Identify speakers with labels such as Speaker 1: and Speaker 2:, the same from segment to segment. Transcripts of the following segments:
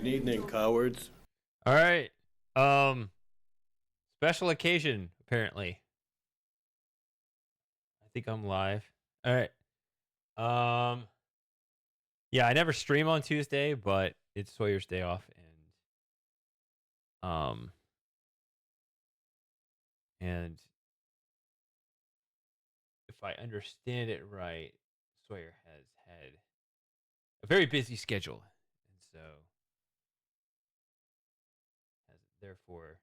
Speaker 1: Good evening, cowards.
Speaker 2: All right. Um, Special occasion, apparently. I think I'm live. All right. Um, yeah, I never stream on Tuesday, but it's Sawyer's day off, and if I understand it right, Sawyer has had a very busy schedule, and so therefore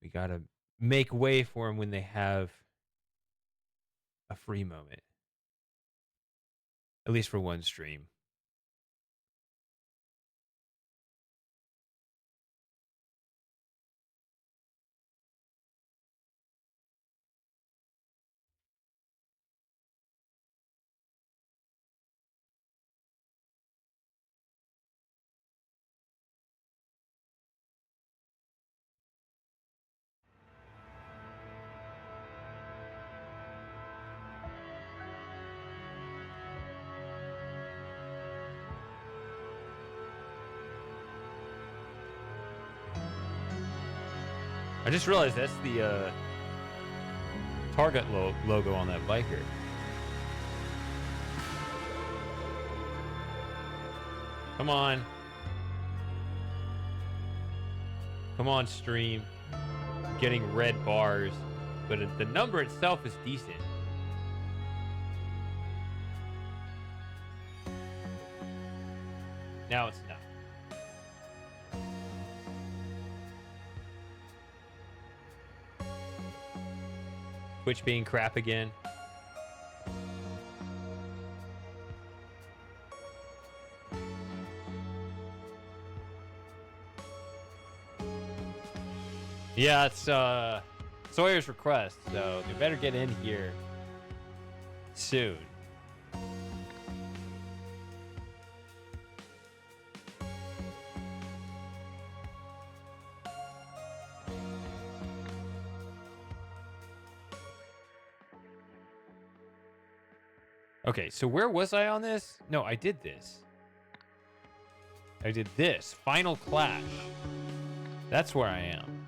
Speaker 2: we gotta make way for him when they have a free moment, at least for one stream. I just realized that's the Target logo on that biker. Come on. Come on, stream. I'm getting red bars, but the number itself is decent. Now it's not. Twitch being crap again. Yeah, it's Sawyer's request, so you better get in here soon. Okay, so where was I on this? No, I did this. I did this. Final Clash. That's where I am.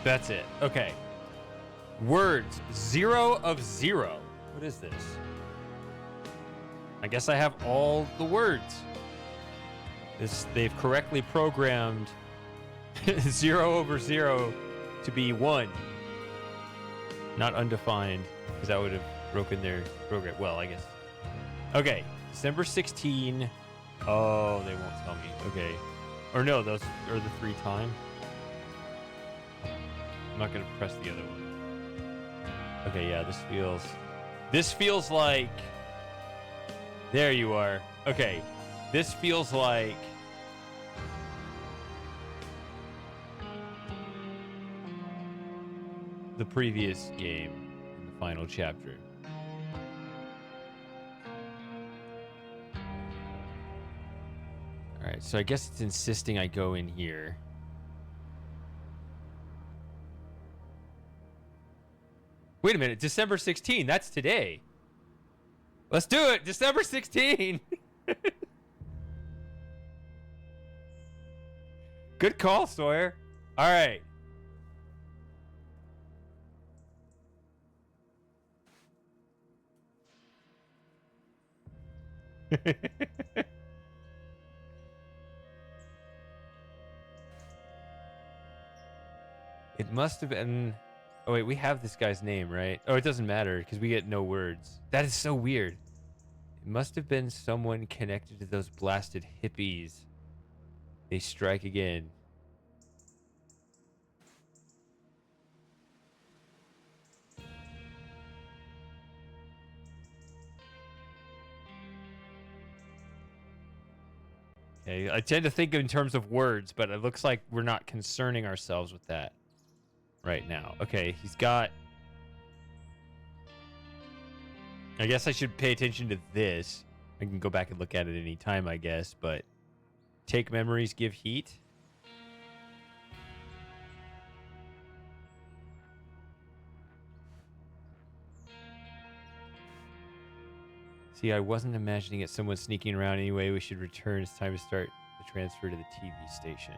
Speaker 2: That's it. Okay. Words. 0 of 0. What is this? I guess I have all the words. They've correctly programmed 0 over 0 to be 1. Not undefined, because that would have broken their program. Well, I guess. Okay. December 16. Oh, they won't tell me. Okay. Or no, those are the 3 time. I'm not going to press the other one. Okay, yeah, this feels like, there you are. Okay, this feels like the previous game in the final chapter. All right, so I guess it's insisting I go in here. Wait a minute, December 16, that's today. Let's do it, December 16. Good call, Sawyer. All right. It must have been... Oh, wait, we have this guy's name, right? Oh, it doesn't matter because we get no words. That is so weird. It must have been someone connected to those blasted hippies. They strike again. Okay, I tend to think in terms of words, but it looks like we're not concerning ourselves with that right now. Okay, he's got... I guess I should pay attention to this. I can go back and look at it any time, I guess, but... Take memories, give heat. See, I wasn't imagining it. Someone sneaking around anyway. We should return. It's time to start the transfer to the TV station.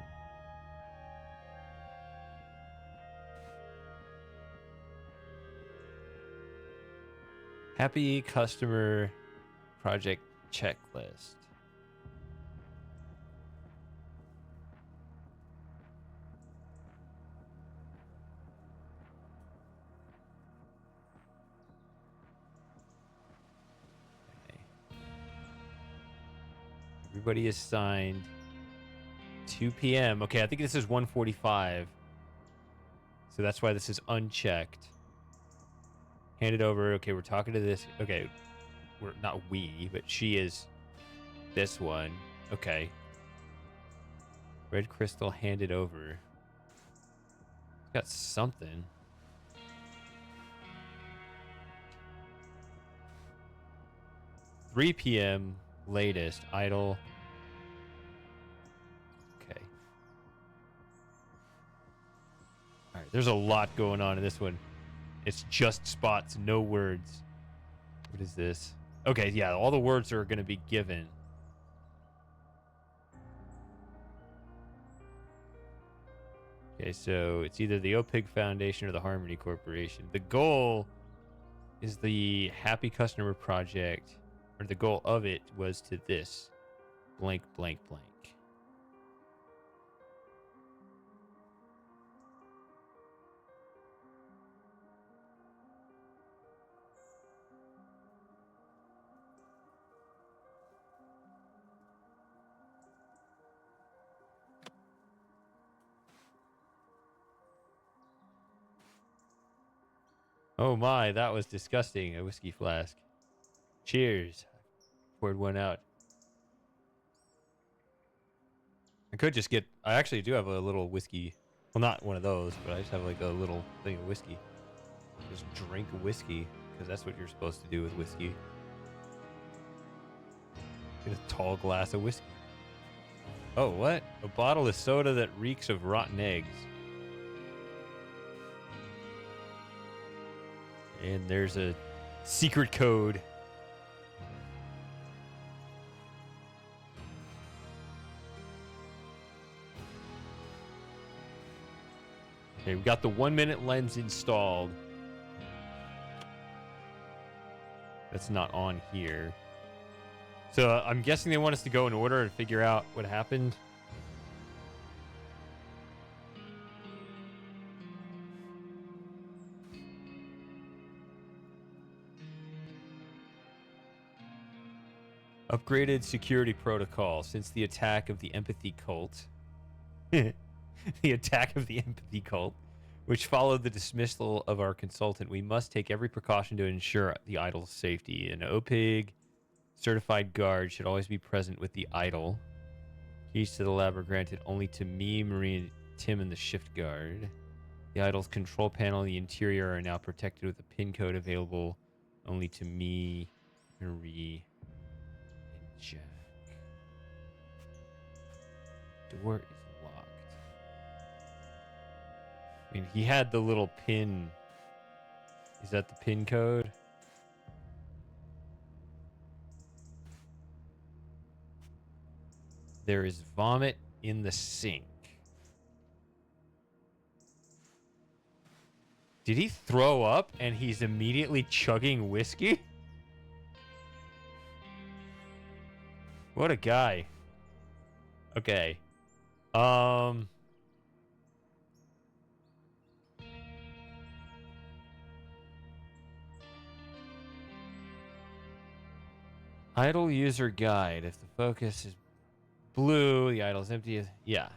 Speaker 2: Happy customer project checklist. Okay. Everybody is signed. 2 p.m. Okay, I think this is 1:45. So that's why this is unchecked. Hand it over. Okay, we're talking to this. Okay, we're not we, but she is this one. Okay. Red crystal handed over. It's got something. $3 p.m. latest. Idle. Okay. All right, there's a lot going on in this one. It's just spots, no words. What is this? Okay, yeah, all the words are going to be given. Okay, so it's either the OPIG Foundation or the Harmony Corporation. The goal is the Happy Customer Project, or the goal of it was to this. Blank, blank, blank. Oh my, that was disgusting. A whiskey flask. Cheers. Poured one out. I could just get... I actually do have a little whiskey. Well, not one of those, but I just have like a little thing of whiskey. Just drink whiskey, because that's what you're supposed to do with whiskey. Get a tall glass of whiskey. Oh, what? A bottle of soda that reeks of rotten eggs. And there's a secret code. Okay, we got the 1-minute lens installed. That's not on here. So I'm guessing they want us to go in order and figure out what happened. Upgraded security protocol since the attack of the empathy cult. The attack of the empathy cult, which followed the dismissal of our consultant. We must take every precaution to ensure the idol's safety. An OPIG certified guard should always be present with the idol. Keys to the lab are granted only to me, Marie, Tim, and the shift guard. The idol's control panel and the interior are now protected with a pin code available only to me, Marie, and Jack. Door is locked. I mean, he had the little pin. Is that the pin code? There is vomit in the sink. Did he throw up and he's immediately chugging whiskey? What a guy. Okay. Idle user guide. If the focus is blue, the idle is empty. Yeah.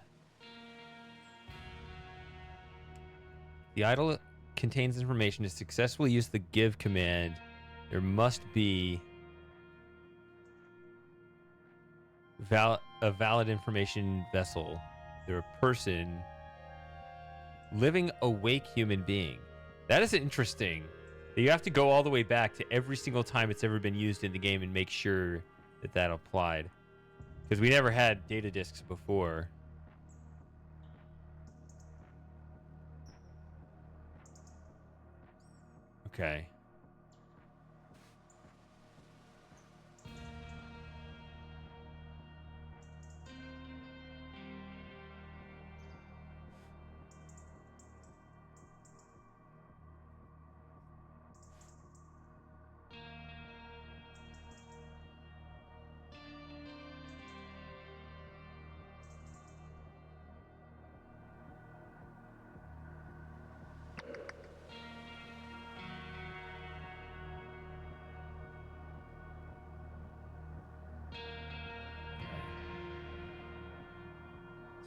Speaker 2: The idle contains information. To successfully use the give command, there must be a valid information vessel. They're a person, living, awake human being. That is interesting. You have to go all the way back to every single time it's ever been used in the game and make sure that that applied. Because we never had data disks before. Okay.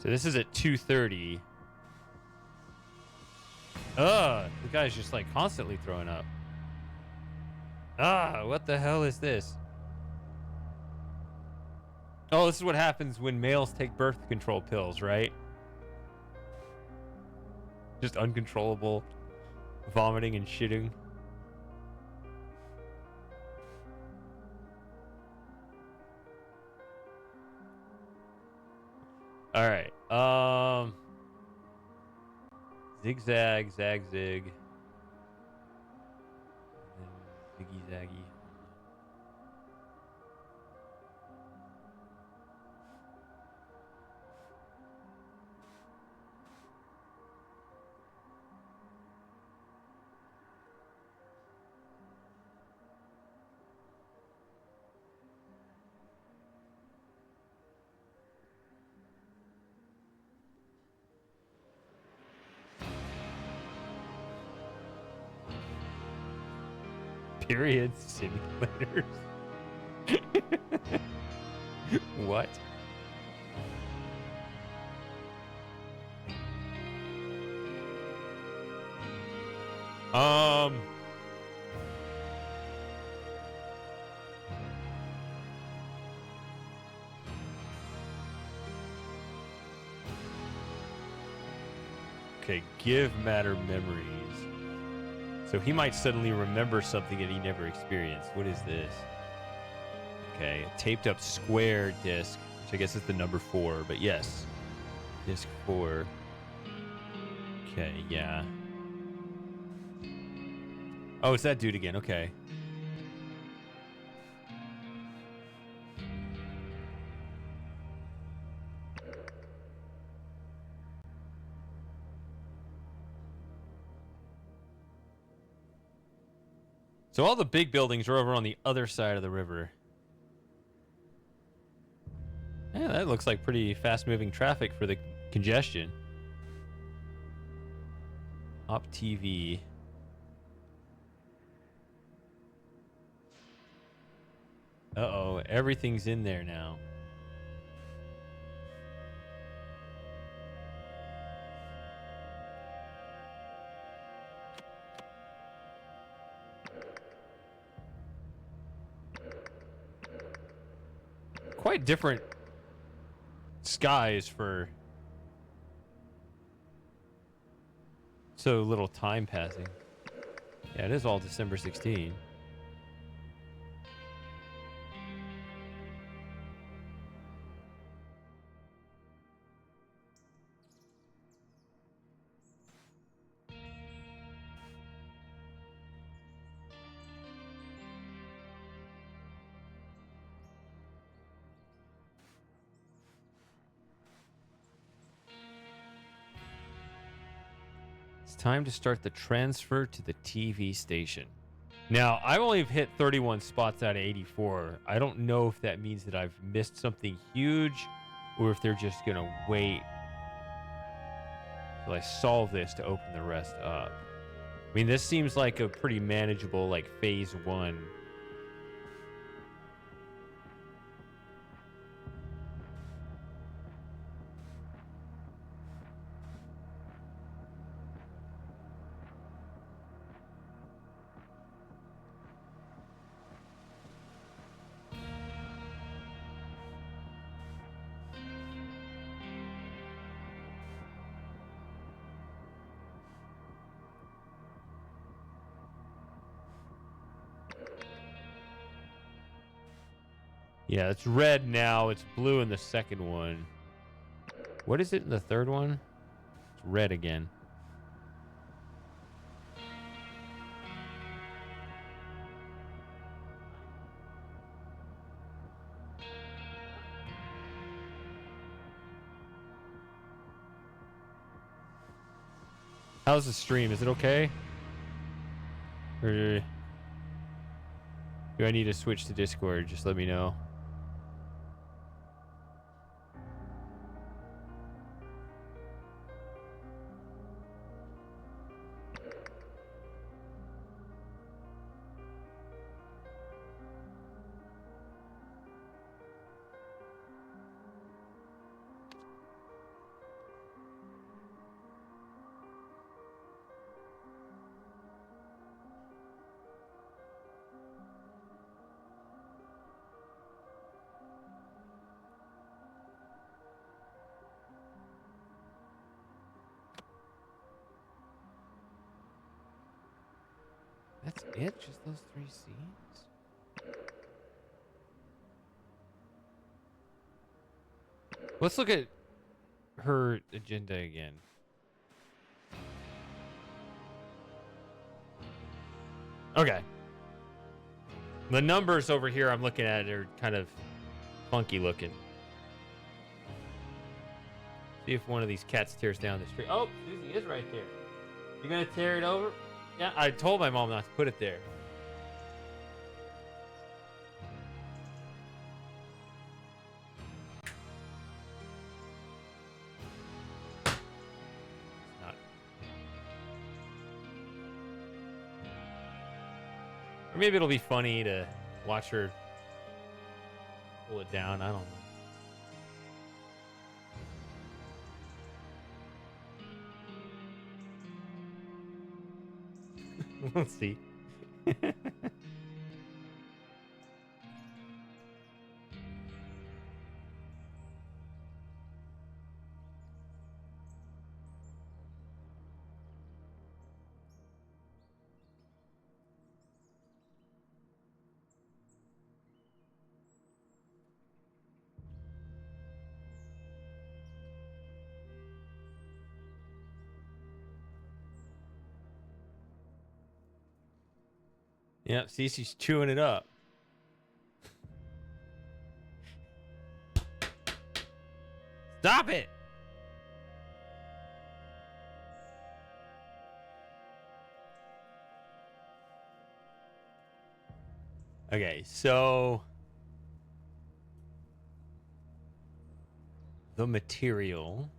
Speaker 2: So this is at 2:30. The guy's just like constantly throwing up. What the hell is this? Oh, this is what happens when males take birth control pills, right? Just uncontrollable vomiting and shitting. All right. Zigzag, zag, zig. And then ziggy, zaggy. Period simulators. What? Okay, give matter memories. So he might suddenly remember something that he never experienced. What is this? Okay, a taped up square disc, which I guess is the number 4, but yes. Disc 4. Okay, yeah. Oh, it's that dude again. Okay. So all the big buildings are over on the other side of the river. Yeah, that looks like pretty fast-moving traffic for the congestion. Op TV. Uh-oh, everything's in there now. Quite different skies for so little time passing. Yeah, it is all December 16. It's time to start the transfer to the TV station. Now, I've only hit 31 spots out of 84. I don't know if that means that I've missed something huge or if they're just going to wait till I solve this to open the rest up. I mean, this seems like a pretty manageable, like, phase 1. Yeah, it's red now. It's blue in the second one. What is it in the third one? It's red again. How's the stream? Is it okay? Or do I need to switch to Discord? Just let me know. it? Just those 3 scenes? Let's look at her agenda again. Okay. The numbers over here I'm looking at are kind of funky looking. See if one of these cats tears down this tree. Oh, Susie is right there. You gonna tear it over? Yeah, I told my mom not to put it there. It's not. Or maybe it'll be funny to watch her pull it down. I don't know. We'll see. Yep, see, she's chewing it up. Stop it! Okay, so the material.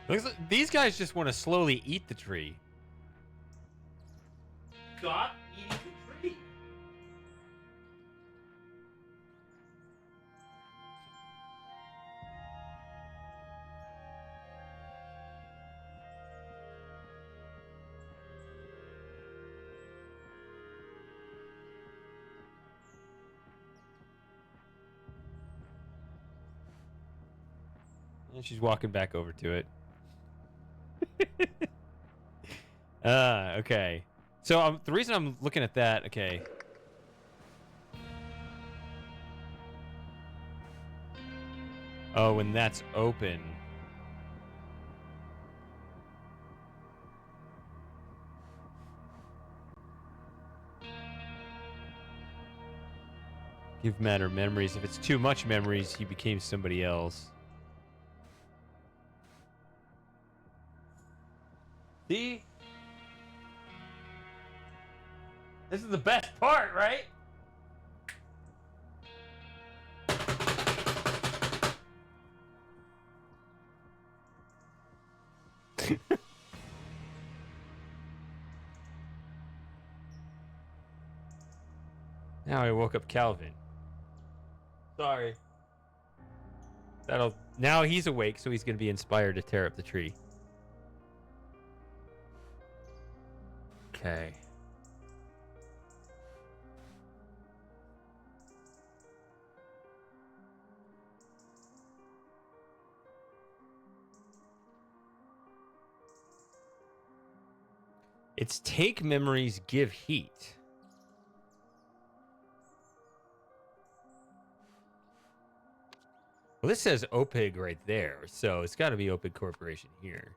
Speaker 2: Looks like these guys just want to slowly eat the tree. Stop eating the tree. And she's walking back over to it. Okay. So the reason I'm looking at that, okay. Oh, when that's open. Give matter memories. If it's too much memories, he became somebody else. See? This is the best part, right? Now I woke up Calvin. Sorry. Now he's awake, so he's going to be inspired to tear up the tree. Okay. It's take memories, give heat. Well, this says OPIG right there, so it's got to be OPIG Corporation here.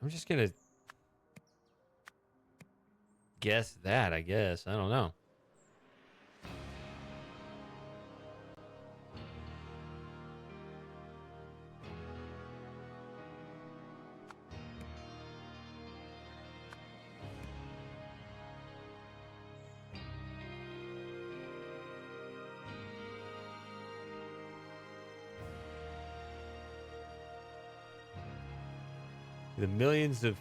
Speaker 2: I'm just going to guess that, I guess. I don't know. The millions of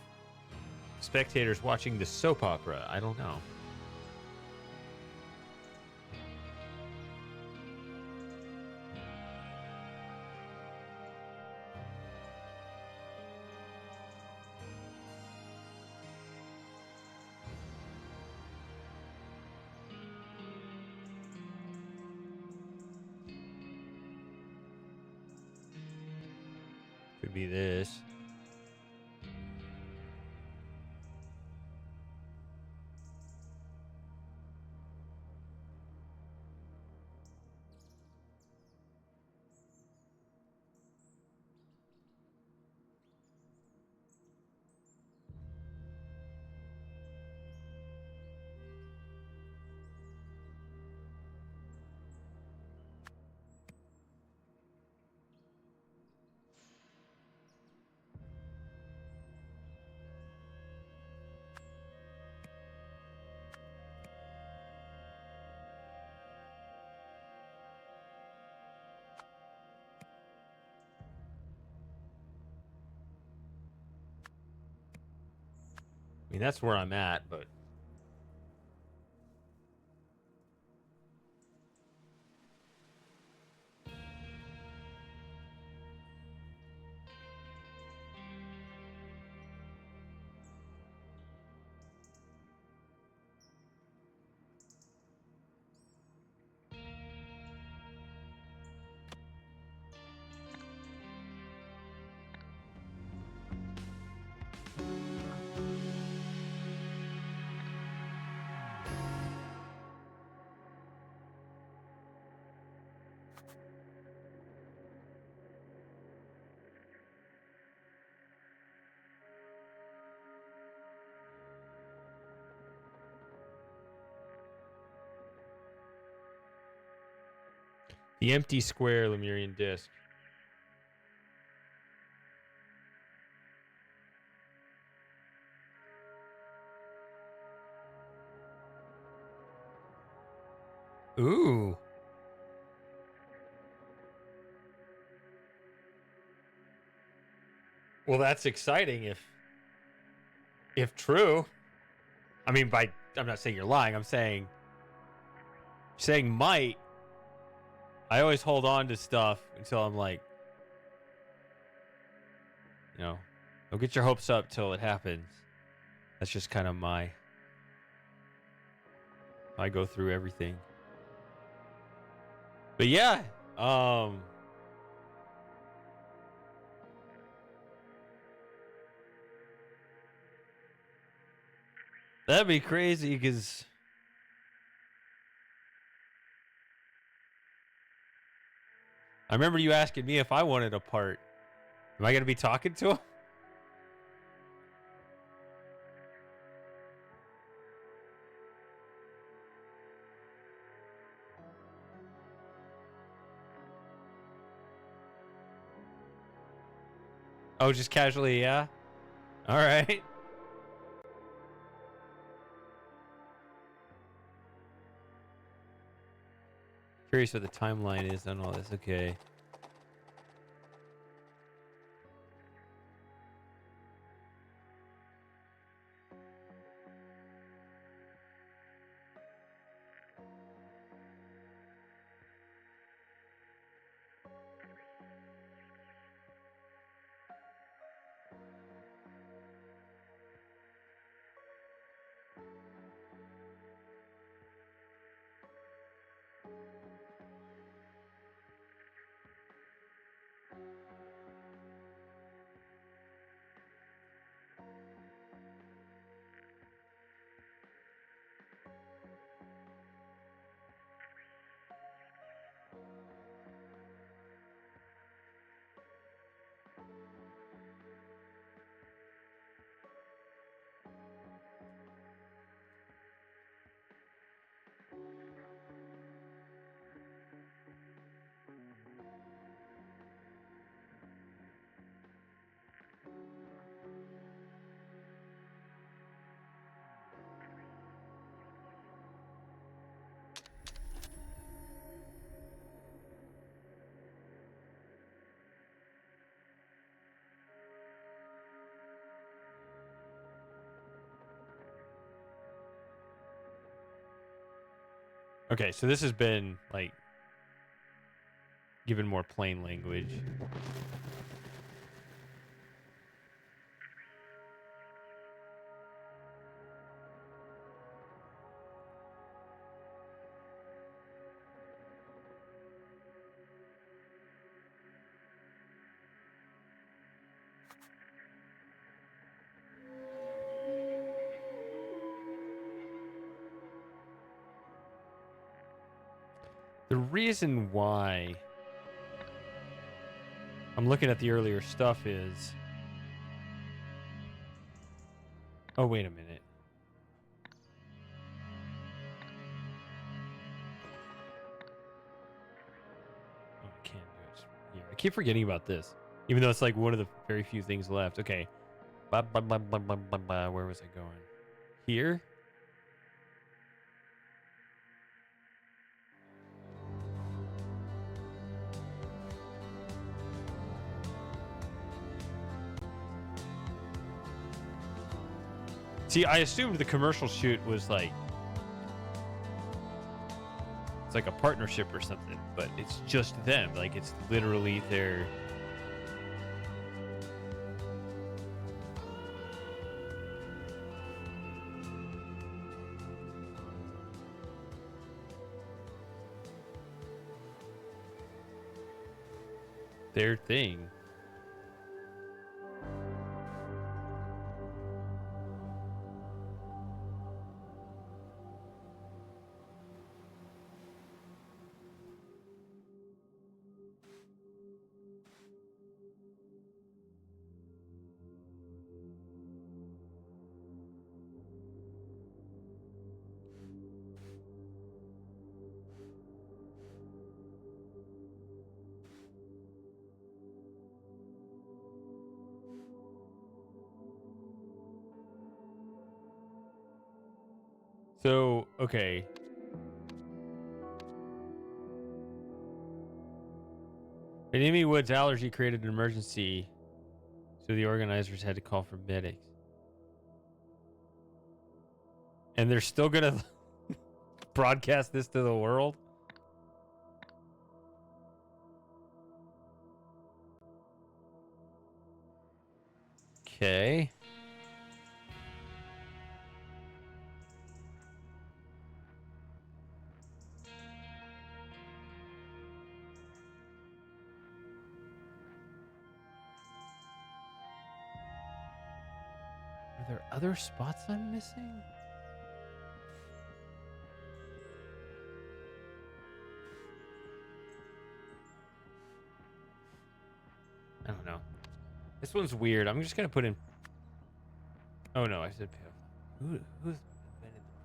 Speaker 2: spectators watching the soap opera. I don't know. Could be this. I mean, that's where I'm at, but the empty square Lemurian disk. Ooh. Well, that's exciting if true. I mean, I'm not saying you're lying. I'm saying might. I always hold on to stuff until I'm like, don't get your hopes up till it happens. That's just kind of I go through everything. But yeah, that'd be crazy because I remember you asking me if I wanted a part. Am I going to be talking to him? Oh, just casually, yeah? All right. Curious what the timeline is on all this. Okay. Okay, so this has been, like, given more plain language. The reason why I'm looking at the earlier stuff is... Oh, wait a minute. Oh, I can't do it here. I keep forgetting about this, even though it's like one of the very few things left. Okay. Blah, blah, blah, blah, blah, blah, blah. Where was I going? Here? See, I assumed the commercial shoot was like... It's like a partnership or something, but it's just them. Like, it's literally their... their thing. So, okay. An Amy Woods allergy created an emergency, so the organizers had to call for medics. And they're still gonna broadcast this to the world? Okay. Are there other spots I'm missing? I don't know. This one's weird. I'm just gonna put in... Oh no, I said Piff. Who's invented the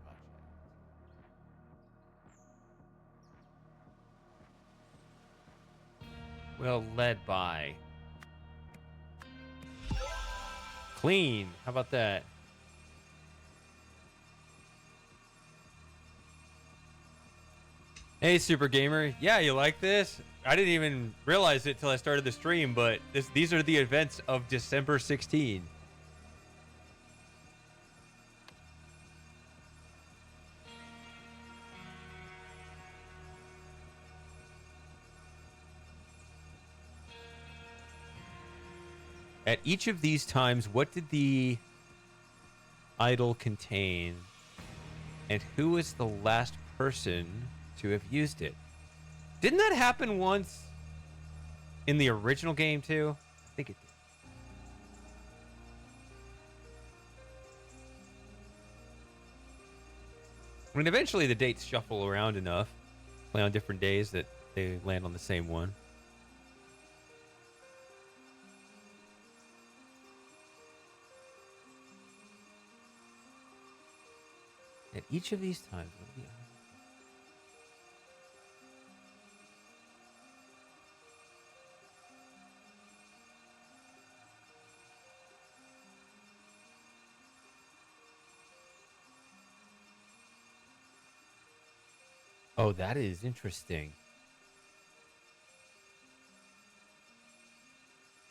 Speaker 2: project? Well, led by... Clean. How about that? Hey, Super Gamer. Yeah, you like this? I didn't even realize it till I started the stream, but these are the events of December 16. At each of these times, what did the idol contain? And who was the last person to have used it? Didn't that happen once in the original game too? I think it did. I mean, eventually the dates shuffle around enough, play on different days, that they land on the same one. At each of these times, what do we... Oh, that is interesting.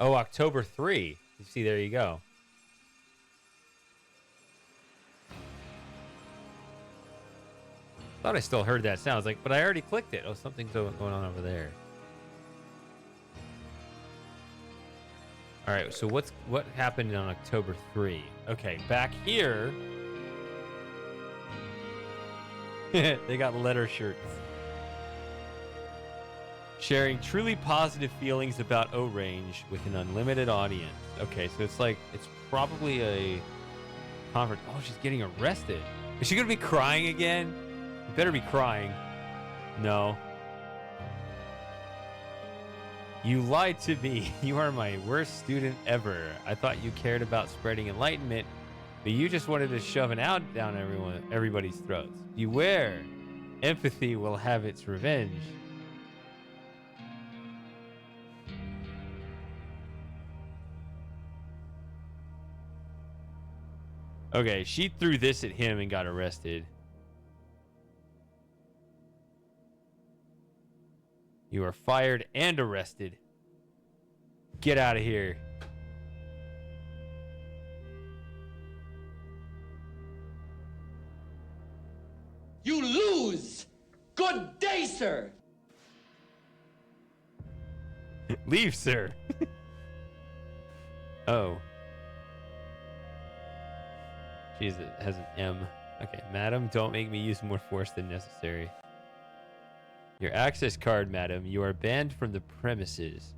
Speaker 2: Oh, October 3. You see, there you go. Thought I still heard that sound. I was like, but I already clicked it. Oh, something's going on over there. All right, so what happened on October 3? Okay, back here, they got letter shirts. Sharing truly positive feelings about O-Range with an unlimited audience. Okay, so it's probably a conference. Oh, she's getting arrested. Is she gonna be crying again? You better be crying. No. You lied to me. You are my worst student ever. I thought you cared about spreading enlightenment, but you just wanted to shove an out down everybody's throats. Beware. Empathy will have its revenge. Okay, she threw this at him and got arrested. You are fired and arrested. Get out of here.
Speaker 1: You lose! Good day, sir!
Speaker 2: Leave, sir. Oh. Jeez, it has an M. Okay, madam, don't make me use more force than necessary. Your access card, madam. You are banned from the premises.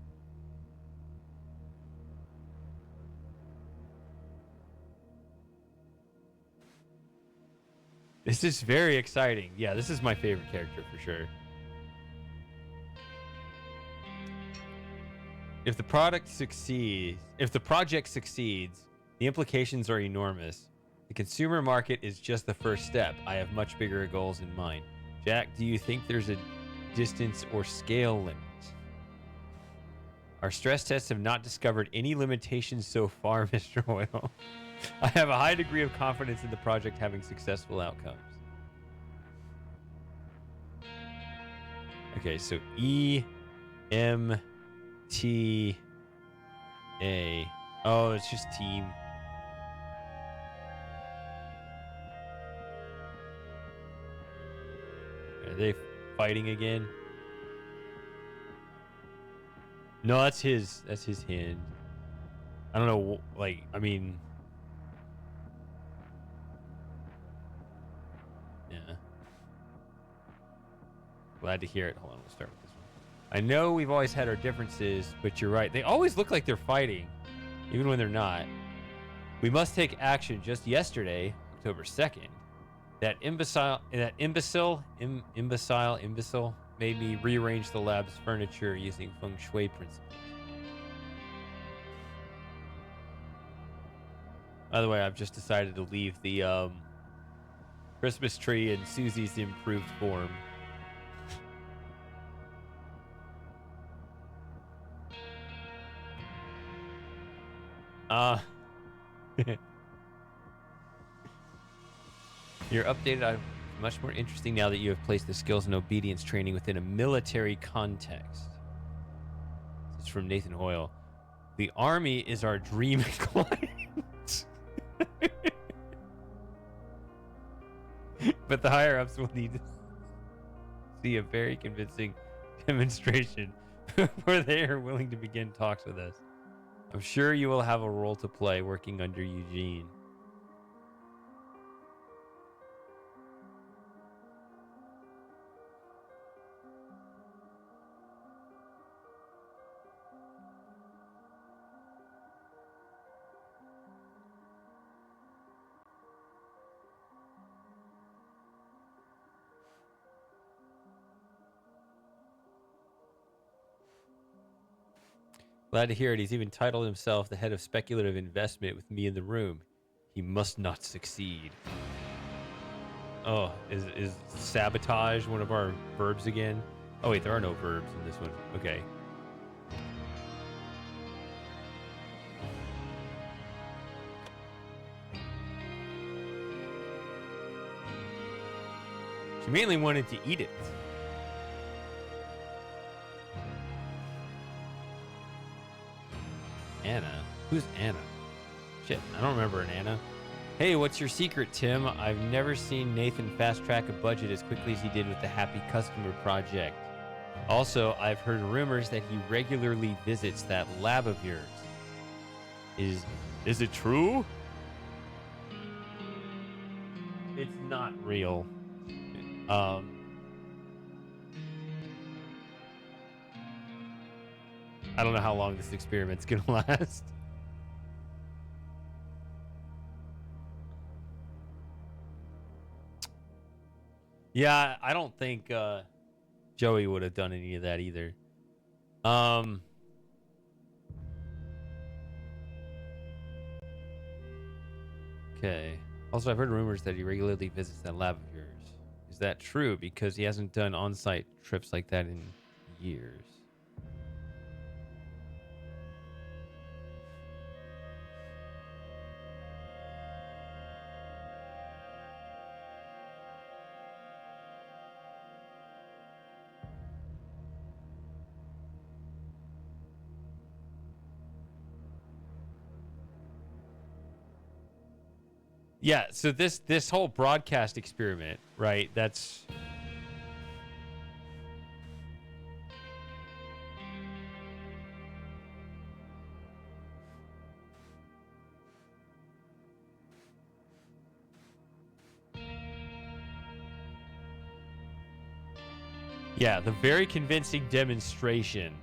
Speaker 2: This is very exciting. Yeah, this is my favorite character for sure. If the project succeeds, the implications are enormous. The consumer market is just the first step. I have much bigger goals in mind. Jack, do you think there's a distance or scale limit? Our stress tests have not discovered any limitations so far, Mr. Oil. I have a high degree of confidence in the project having successful outcomes. Okay, so E M T A. Oh, it's just team. Are they fighting again? No, that's his hand. I don't know, like, I mean, yeah. Glad to hear it. Hold on, we'll start with this one. I know we've always had our differences, but you're right. They always look like they're fighting, even when they're not. We must take action. Just yesterday, October 2nd, that imbecile made me rearrange the lab's furniture using feng shui principles. By the way, I've just decided to leave the Christmas tree in Susie's improved form. You're updated. Much more interesting now that you have placed the skills and obedience training within a military context. This is from Nathan Hoyle. The Army is our dream client. But the higher-ups will need to see a very convincing demonstration before they are willing to begin talks with us. I'm sure you will have a role to play working under Eugene. Glad to hear it. He's even titled himself the head of speculative investment with me in the room. He must not succeed. Oh, is sabotage one of our verbs again? Oh, wait, there are no verbs in this one. Okay. She mainly wanted to eat it. Anna? Who's Anna? Shit, I don't remember an Anna. Hey, what's your secret, Tim? I've never seen Nathan fast track a budget as quickly as he did with the Happy Customer project. Also, I've heard rumors that he regularly visits that lab of yours. Is it true? It's not real. I don't know how long this experiment's gonna last. Yeah, I don't think Joey would have done any of that either. Okay. Also, I've heard rumors that he regularly visits that lab of yours. Is that true? Because he hasn't done on-site trips like that in years. Yeah, so this whole broadcast experiment, right? That's yeah, the very convincing demonstration.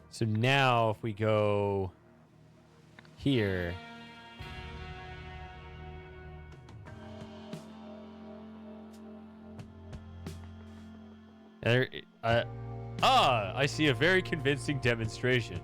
Speaker 2: So now if we go here, there, I see a very convincing demonstration.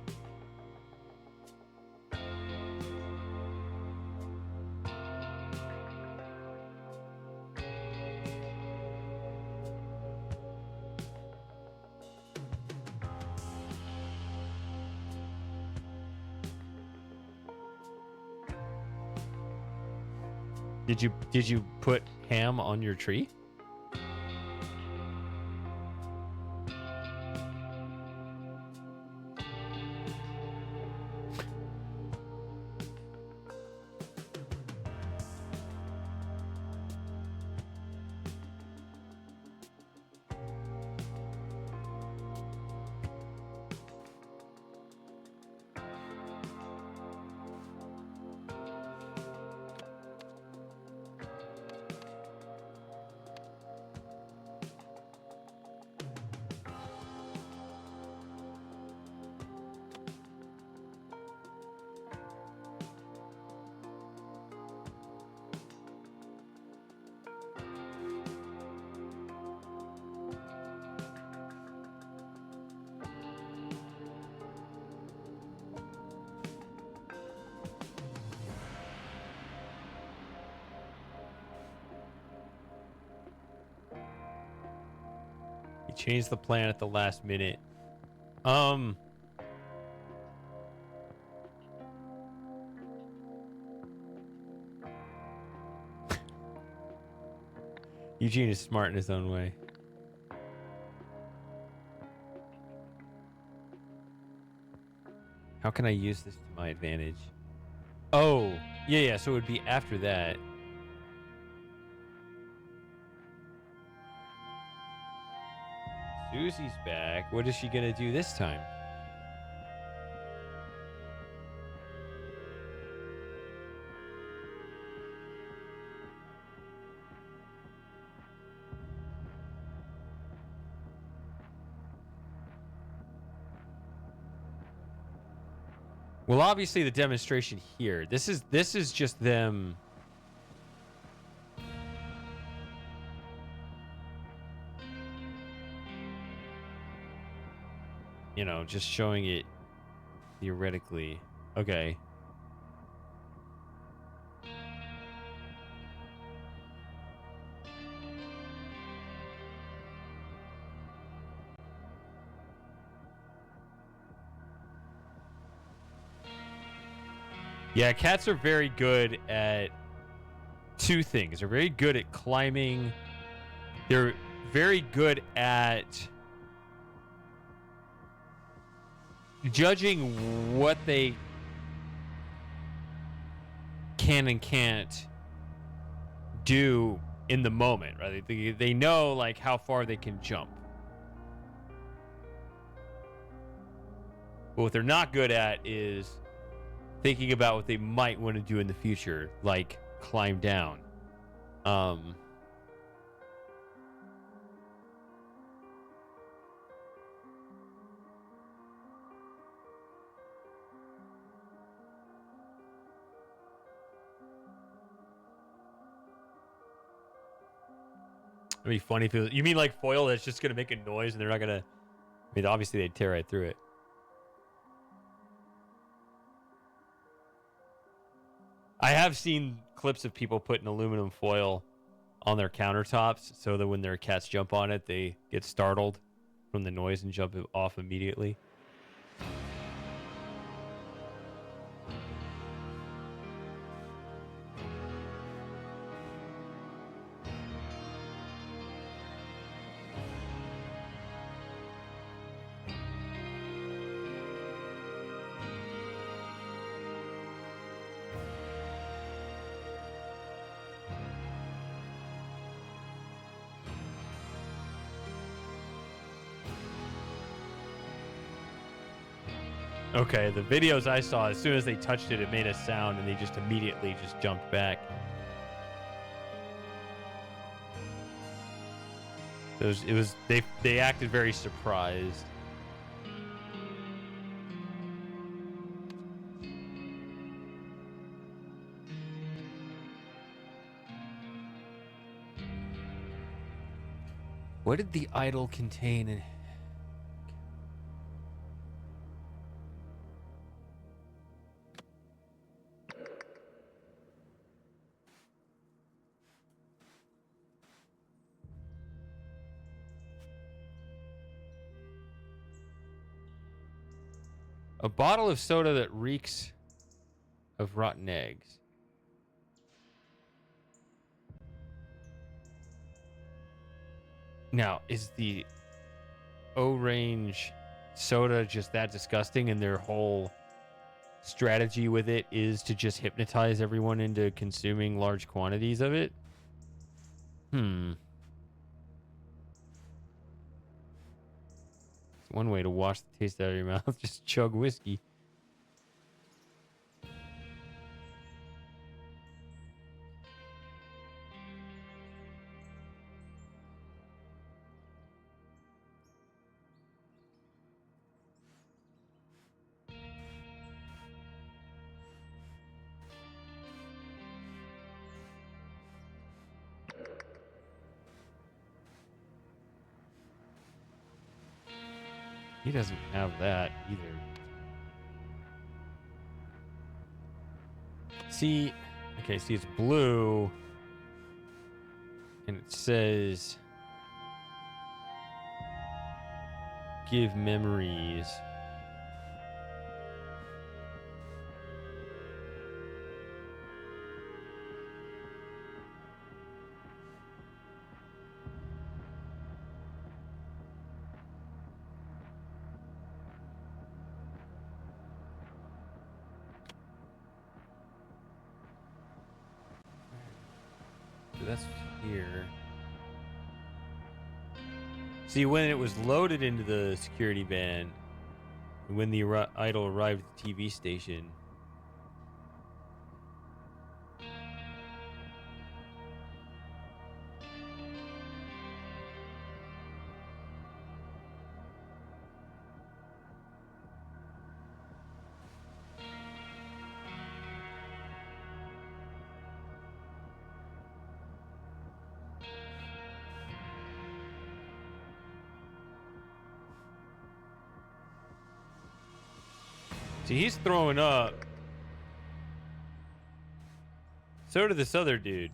Speaker 2: Did you put ham on your tree? Changed the plan at the last minute. Eugene is smart in his own way. How can I use this to my advantage? Oh, yeah, so it would be after that. Susie's back. What is she gonna do this time? Well, obviously the demonstration here. This is just them. You know, just showing it theoretically. Okay. Yeah, cats are very good at two things. They're very good at climbing. They're very good at judging what they can and can't do in the moment, right? They know like how far they can jump. But what they're not good at is thinking about what they might want to do in the future, like climb down. It'd be funny if it was, you mean like foil that's just gonna make a noise and they're not gonna. I mean, obviously they'd tear right through it. I have seen clips of people putting aluminum foil on their countertops so that when their cats jump on it, they get startled from the noise and jump off immediately. Okay, the videos I saw, as soon as they touched it, it made a sound, and they just immediately just jumped back. They acted very surprised. What did the idol contain? A bottle of soda that reeks of rotten eggs. Now, is the O-Range soda just that disgusting, and their whole strategy with it is to just hypnotize everyone into consuming large quantities of it? One way to wash the taste out of your mouth, just chug whiskey. He doesn't have that either. See, okay, see, it's blue, and it says, give memories. That's here. See, when it was loaded into the security van, when the idol arrived at the TV station, see, he's throwing up. So did this other dude.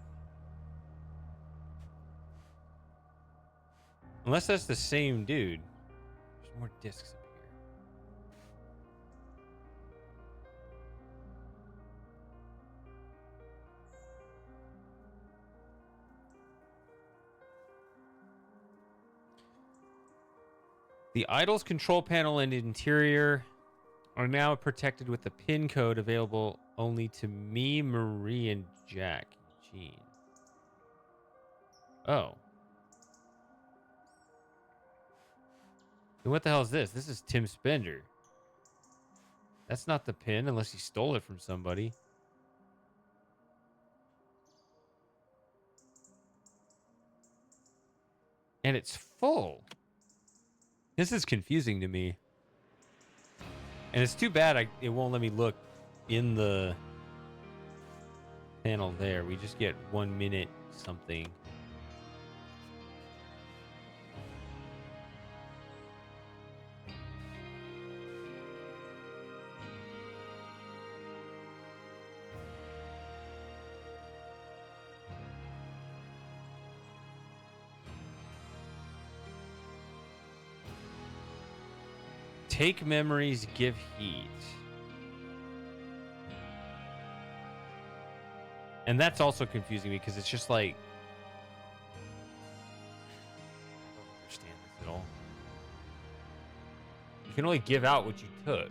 Speaker 2: Unless that's the same dude. There's more discs up here. The idol's control panel and interior are now protected with a PIN code available only to me, Marie, and Jack. Eugene. Oh. And what the hell is this? This is Tim Spender. That's not the PIN unless he stole it from somebody. And it's full. This is confusing to me. And it's too bad it won't let me look in the panel there. We just get 1 minute something. Take memories, give heat. And that's also confusing me because it's just like, I don't understand this at all. You can only give out what you took.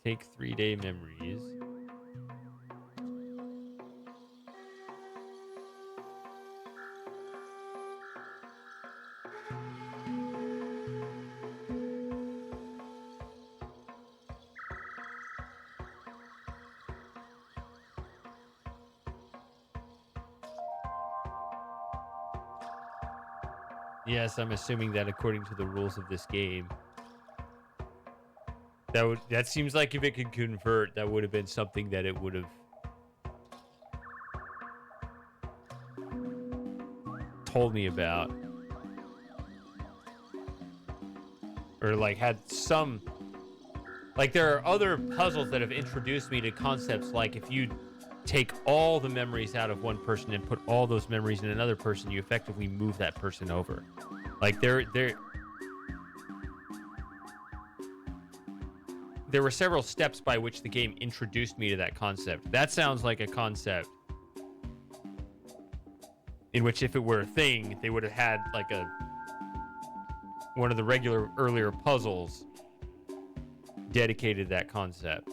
Speaker 2: Take 3-day memories. Yes, I'm assuming that according to the rules of this game. That seems like if it could convert, that would have been something that it would have told me about. Or like had some, like there are other puzzles that have introduced me to concepts like if you take all the memories out of one person and put all those memories in another person, you effectively move that person over. Like there were several steps by which the game introduced me to that concept. That sounds like a concept in which if it were a thing, they would have had like one of the regular earlier puzzles dedicated to that concept.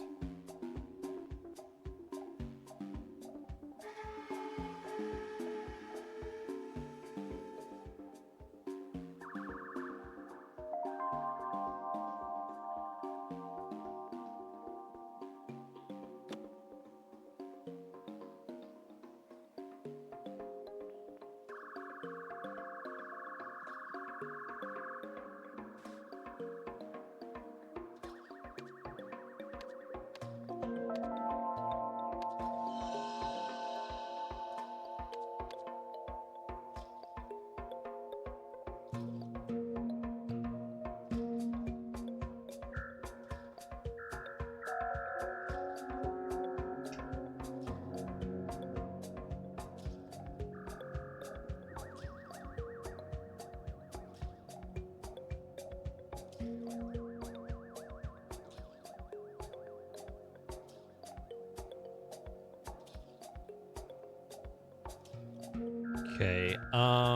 Speaker 2: Okay, the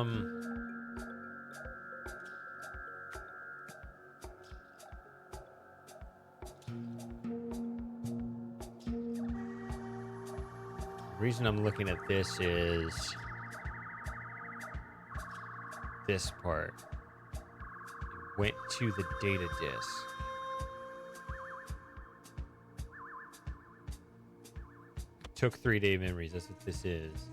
Speaker 2: reason I'm looking at this is this part. It went to the data disk. Took 3-day memories, that's what this is.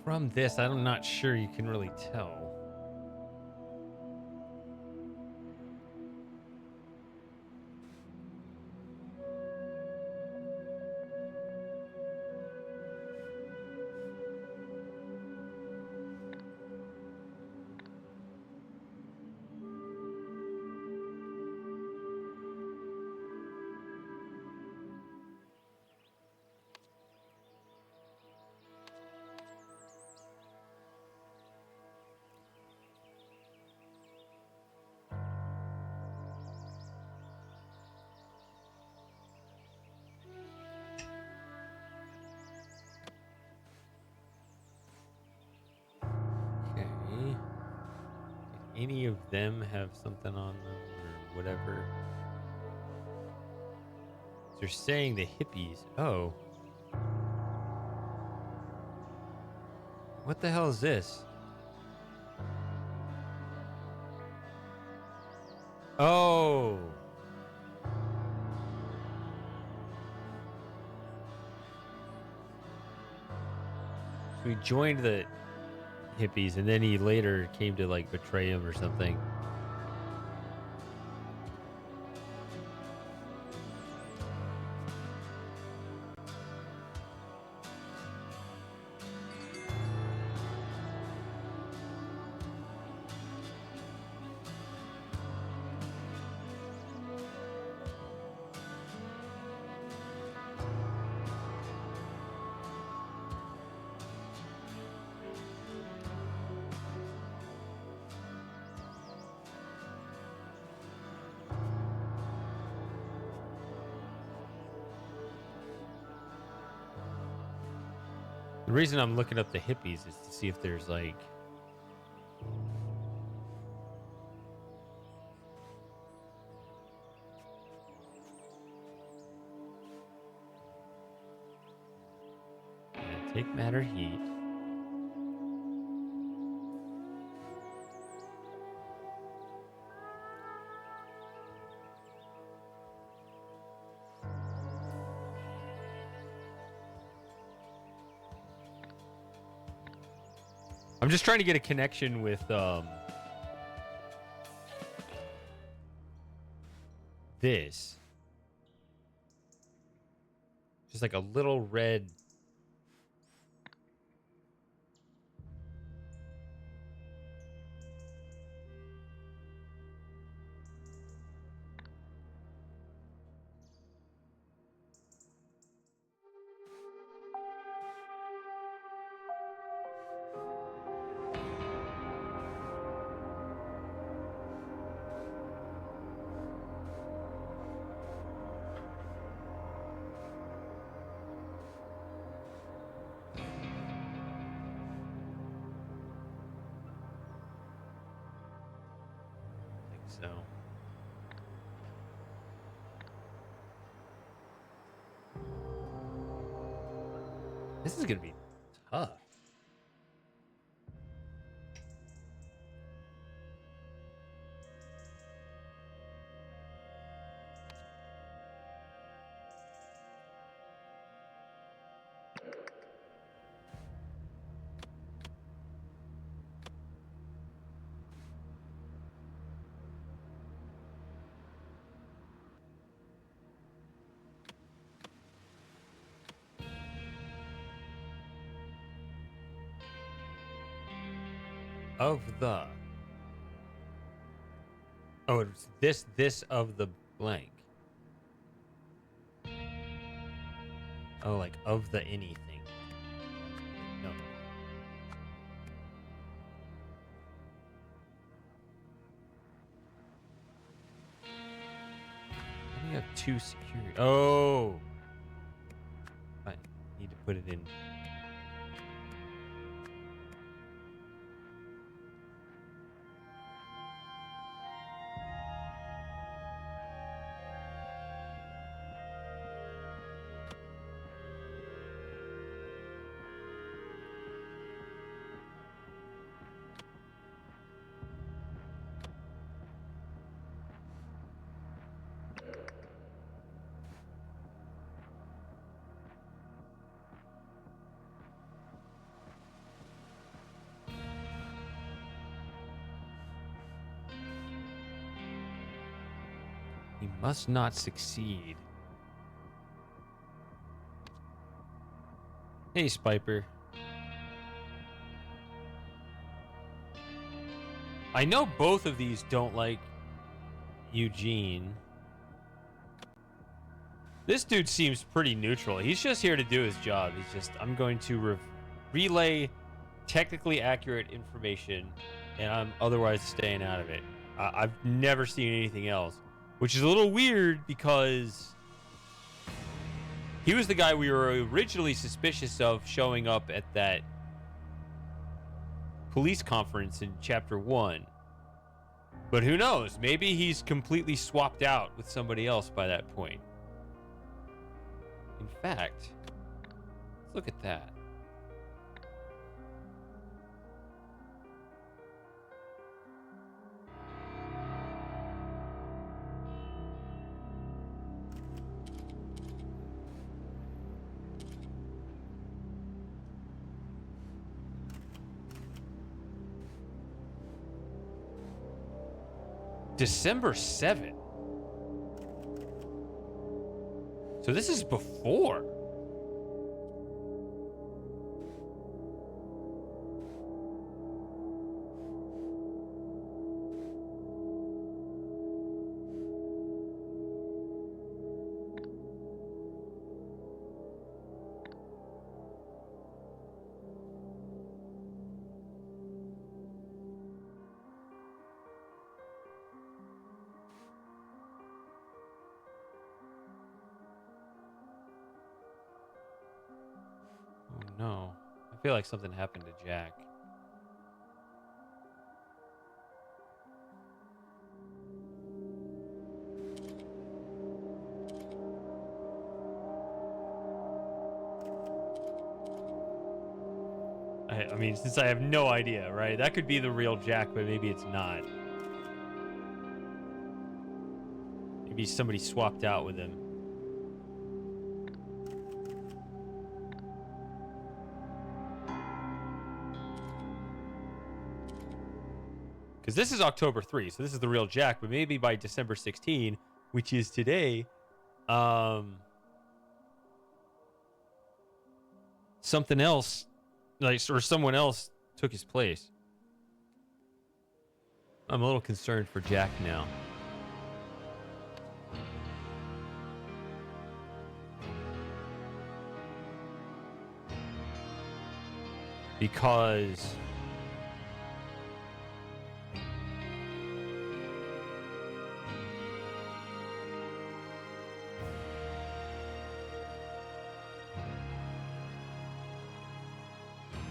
Speaker 2: From this, I'm not sure you can really tell. Okay. Did any of them have something on them or whatever? They're saying the hippies. Oh. What the hell is this? Oh. So he joined the hippies and then he later came to like betray him or something. The reason I'm looking up the hippies is to see if there's like take matter heat. I'm just trying to get a connection with this. Just like a little red. So this is gonna be tough. Of the. Oh, it's this of the blank. Oh, like of the anything. No. How do you have two security? Oh. I need to put it in. He must not succeed. Hey, Spiper. I know both of these don't like Eugene. This dude seems pretty neutral. He's just here to do his job. He's just, I'm going to relay technically accurate information, and I'm otherwise staying out of it. I've never seen anything else, which is a little weird because he was the guy we were originally suspicious of showing up at that police conference in Chapter 1. But who knows? Maybe he's completely swapped out with somebody else by that point. In fact, let's look at that. December 7th. So this is before. Oh no. I feel like something happened to Jack. I mean, since I have no idea, right? That could be the real Jack, but maybe it's not. Maybe somebody swapped out with him. Because this is October 3, so this is the real Jack, but maybe by December 16, which is today, something else, like, or someone else took his place. I'm a little concerned for Jack now. Because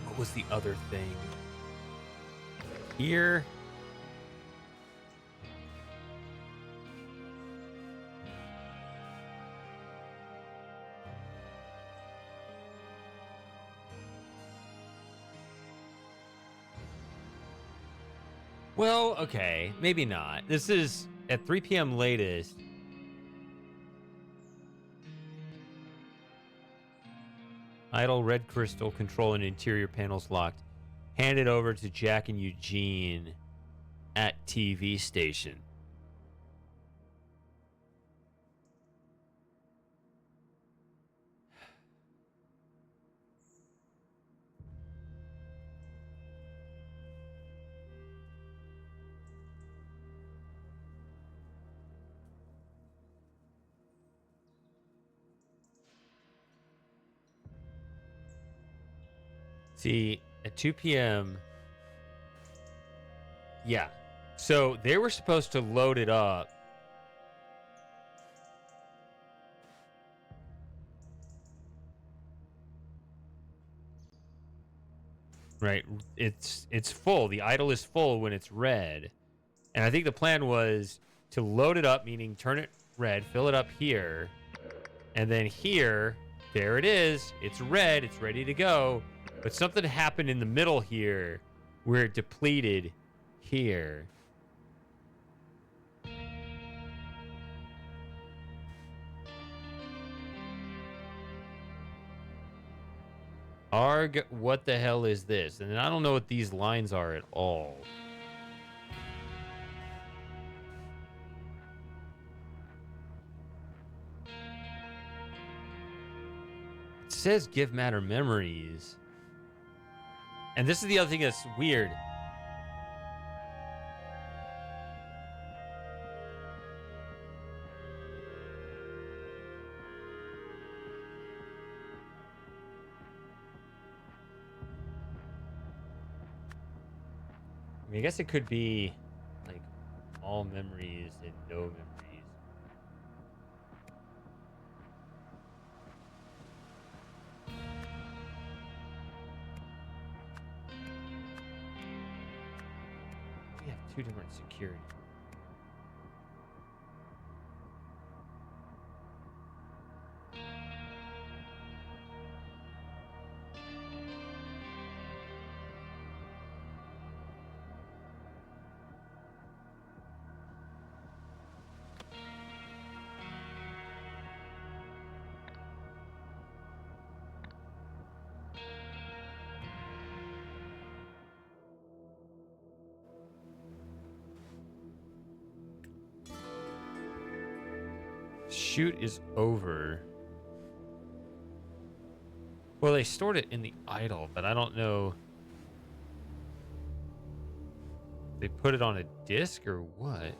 Speaker 2: what was the other thing? Here. Well, okay, maybe not. This is at 3 p.m. latest. Idle red crystal, control and interior panels locked. Handed over to Jack and Eugene at TV station. See, at 2 p.m. Yeah. So they were supposed to load it up. Right. It's full. The idle is full when it's red. And I think the plan was to load it up, meaning turn it red, fill it up here. And then here, there it is. It's red. It's ready to go. But something happened in the middle here where it depleted here. Arg, what the hell is this? And I don't know what these lines are at all. says give matter memories. And this is the other thing that's weird. I mean, I guess it could be like all memories and no memories. We have two different security. Shoot is over. Well, they stored it in the idol, but I don't know. They put it on a disc or what?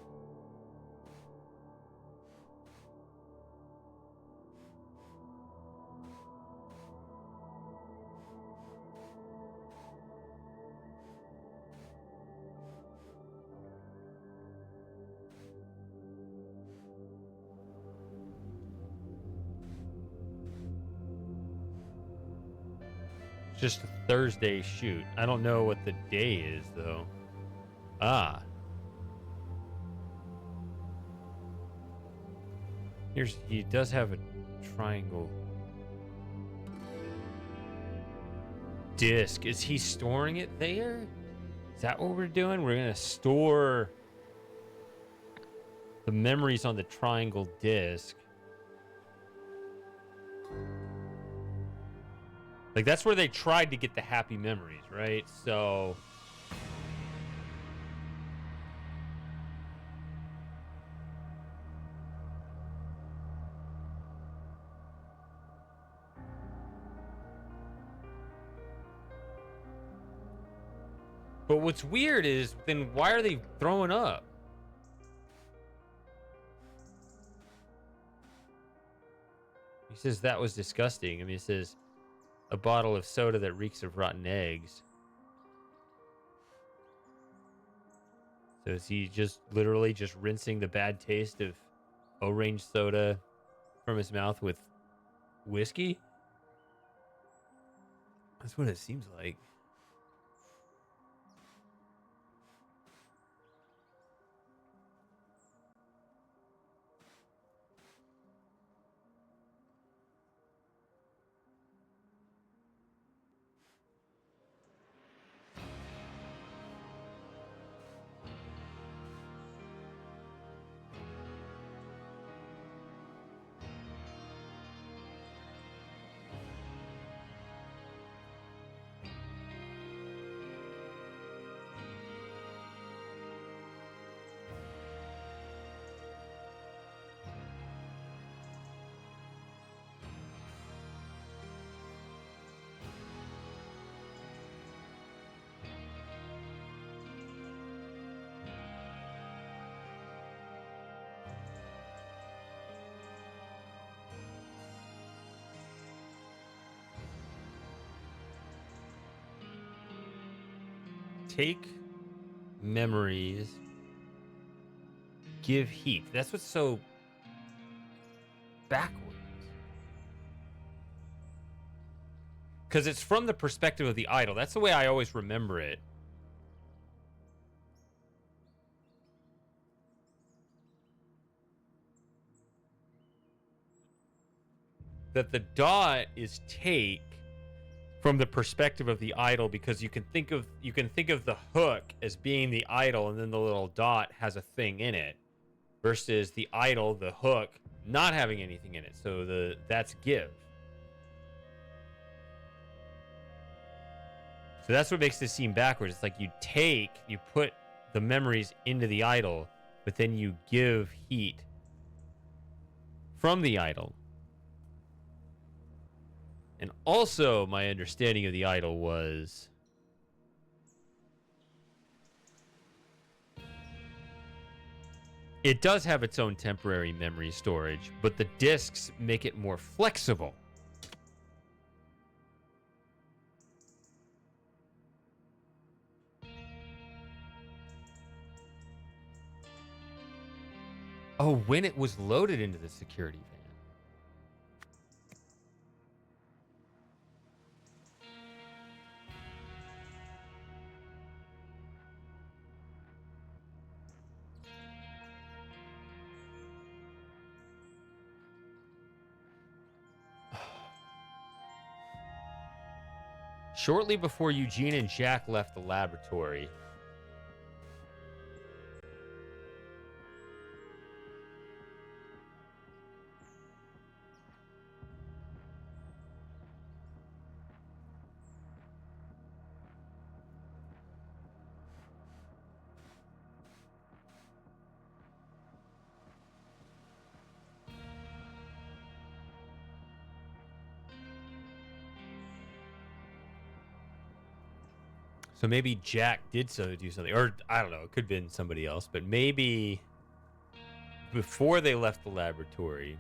Speaker 2: Just a Thursday shoot. I don't know what the day is, though. Ah. He does have a triangle disc. Is he storing it there? Is that what we're doing? We're going to store the memories on the triangle disc. Like, that's where they tried to get the happy memories, right? So... But what's weird is, then why are they throwing up? He says that was disgusting. I mean, he says... a bottle of soda that reeks of rotten eggs. So is he just literally just rinsing the bad taste of orange soda from his mouth with whiskey? That's what it seems like. Take memories, give heat. That's what's so backwards. Because it's from the perspective of the idol. That's the way I always remember it. That the dot is take from the perspective of the idol, because you can think of the hook as being the idol, and then the little dot has a thing in it, versus the idol, the hook, not having anything in it. So that's give. So that's what makes this seem backwards. It's like you put the memories into the idol, but then you give heat from the idol. And also, my understanding of the idol was it does have its own temporary memory storage, but the disks make it more flexible. Oh, when it was loaded into the security van. Shortly before Eugene and Jack left the laboratory, so maybe Jack did do something, or I don't know, it could have been somebody else, but maybe before they left the laboratory,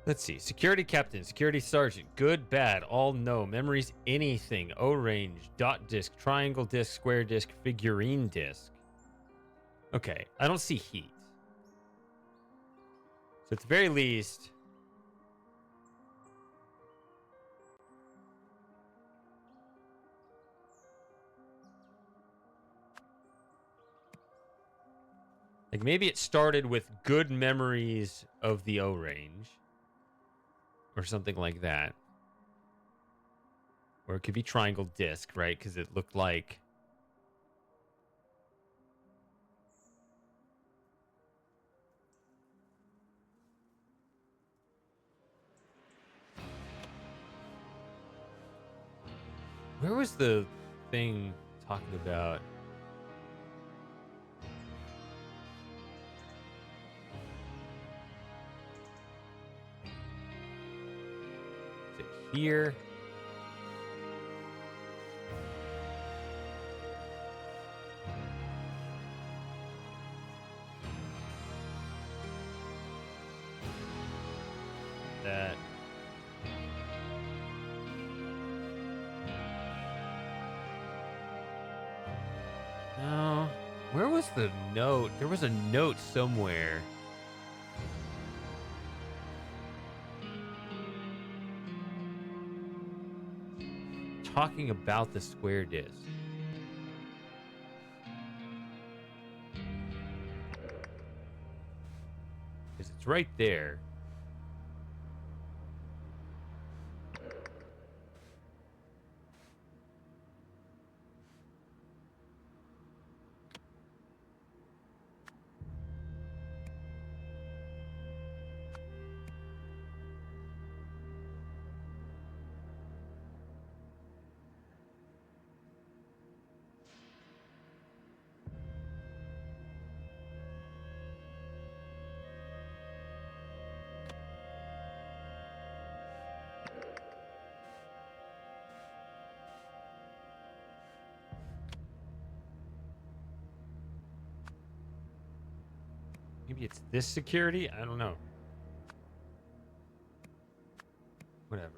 Speaker 2: let's see. Security captain, security sergeant, good, bad, all no. Memories, anything. O range, dot disc, triangle disc, square disc, figurine disc. Okay, I don't see heat. So at the very least, like maybe it started with good memories of the O range or something like that. Or it could be triangle disc, right? Because it looked like where was the thing talking about? Is it here? That. No. Where was the note? There was a note somewhere. Talking about the square disc. Because it's right there. Maybe it's this security? I don't know. Whatever.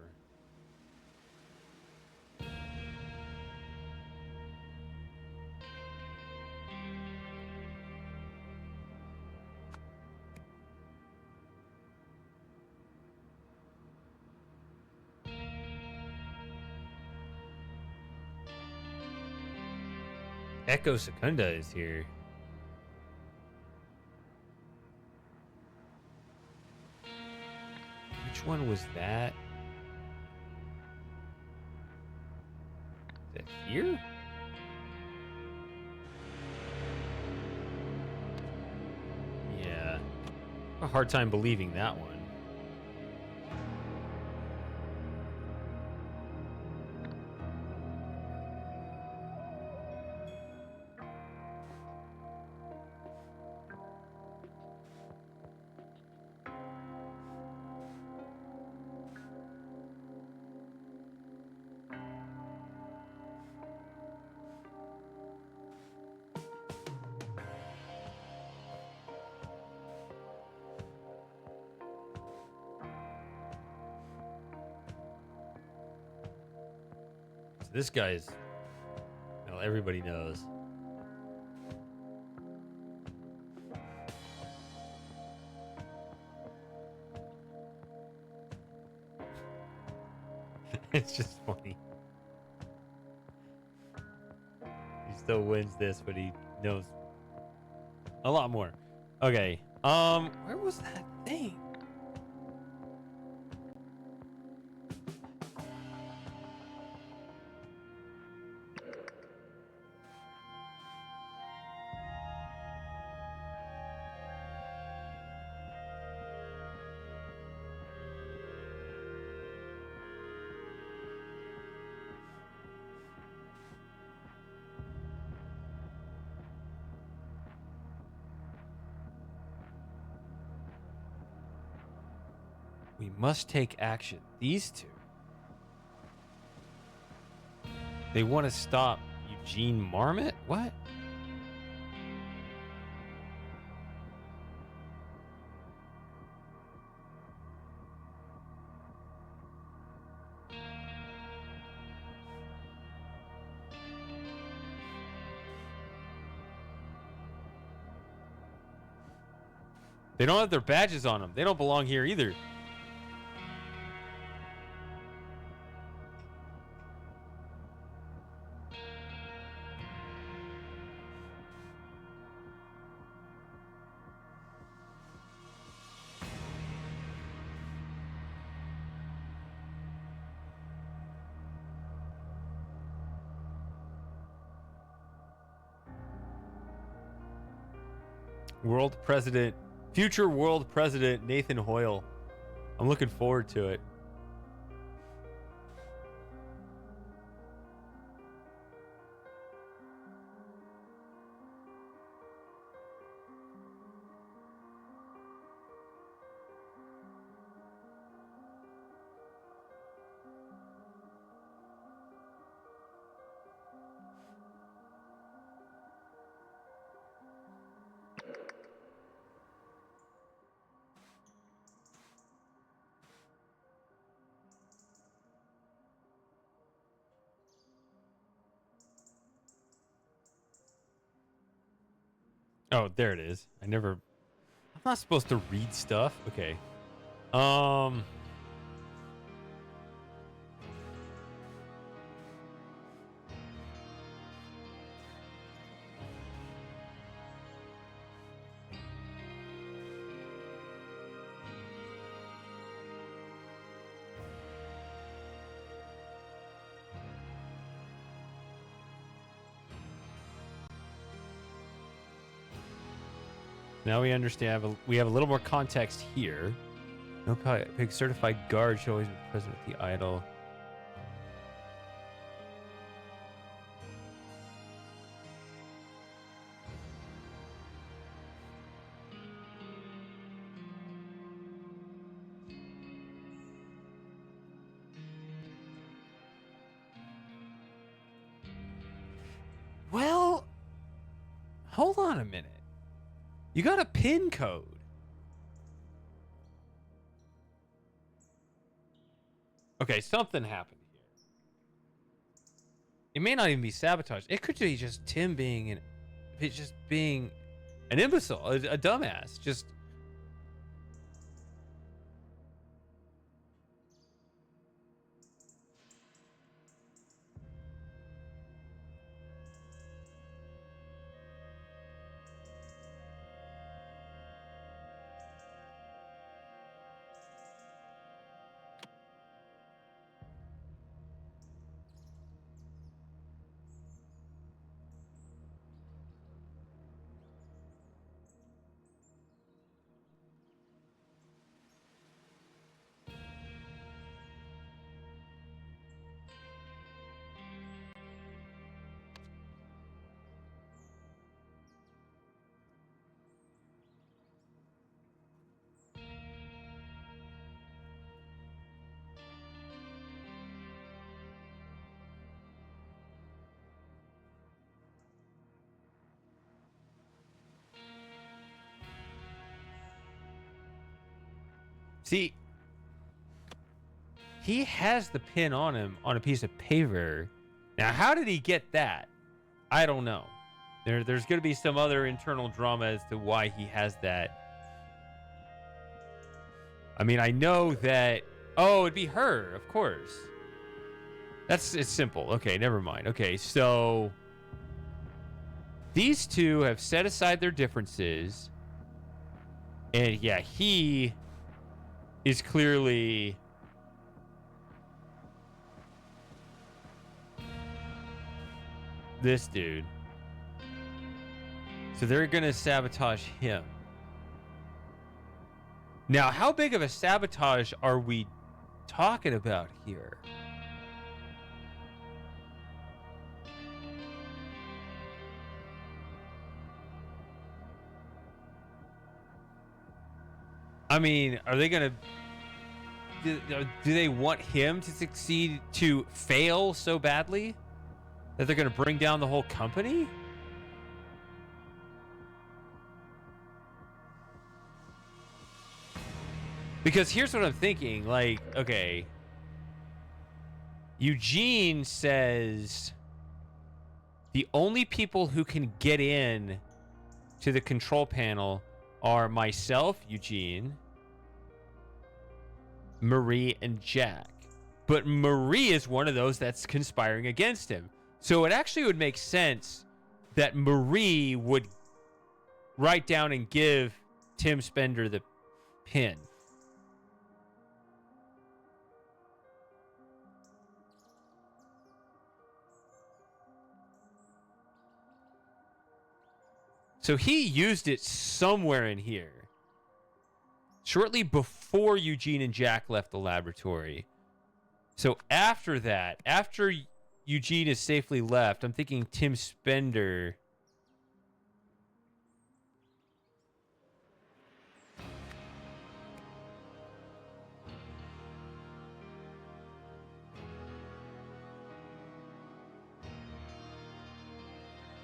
Speaker 2: Echo Secunda is here. one was that? Is it here? Yeah. A hard time believing that one. So this guy's, well, everybody knows. It's just funny. He still wins this, but he knows a lot more. Okay. Where was that thing? We must take action. These two. They want to stop Eugene Marmot? What? They don't have their badges on them. They don't belong here either. Future world president Nathan Hoyle. I'm looking forward to it. Oh, there it is. I'm not supposed to read stuff. Okay. Now we understand. We have a little more context here. No pig certified guard should always be present with the idol. Well, hold on a minute. You got a PIN code. Okay, something happened here. It may not even be sabotage. It could be just Tim being an imbecile, a dumbass. Just See, he has the pin on him on a piece of paper. Now, how did he get that? I don't know. There's going to be some other internal drama as to why he has that. I mean, I know that... Oh, it'd be her, of course. It's simple. Okay, never mind. Okay, so... These two have set aside their differences. And yeah, he is clearly... this dude. So they're going to sabotage him. Now, how big of a sabotage are we talking about here? I mean, are they going to... Do they want him to succeed, to fail so badly that they're going to bring down the whole company? Because here's what I'm thinking. Like, okay. Eugene says the only people who can get in to the control panel are myself, Eugene, Marie, and Jack. But Marie is one of those that's conspiring against him. So it actually would make sense that Marie would write down and give Tim Spender the pin. So he used it somewhere in here. Shortly before Eugene and Jack left the laboratory. So after that, after Eugene is safely left, I'm thinking Tim Spender...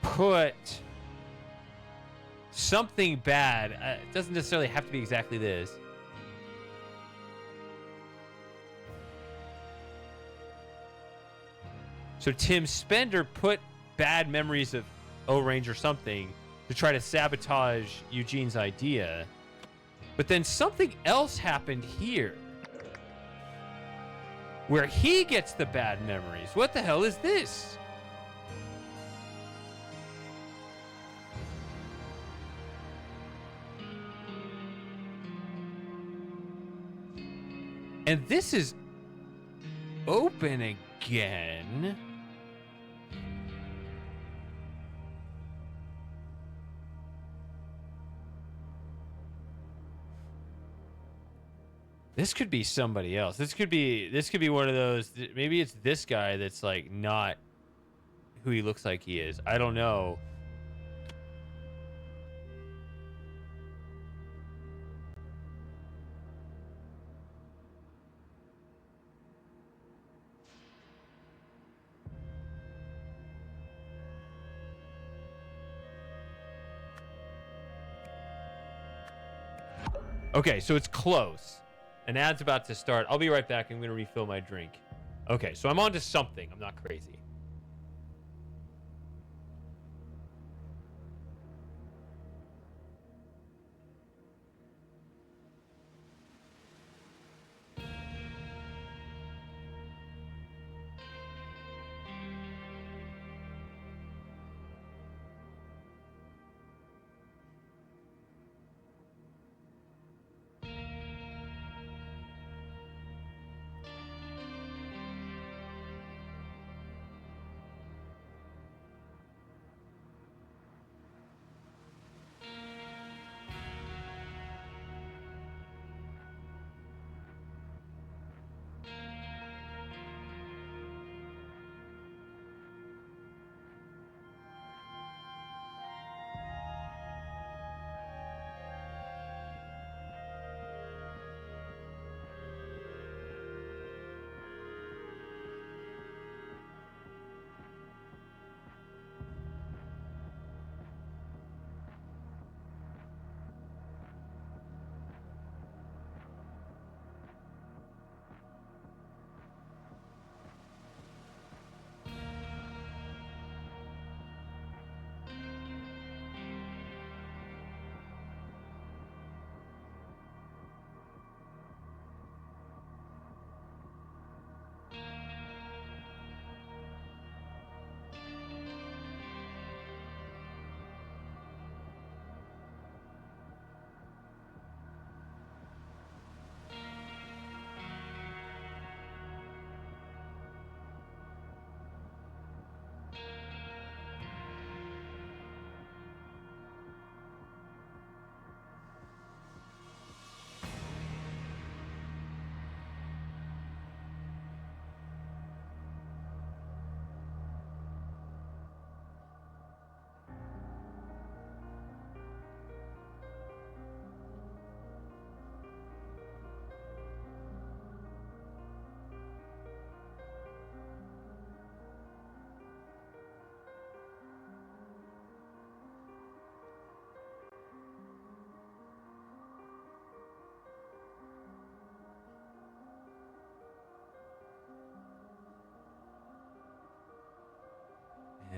Speaker 2: put something bad. It doesn't necessarily have to be exactly this. So Tim Spender put bad memories of O-Range or something to try to sabotage Eugene's idea. But then something else happened here where he gets the bad memories. What the hell is this? And this is open again. This could be somebody else. This could be one of those. Maybe it's this guy that's like not who he looks like he is. I don't know. Okay, so it's close. An ad's about to start. I'll be right back. I'm going to refill my drink. Okay, so I'm on to something. I'm not crazy.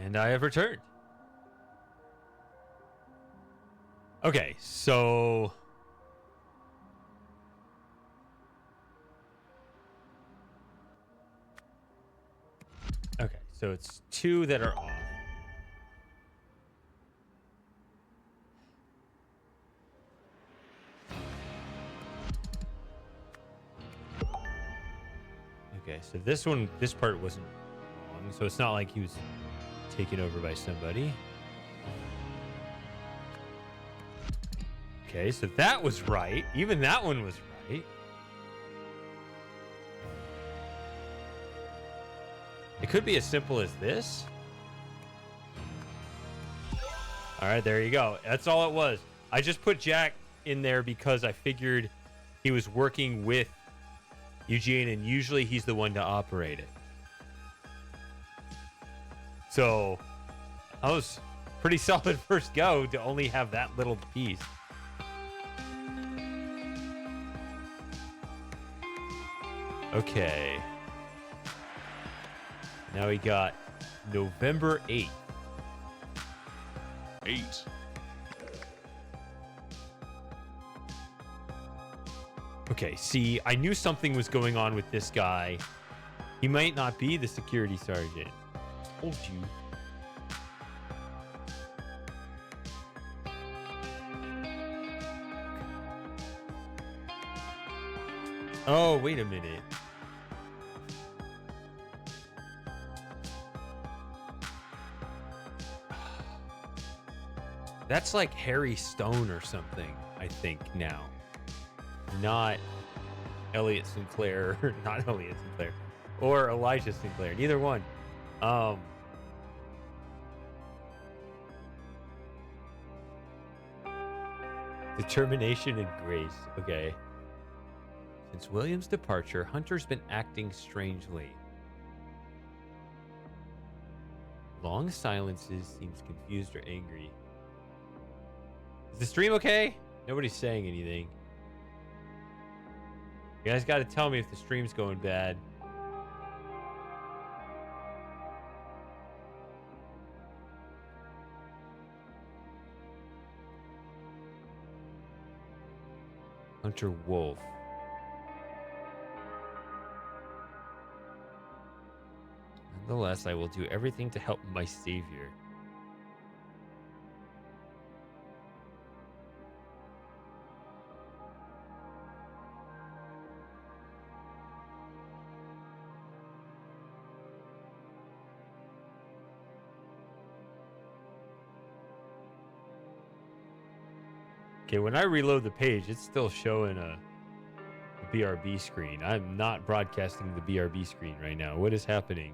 Speaker 2: And I have returned. Okay, so... Okay, so it's 2 that are off. Okay, so this part wasn't wrong, so it's not like he was taken over by somebody. Okay, so that was right. Even that one was right. It could be as simple as this. All right, there you go. That's all it was. I just put Jack in there because I figured he was working with Eugene, and usually he's the one to operate it. So that was pretty solid first go to only have that little piece. Okay. Now we got November 8th.
Speaker 3: 8.
Speaker 2: Okay, see, I knew something was going on with this guy. He might not be the security sergeant. Told you. Oh, wait a minute. That's like Harry Stone or something, I think, now. Not Elliot Sinclair. Not Elliot Sinclair. Or Elijah Sinclair. Neither one. Determination and grace. Okay. Since William's departure, Hunter's been acting strangely. Long silences, seems confused or angry. Is the stream okay? Nobody's saying anything. You guys got to tell me if the stream's going bad. Hunter Wolf. Nonetheless, I will do everything to help my savior. Okay, when I reload the page, it's still showing a BRB screen. I'm not broadcasting the BRB screen right now. What is happening?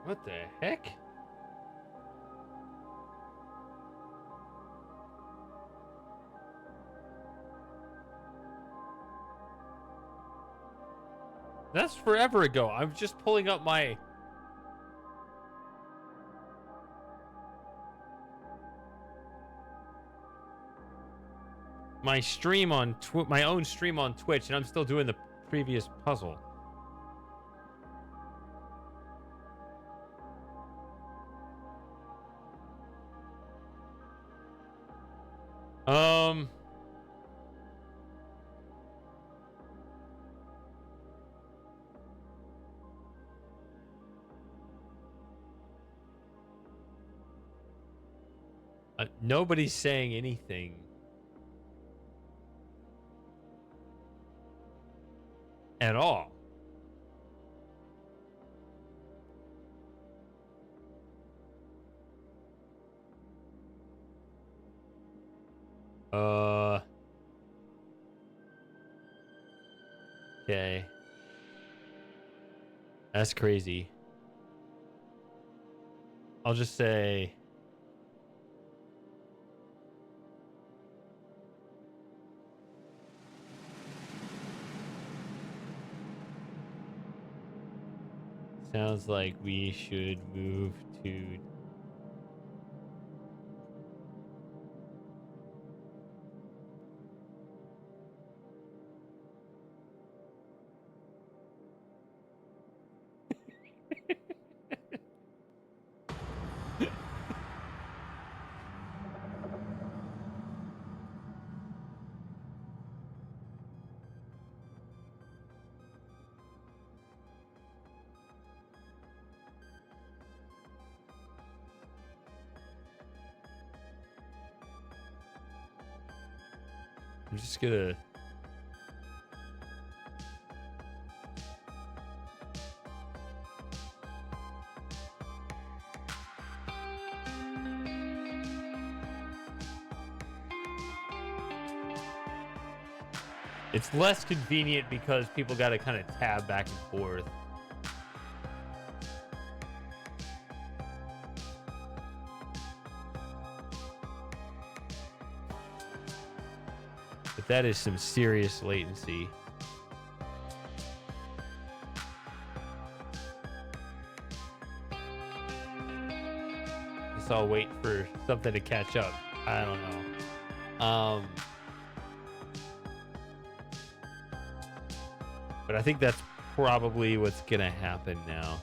Speaker 2: What the heck? That's forever ago. I'm just pulling up my stream on my own stream on Twitch, and I'm still doing the previous puzzle. Nobody's saying anything. at all. Okay. That's crazy. I'll just say sounds like we should move to I'm just gonna it's less convenient because people got to kind of tab back and forth. But that is some serious latency. Guess I'll wait for something to catch up. I don't know. But I think that's probably what's gonna happen now.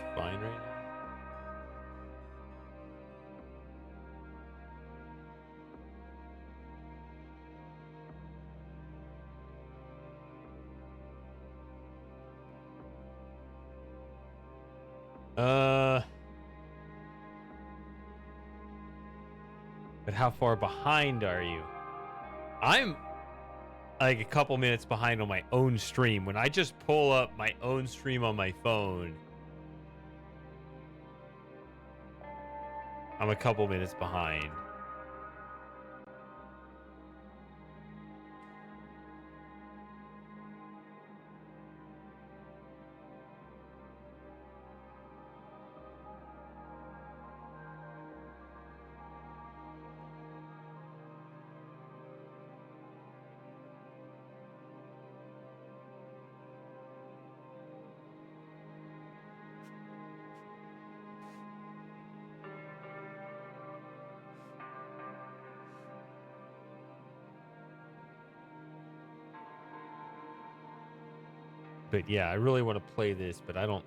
Speaker 2: It's fine right now. But how far behind are you? I'm like a couple minutes behind on my own stream. When I just pull up my own stream on my phone, I'm a couple minutes behind. But yeah, I really want to play this, but I'm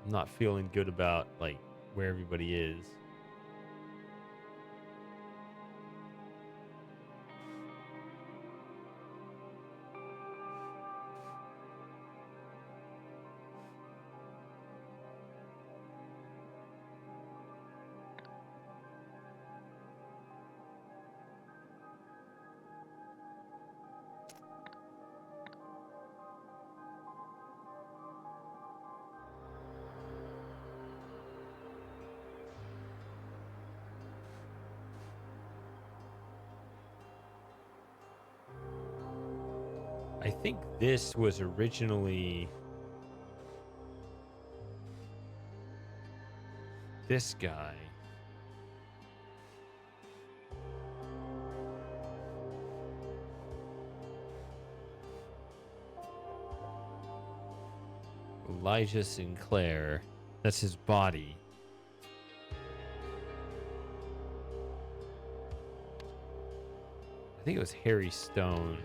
Speaker 2: not feeling good about like where everybody is. I think this was originally this guy. Elijah Sinclair. That's his body. I think it was Harry Stone.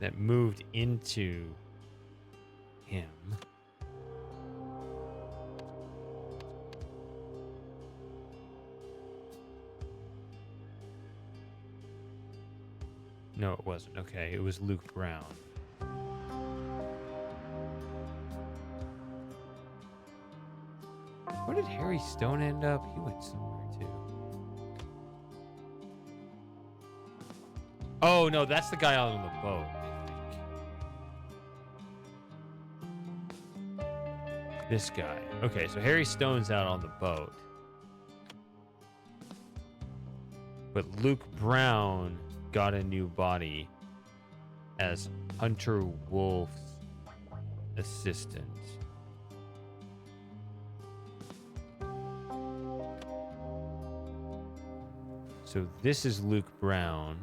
Speaker 2: that moved into him. No, it wasn't. Okay, it was Luke Brown. Where did Harry Stone end up? He went somewhere too. Oh, no, that's the guy on the boat, I think. This guy. Okay, so Harry Stone's out on the boat. But Luke Brown got a new body as Hunter Wolf's assistant. So this is Luke Brown.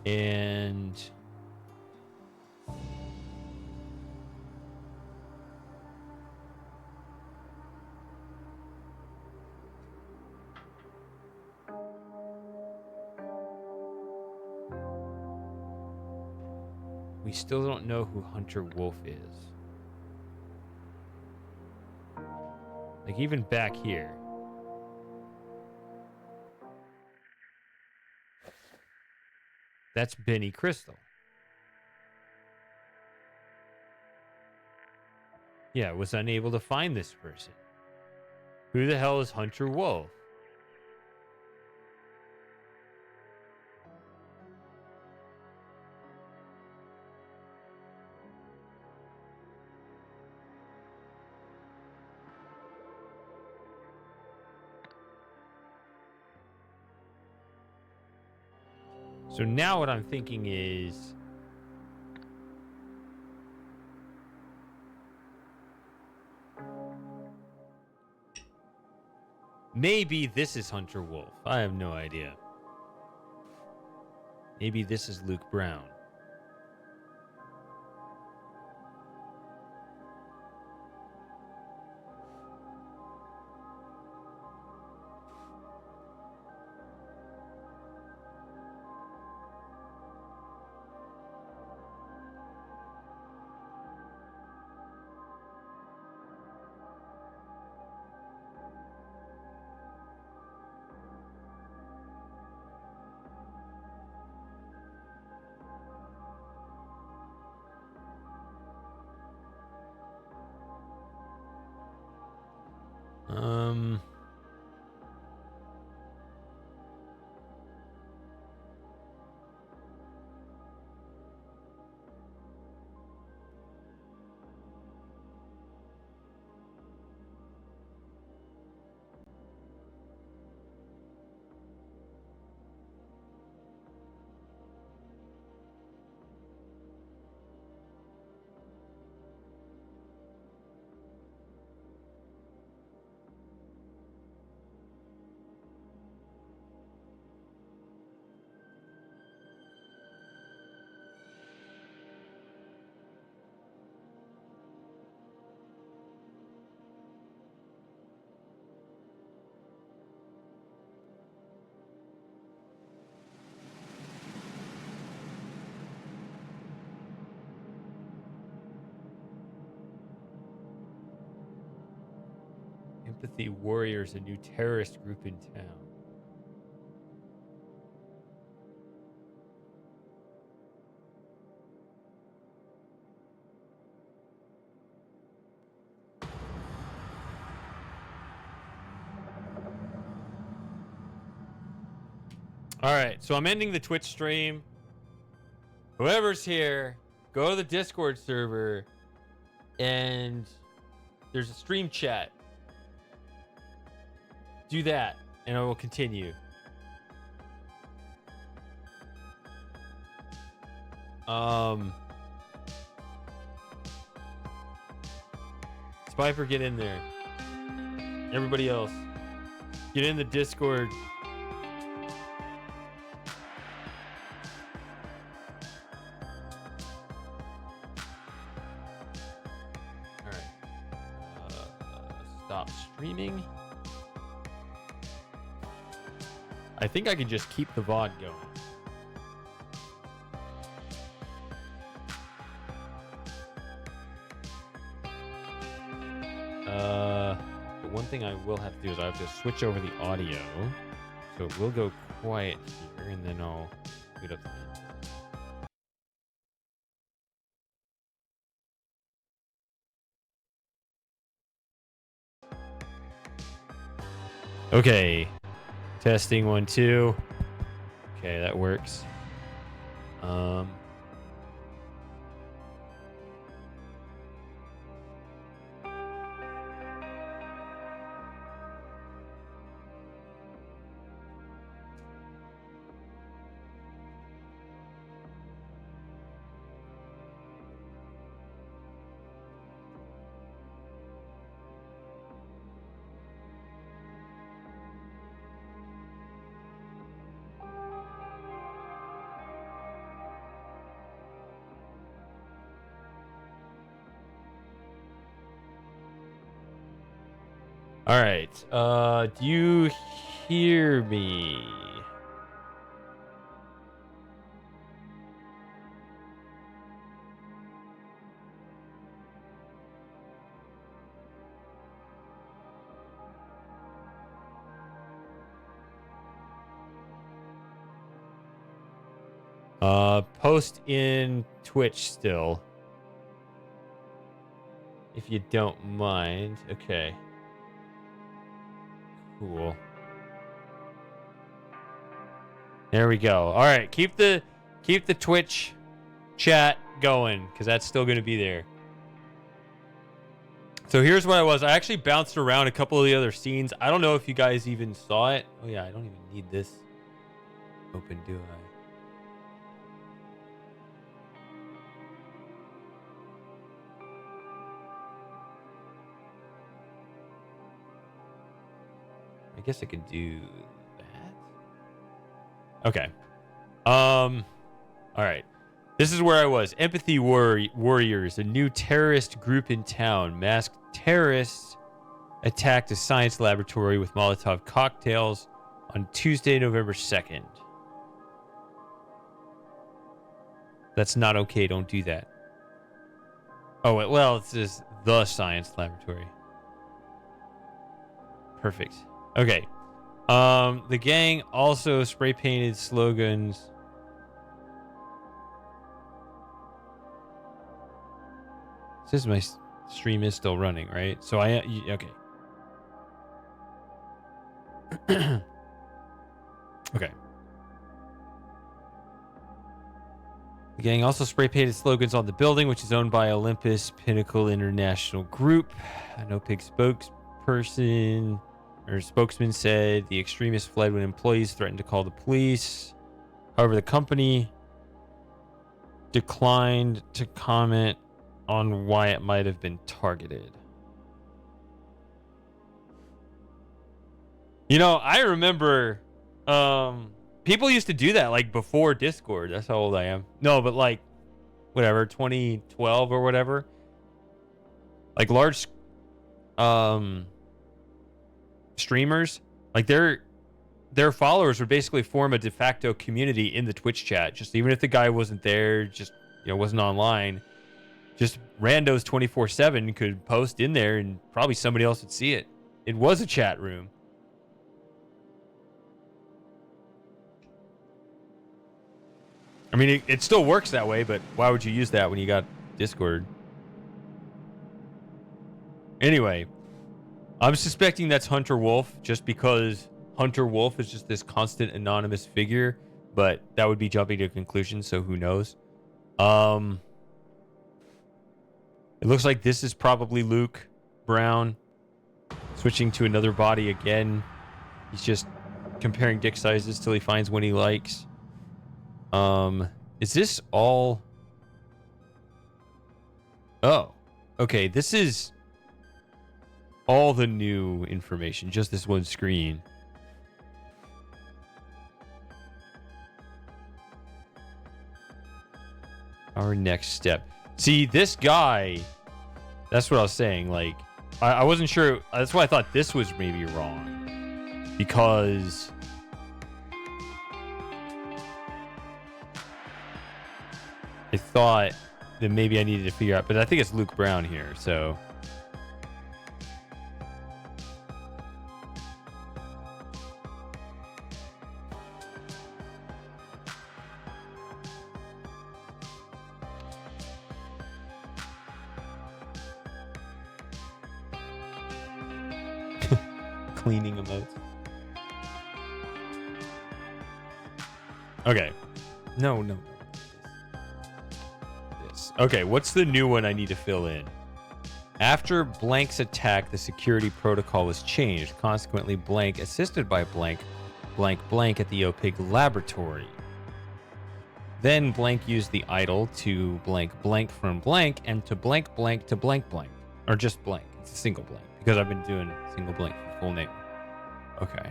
Speaker 2: And we still don't know who Hunter Wolf is. Like, even back here. That's Benny Crystal. Yeah, was unable to find this person. Who the hell is Hunter Wolf? So now what I'm thinking is maybe this is Hunter Wolf. I have no idea. Maybe this is Luke Brown. Empathy Warriors, a new terrorist group in town. All right, so I'm ending the Twitch stream. Whoever's here, go to the Discord server, and there's a stream chat. Do that, and I will continue. Spiper, get in there. Everybody else, get in the Discord. All right. Stop streaming. I think I can just keep the VOD going. thing I will have to do is I have to switch over the audio. So it will go quiet here, and then I'll boot up the game. Okay. Testing 1, 2. Okay, that works. All right. Do you hear me? Post in Twitch still. If you don't mind. Okay. Cool. There we go. All right, keep the Twitch chat going because that's still going to be there. So here's what I was. I actually bounced around a couple of the other scenes. I don't know if you guys even saw it. Oh yeah, I don't even need this open, do I? I guess I could do that. Okay. All right. This is where I was. Empathy Warriors, a new terrorist group in town. Masked terrorists attacked a science laboratory with Molotov cocktails on Tuesday, November 2nd. That's not okay. Don't do that. Oh, well, it's just the science laboratory. Perfect. Okay. The gang also spray painted slogans. This is my stream is still running, right? So okay. Okay. The gang also spray painted slogans on the building, which is owned by Olympus Pinnacle International Group. A No Pig spokesperson or spokesman said the extremists fled when employees threatened to call the police. However, the company declined to comment on why it might have been targeted. You know, I remember people used to do that like before Discord. That's how old I am. No, but like whatever, 2012 or whatever. Like large streamers, like their followers would basically form a de facto community in the Twitch chat. Just even if the guy wasn't there, just wasn't online, just randos 24/7 could post in there and probably somebody else would see it. It was a chat room. I mean, it still works that way, but why would you use that when you got Discord? Anyway, I'm suspecting that's Hunter Wolf just because Hunter Wolf is just this constant anonymous figure, but that would be jumping to conclusions, so who knows? It looks like this is probably Luke Brown switching to another body again. He's just comparing dick sizes till he finds one he likes. Is this all? Oh, okay. This is all the new information, just this one screen. Our next step. See, this guy, that's what I was saying. Like, I wasn't sure. That's why I thought this was maybe wrong. Because I thought that maybe I needed to figure out, but I think it's Luke Brown here, so. cleaning emotes. Okay. No. This. Okay, what's the new one I need to fill in? After blank's attack, the security protocol was changed. Consequently, blank, assisted by blank at the OPIG laboratory. Then blank used the idol to blank from blank and to blank to blank. Or just blank. It's a single blank. Because I've been doing single blank for full name. Okay.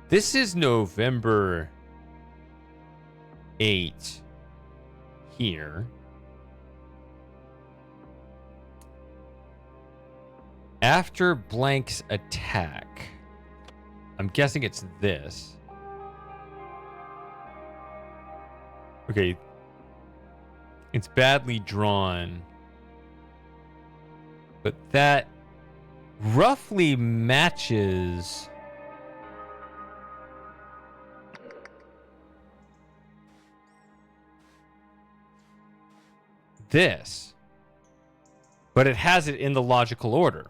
Speaker 2: This is November 8 here. After blank's attack. I'm guessing it's this. Okay. It's badly drawn. But that roughly matches this. But it has it in the logical order.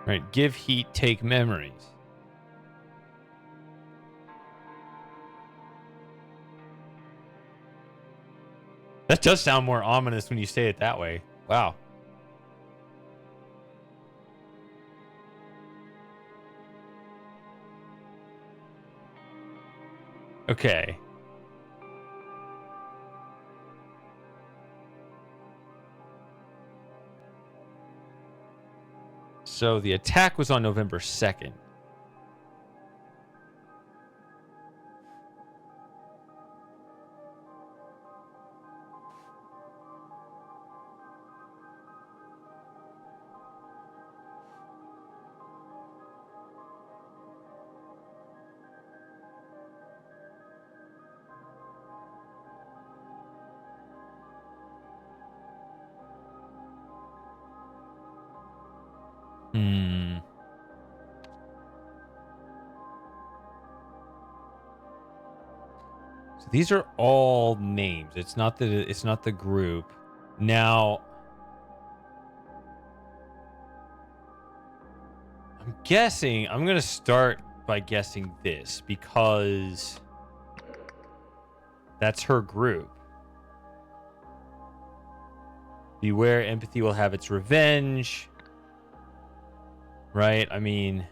Speaker 2: Right, give heat, take memories. That does sound more ominous when you say it that way. Wow. Okay. So the attack was on November 2nd. So these are all names. It's not the group. Now I'm going to start by guessing this because that's her group. Beware, empathy will have its revenge. Right? I mean,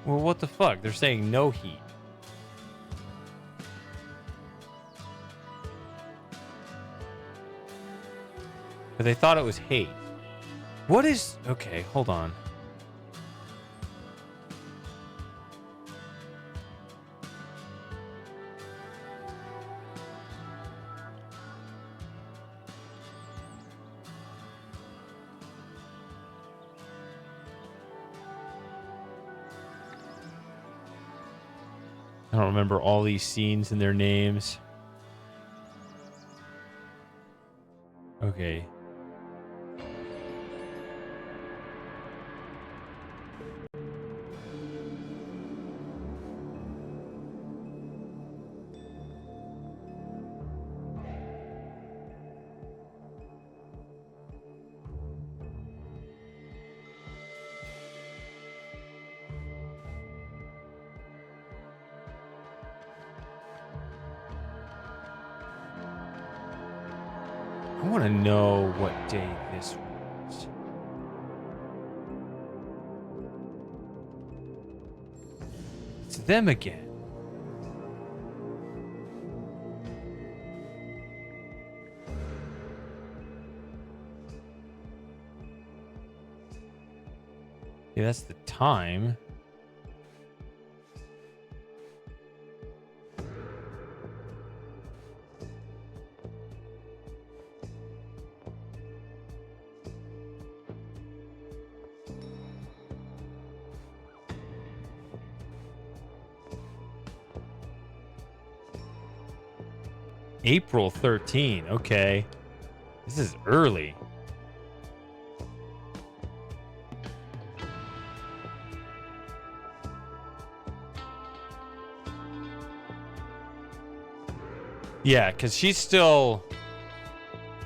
Speaker 2: well, what the fuck? They're saying no heat. But they thought it was hate. What is... Okay, hold on. I don't remember all these scenes and their names. Okay. I want to know what day this was. It's them again. Yeah, that's the time. April 13. Okay. This is early. Yeah, because she's still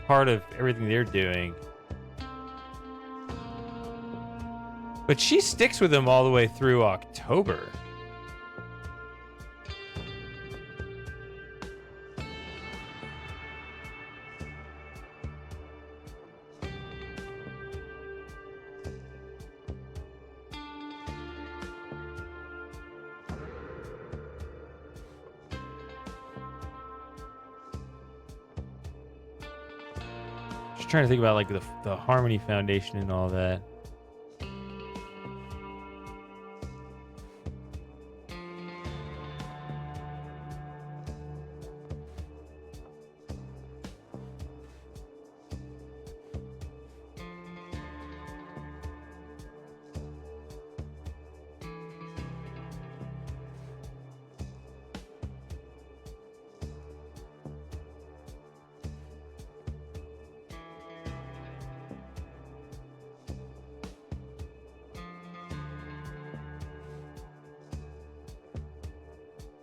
Speaker 2: part of everything they're doing. But she sticks with them all the way through October. Just trying to think about like the Harmony Foundation and all that.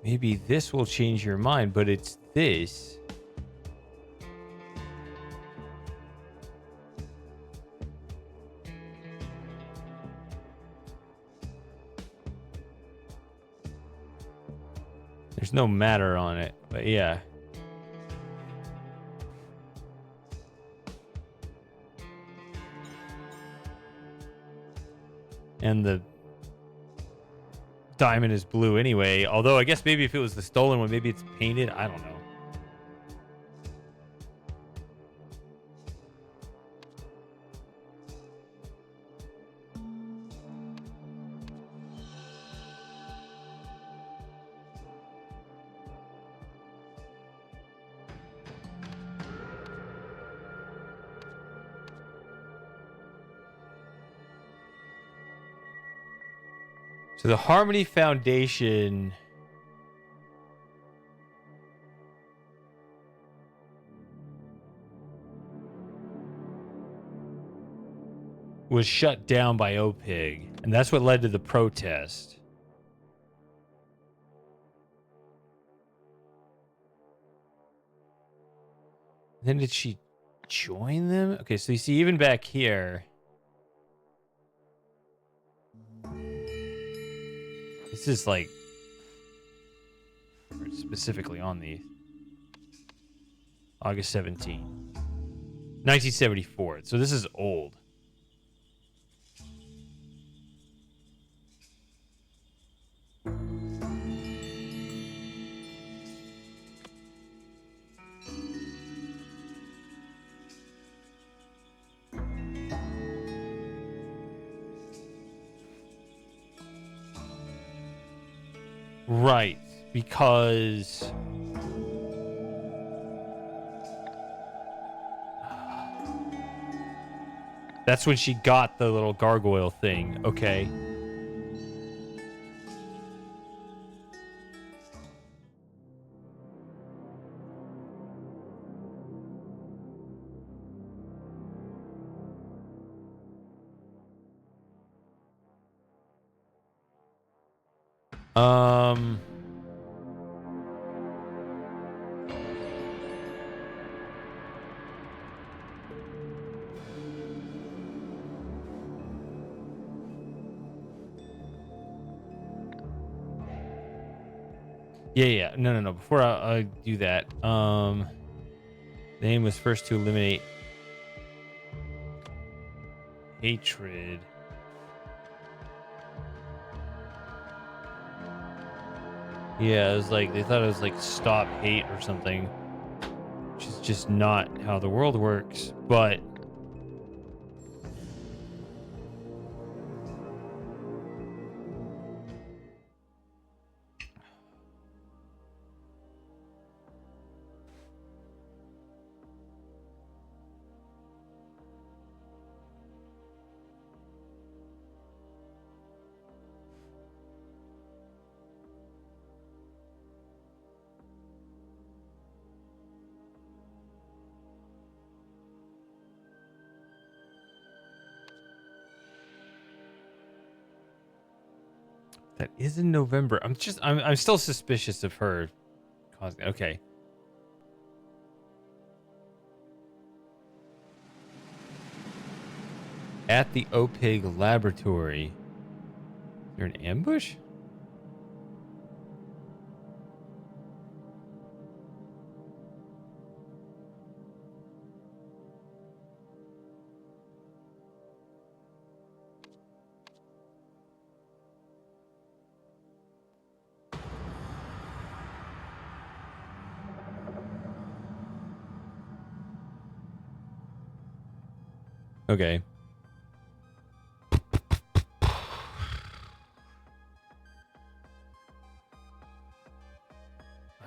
Speaker 2: Maybe this will change your mind, but it's this. There's no matter on it, but yeah. And the diamond is blue anyway. Although I guess maybe if it was the stolen one, maybe it's painted. I don't know. So the Harmony Foundation was shut down by OPIG, and that's what led to the protest. Then did she join them? Okay, so you see even back here. This is like specifically on the August 17, 1974. So this is old. Right, because that's when she got the little gargoyle thing. Okay. Yeah. No. Before I do that, the aim was first to eliminate hatred. Yeah, it was like they thought it was like stop hate or something, which is just not how the world works. But That is in November. I'm still suspicious of her causing. Okay. At the OPIG laboratory. Is there an ambush? Okay.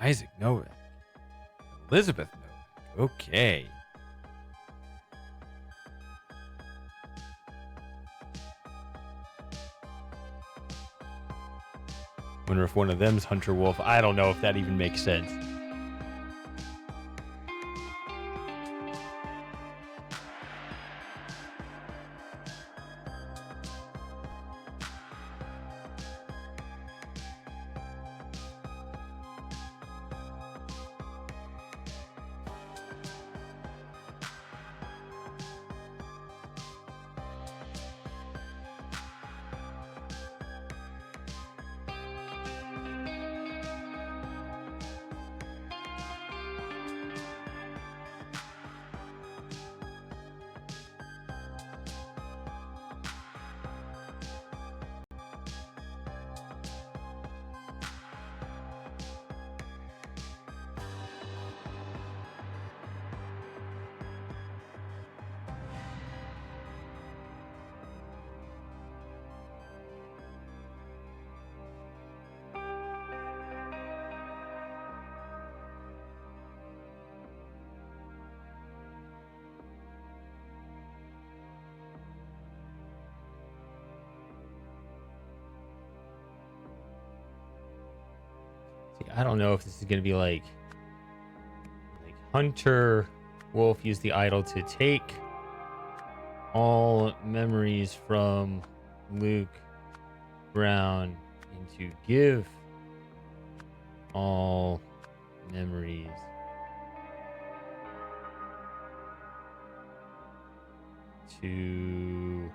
Speaker 2: Isaac Novak. Elizabeth Novak. Okay. Wonder if one of them's Hunter Wolf. I don't know if that even makes sense. I don't know if this is going to be like Hunter Wolf used the idol to take all memories from Luke Brown and to give all memories to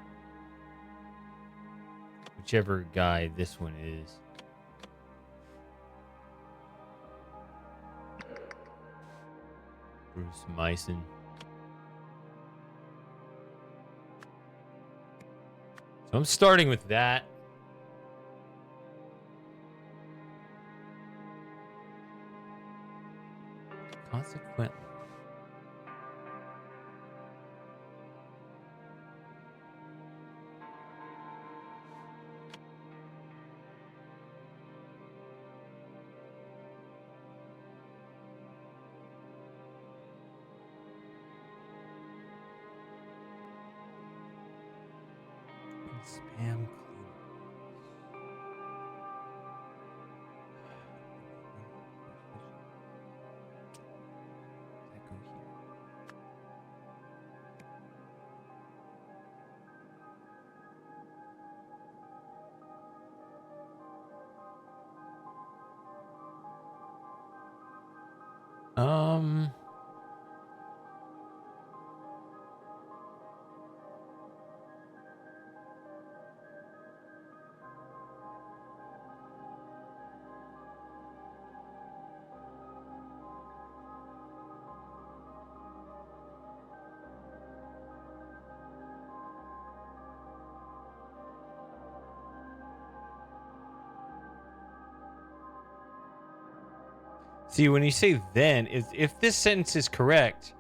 Speaker 2: whichever guy this one is. Bruce Myson. So I'm starting with that. Consequently. Spam See, when you say then, if this sentence is correct,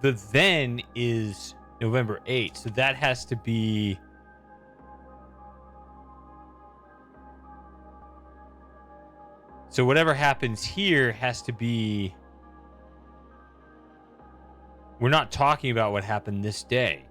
Speaker 2: the then is November 8th. So that has to be... So whatever happens here has to be... We're not talking about what happened this day.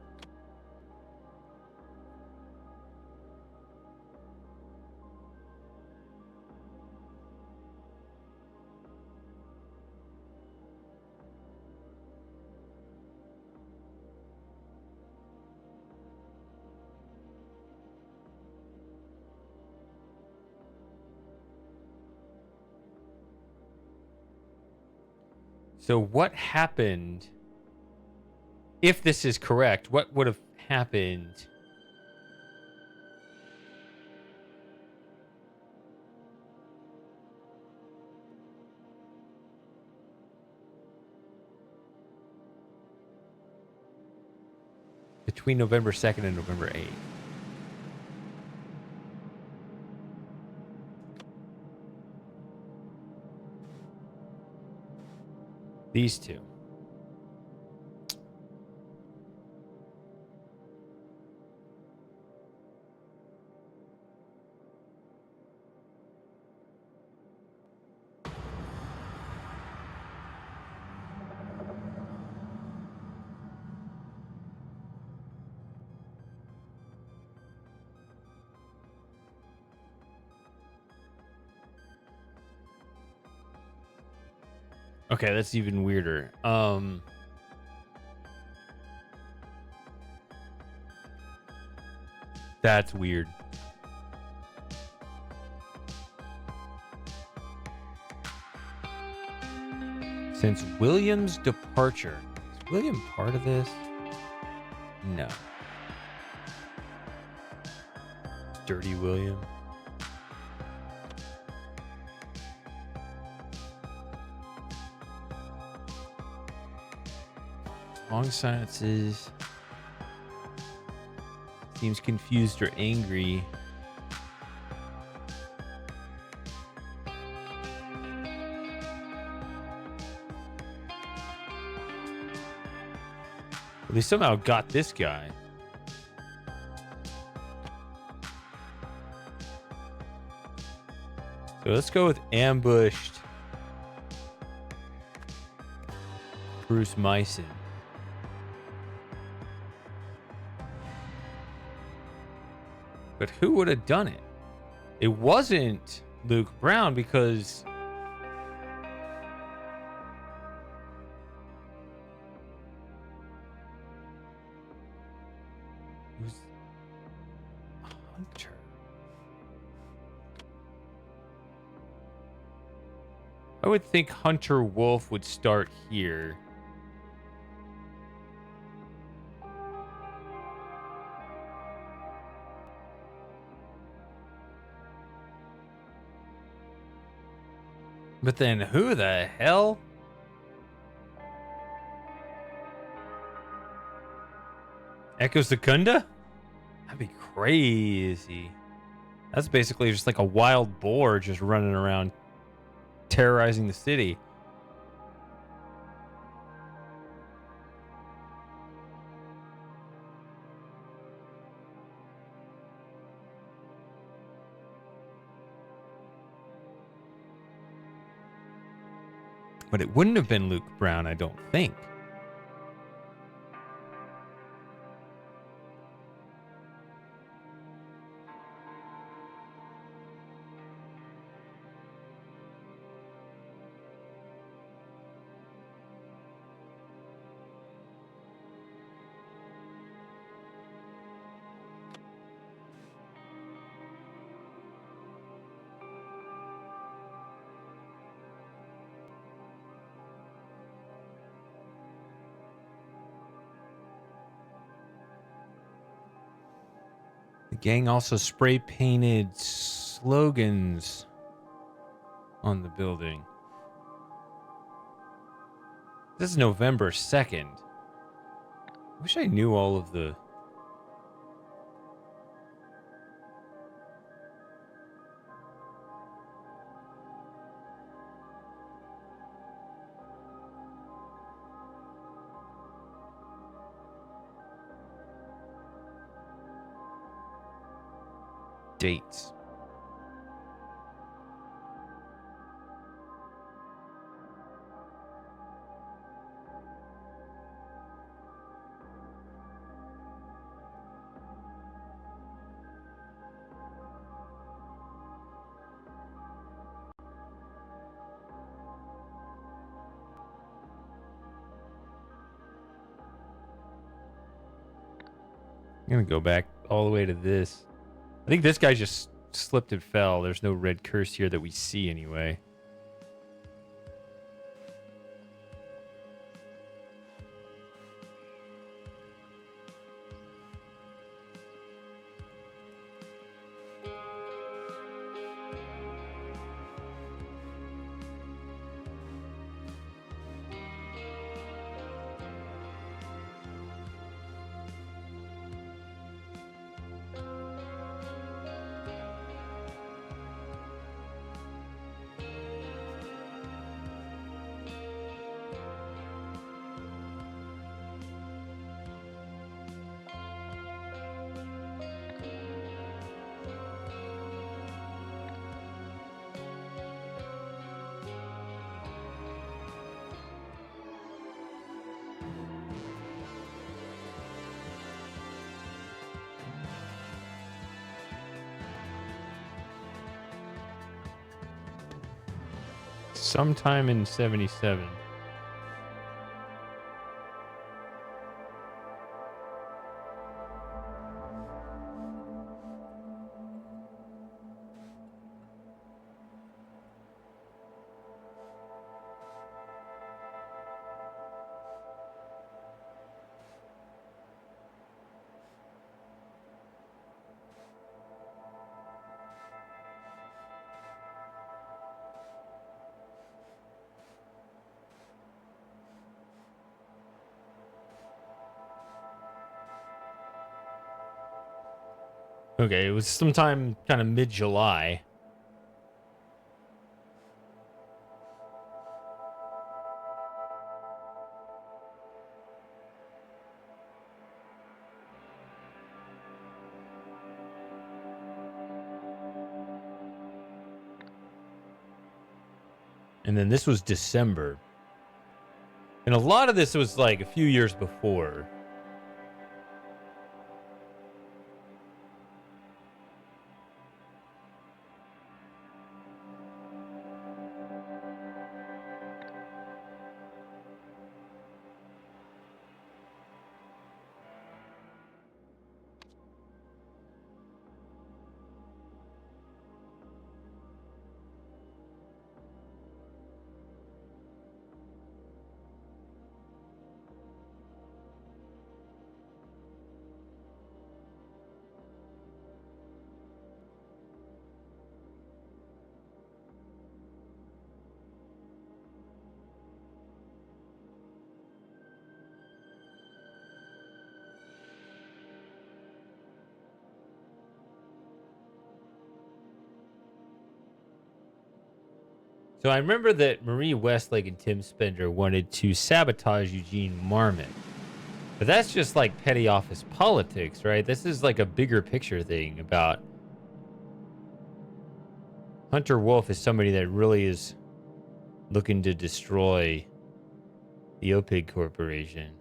Speaker 2: So what happened? If this is correct, what would have happened? Between November 2nd and November 8th. These two. Okay, that's even weirder. That's weird. Since William's departure, is William part of this? No. Dirty William. Long silences. Seems confused or angry. Well, they somehow got this guy. So let's go with ambushed Bruce Myson. But who would have done it? It wasn't Luke Brown because it was Hunter. I would think Hunter Wolf would start here. But then who the hell? Echo Secunda? That'd be crazy. That's basically just like a wild boar just running around terrorizing the city. But it wouldn't have been Luke Brown, I don't think. The gang also spray painted slogans on the building. This is November 2nd. I wish I knew all of the... dates. I'm gonna go back all the way to this. I think this guy just slipped and fell. There's no red curse here that we see anyway. Sometime in 77. Okay, it was sometime kind of mid-July. And then this was December. And a lot of this was like a few years before. So I remember that Marie Westlake and Tim Spender wanted to sabotage Eugene Marmot. But that's just like petty office politics, right? This is like a bigger picture thing about Hunter Wolf is somebody that really is looking to destroy the OPIG Corporation.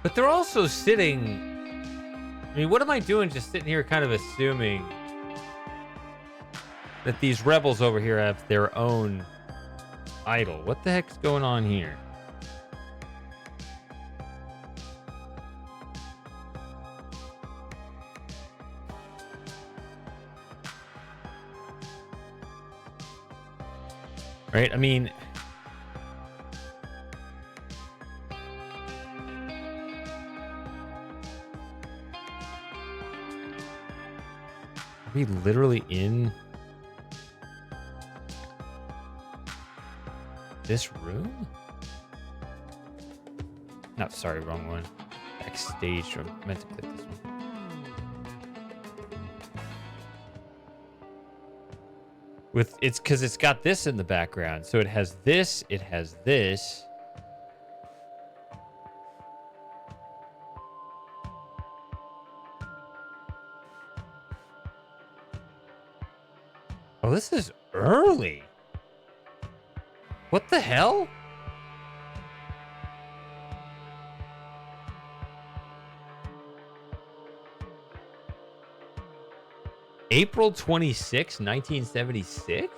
Speaker 2: But they're also sitting... I mean, what am I doing just sitting here kind of assuming that these rebels over here have their own idol? What the heck's going on here? Right? I mean... Are we literally in this room? No, sorry, wrong one. Backstage. I meant to click this one. It's because it's got this in the background. So it has this, it has this. Oh, this is early. What the hell? April 26, 1976?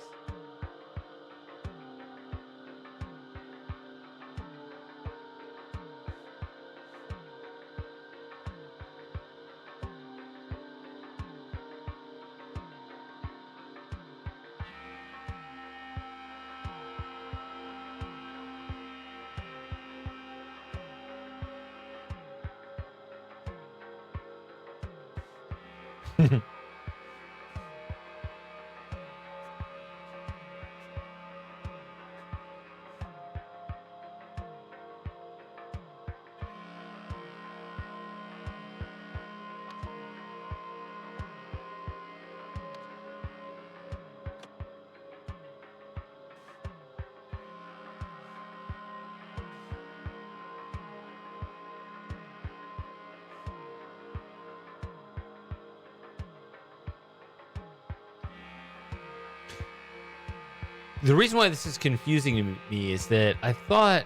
Speaker 2: The reason why this is confusing to me is that I thought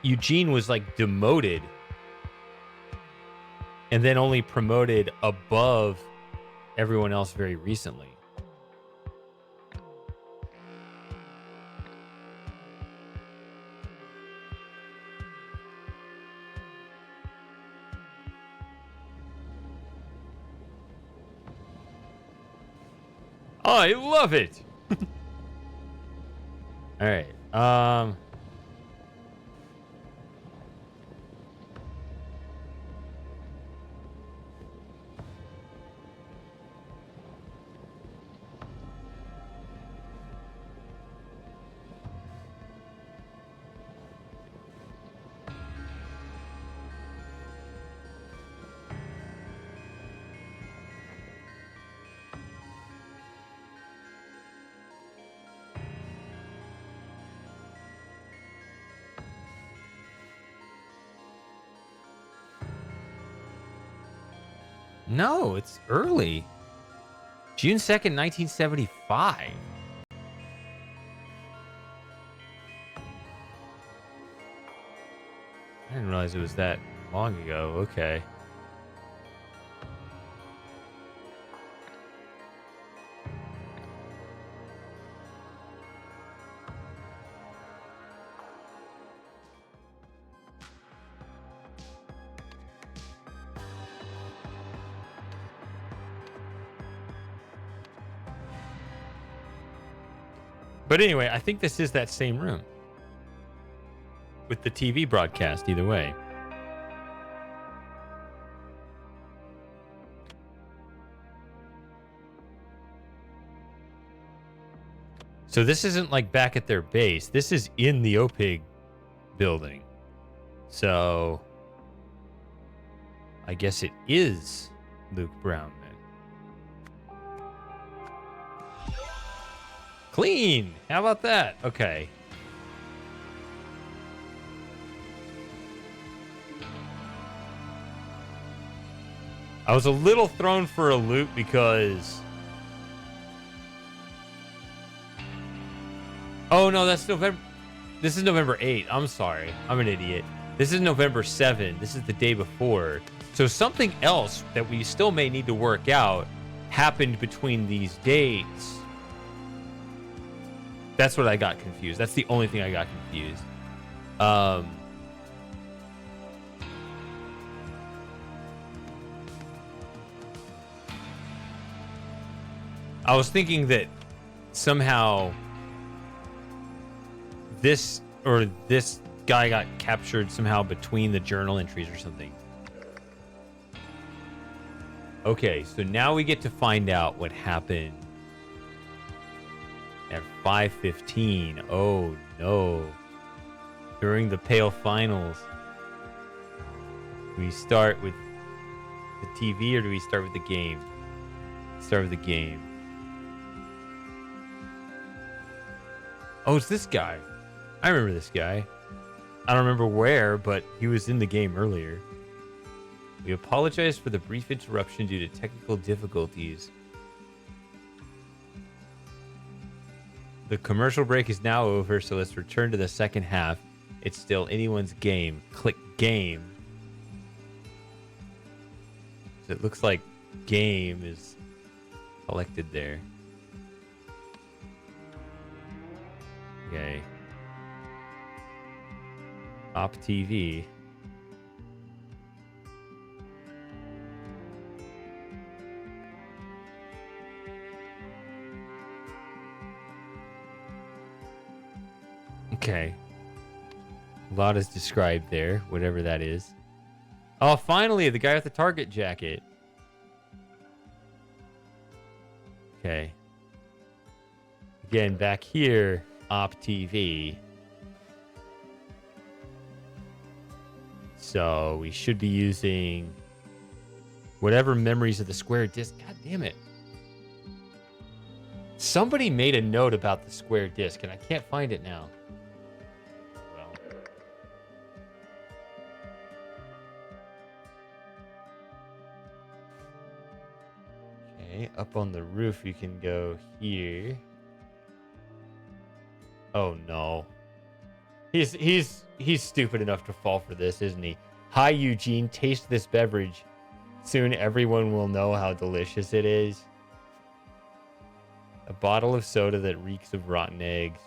Speaker 2: Eugene was like demoted and then only promoted above everyone else very recently. I love it. All right. No, it's early. June 2nd, 1975. I didn't realize it was that long ago. Okay. But anyway, I think this is that same room with the TV broadcast either way. So this isn't like back at their base. This is in the OPIG building. So I guess it is Luke Brown then. Clean. How about that? Okay. I was a little thrown for a loop because... Oh, no, that's November... This is November 8th. I'm sorry. I'm an idiot. This is November 7th. This is the day before. So something else that we still may need to work out happened between these dates. That's what I got confused. That's the only thing I got confused. I was thinking that somehow this guy got captured somehow between the journal entries or something. Okay, so now we get to find out what happened at 5:15. Oh no. During the Pale Finals. Do we start with the TV or do we start with the game? Start with the game. Oh, it's this guy. I remember this guy. I don't remember where, but he was in the game earlier. We apologize for the brief interruption due to technical difficulties. The commercial break is now over, so let's return to the second half. It's still anyone's game. Click game. So it looks like game is selected there. Okay. Op TV. Okay. A lot is described there, whatever that is. Oh, finally, the guy with the Target jacket. Okay. Again, back here, Op TV. So we should be using whatever memories of the square disc. God damn it. Somebody made a note about the square disc, and I can't find it now. Well. Okay, up on the roof you can go here. Oh no. He's stupid enough to fall for this, isn't he? Hi Eugene, taste this beverage. Soon everyone will know how delicious it is. A bottle of soda that reeks of rotten eggs.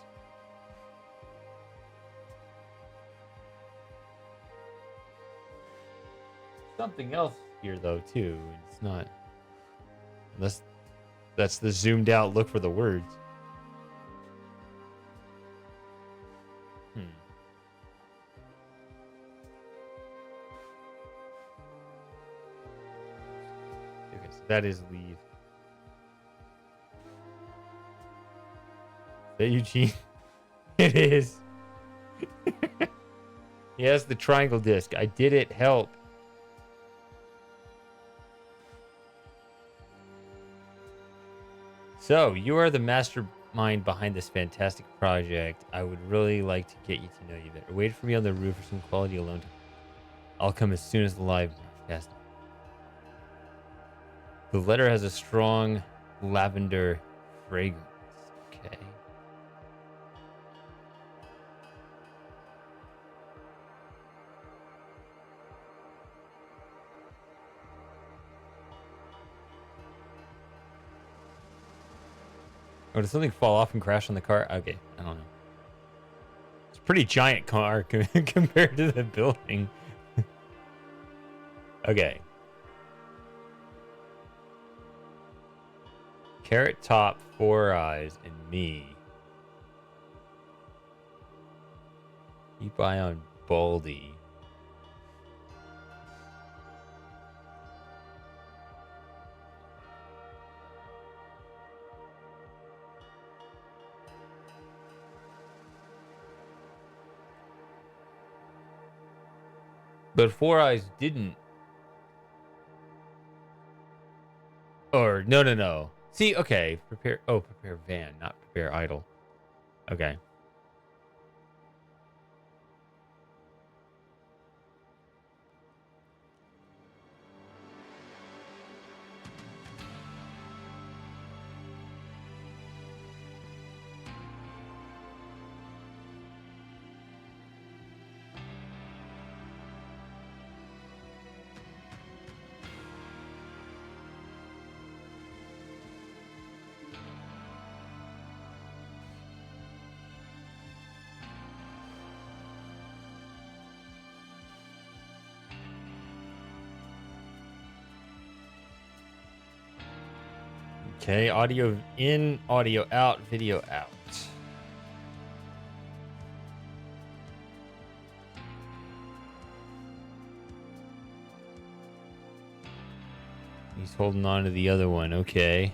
Speaker 2: Something else here though too. It's not unless that's the zoomed out look for the words. Okay, so that is leave. Is that Eugene? It is. He has the triangle disc. I did it. Help. So, you are the mastermind behind this fantastic project. I would really like to get you to know you better. Wait for me on the roof for some quality alone time. I'll come as soon as the live broadcast. The letter has a strong lavender fragrance. Okay. Oh, did something fall off and crash on the car? Okay, I don't know. It's a pretty giant car compared to the building. Okay. Carrot Top, Four Eyes, and me. Keep eye on Baldy. But Four Eyes didn't. Or, no. See, okay. Prepare Van, not prepare Idol. Okay. Okay, audio in, audio out, video out. He's holding on to the other one, okay.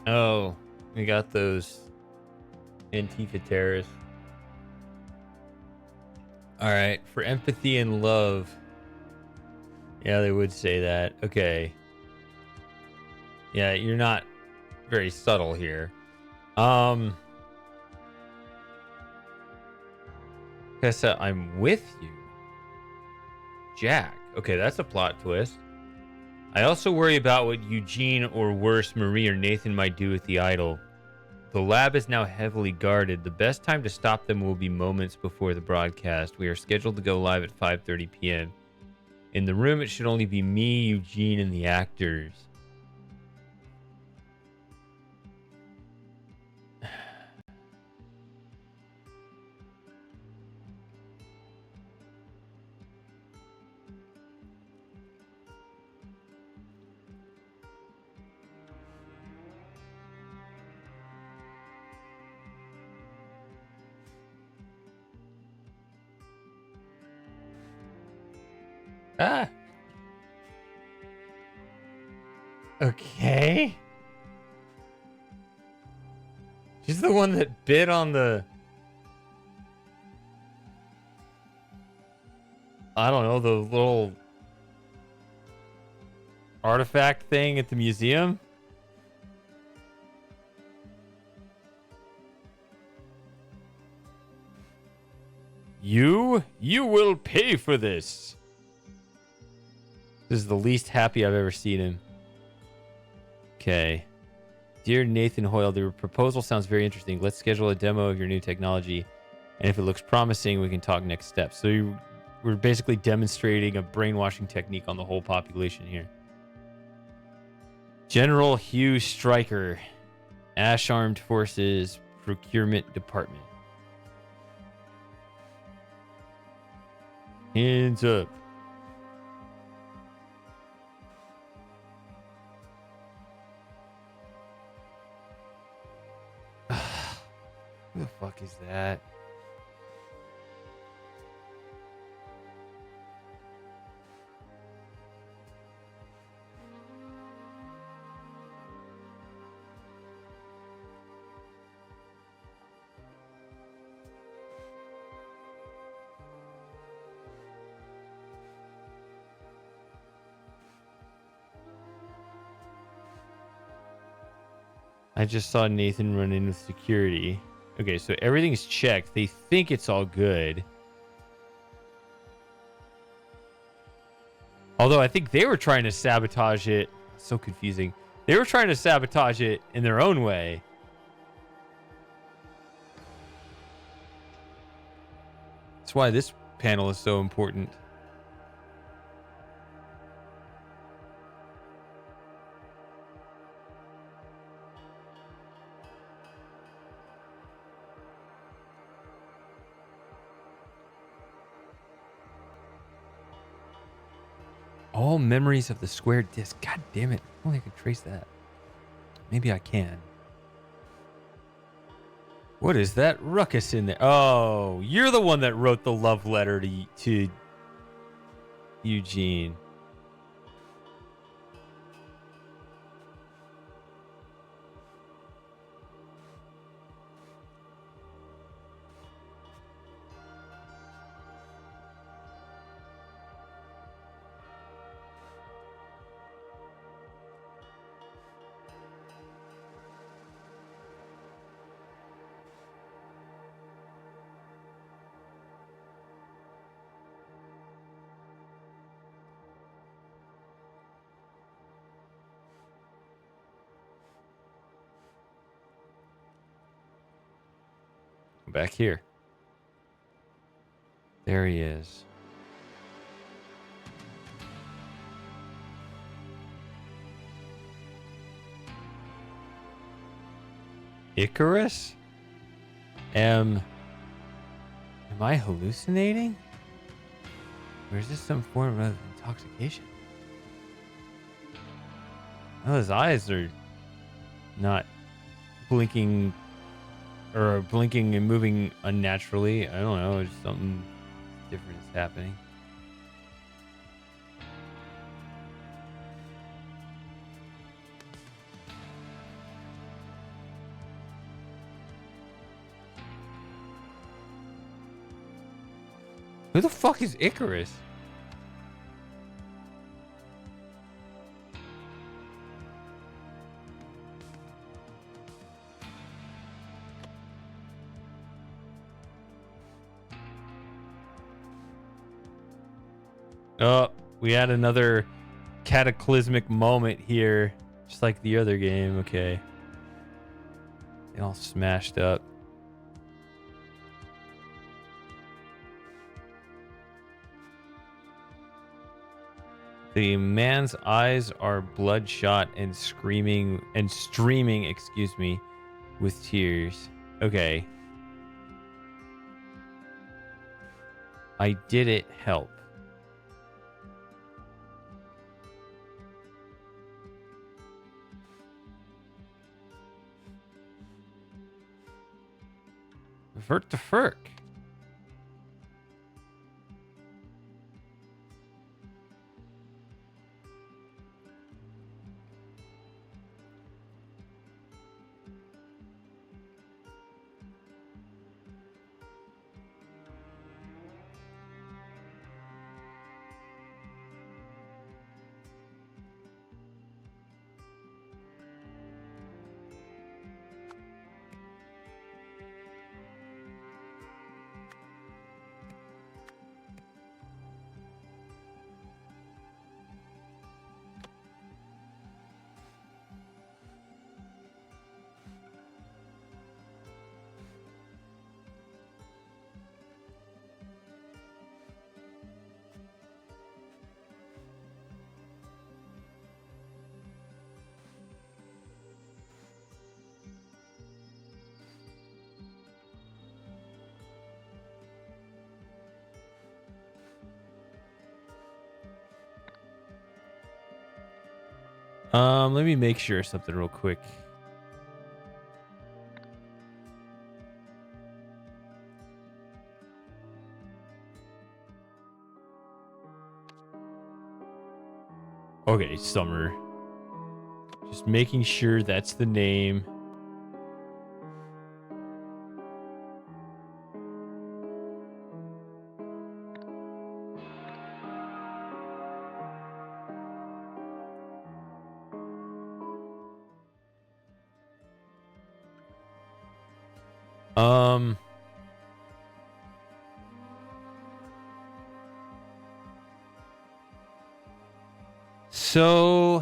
Speaker 2: Oh, we got those Antifa terrorists. All right, for empathy and love. Yeah, they would say that. Okay. Yeah, you're not very subtle here. Tessa, I'm with you. Jack. Okay, that's a plot twist. I also worry about what Eugene or worse, Marie or Nathan might do with the idol. The lab is now heavily guarded. The best time to stop them will be moments before the broadcast. We are scheduled to go live at 5:30 p.m. In the room, it should only be me, Eugene, and the actors. Ah. Okay. She's the one that bit on the... I don't know, the little artifact thing at the museum. You will pay for this. This is the least happy I've ever seen him. Okay. Dear Nathan Hoyle, the proposal sounds very interesting. Let's schedule a demo of your new technology. And if it looks promising, we can talk next steps. So we're basically demonstrating a brainwashing technique on the whole population here. General Hugh Stryker, Ash Armed Forces Procurement Department. Hands up. Who the fuck is that? I just saw Nathan run in with security. Okay, so everything's checked. They think it's all good. Although I think they were trying to sabotage it. So confusing. They were trying to sabotage it in their own way. That's why this panel is so important. All memories of the square disc. God damn it. If only I could trace that. Maybe I can. What is that ruckus in there? Oh, you're the one that wrote the love letter to Eugene. Back here. There he is. Icarus? Am I hallucinating? Or is this some form of intoxication? Oh, his eyes are not blinking or blinking and moving unnaturally. I don't know. Just something different is happening. Who the fuck is Icarus? Oh, we had another cataclysmic moment here, just like the other game. Okay. They all smashed up. The man's eyes are bloodshot and streaming, excuse me, with tears. Okay. I did it help. Vert to Ferk. Let me make sure something real quick. Okay, Summer. Just making sure that's the name. So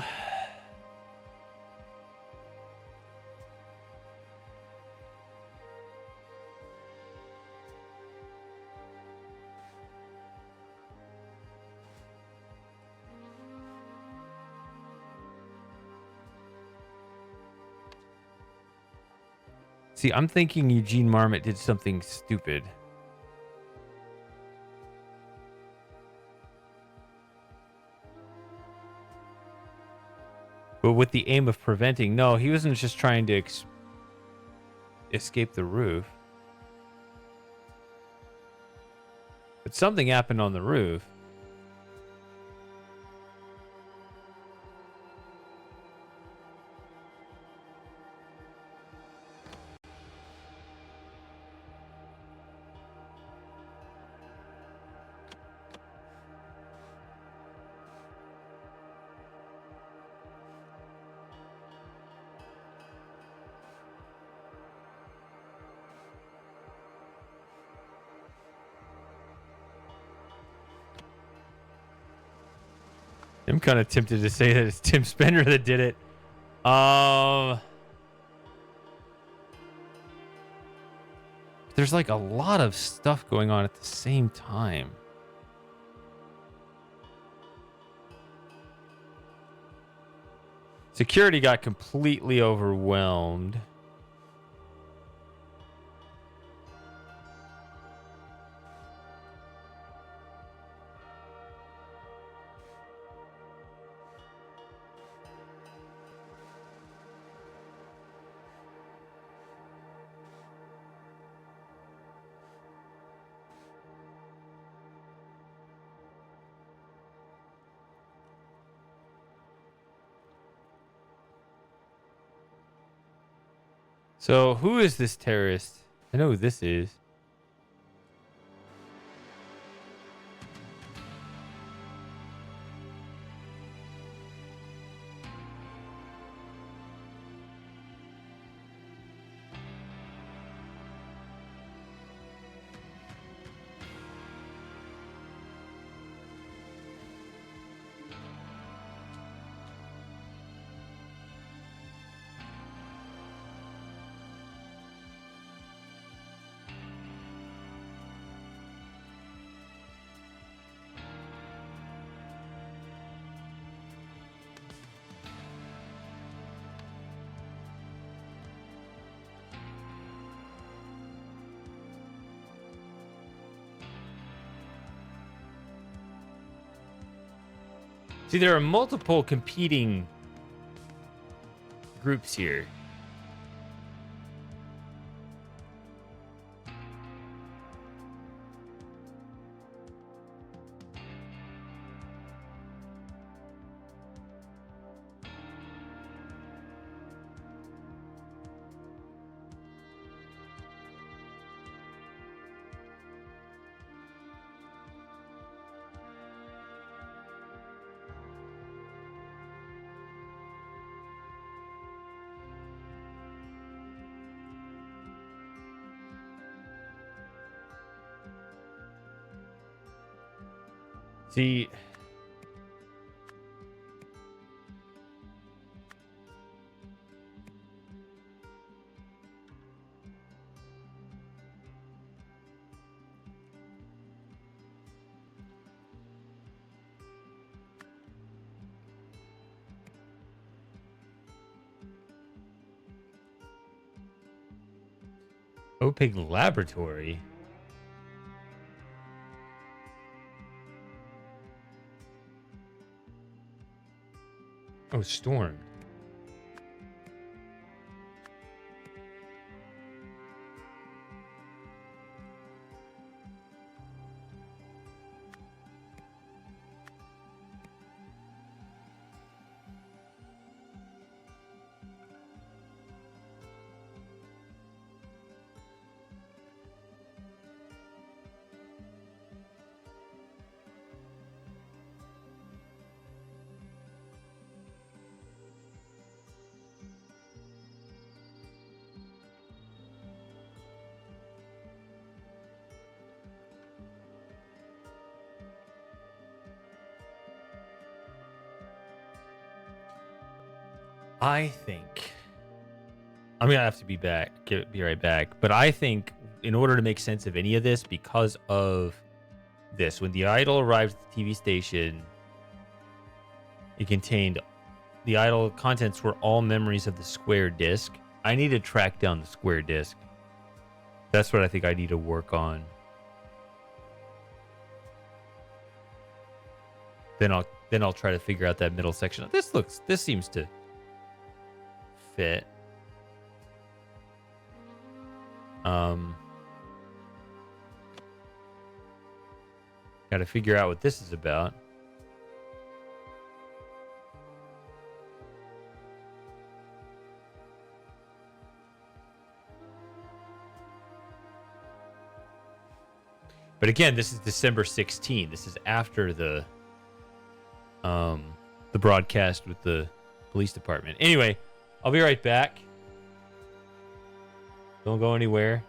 Speaker 2: see, I'm thinking Eugene Marmot did something stupid. But with the aim of preventing, no, he wasn't just trying to escape the roof. But something happened on the roof. I'm kind of tempted to say that it's Tim Spender that did it. There's like a lot of stuff going on at the same time. Security got completely overwhelmed. So, who is this terrorist? I know who this is. See, there are multiple competing groups here. See, OPIG Laboratory. Oh, stormed. I think I'm gonna have to be right back. But I think in order to make sense of any of this, because of this, when the idol arrived at the TV station, it contained the idol contents were all memories of the square disc. I need to track down the square disc. That's what I think I need to work on. Then I'll try to figure out that middle section. This seems to fit. Got to figure out what this is about. But again, this is December 16th. This is after the broadcast with the police department. Anyway, I'll be right back. Don't go anywhere.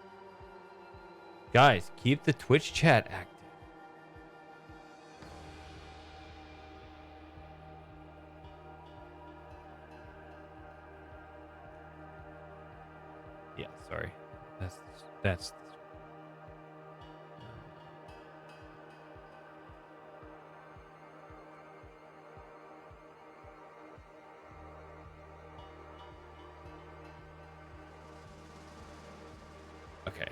Speaker 2: Guys, keep the Twitch chat active. Yeah, sorry. That's okay.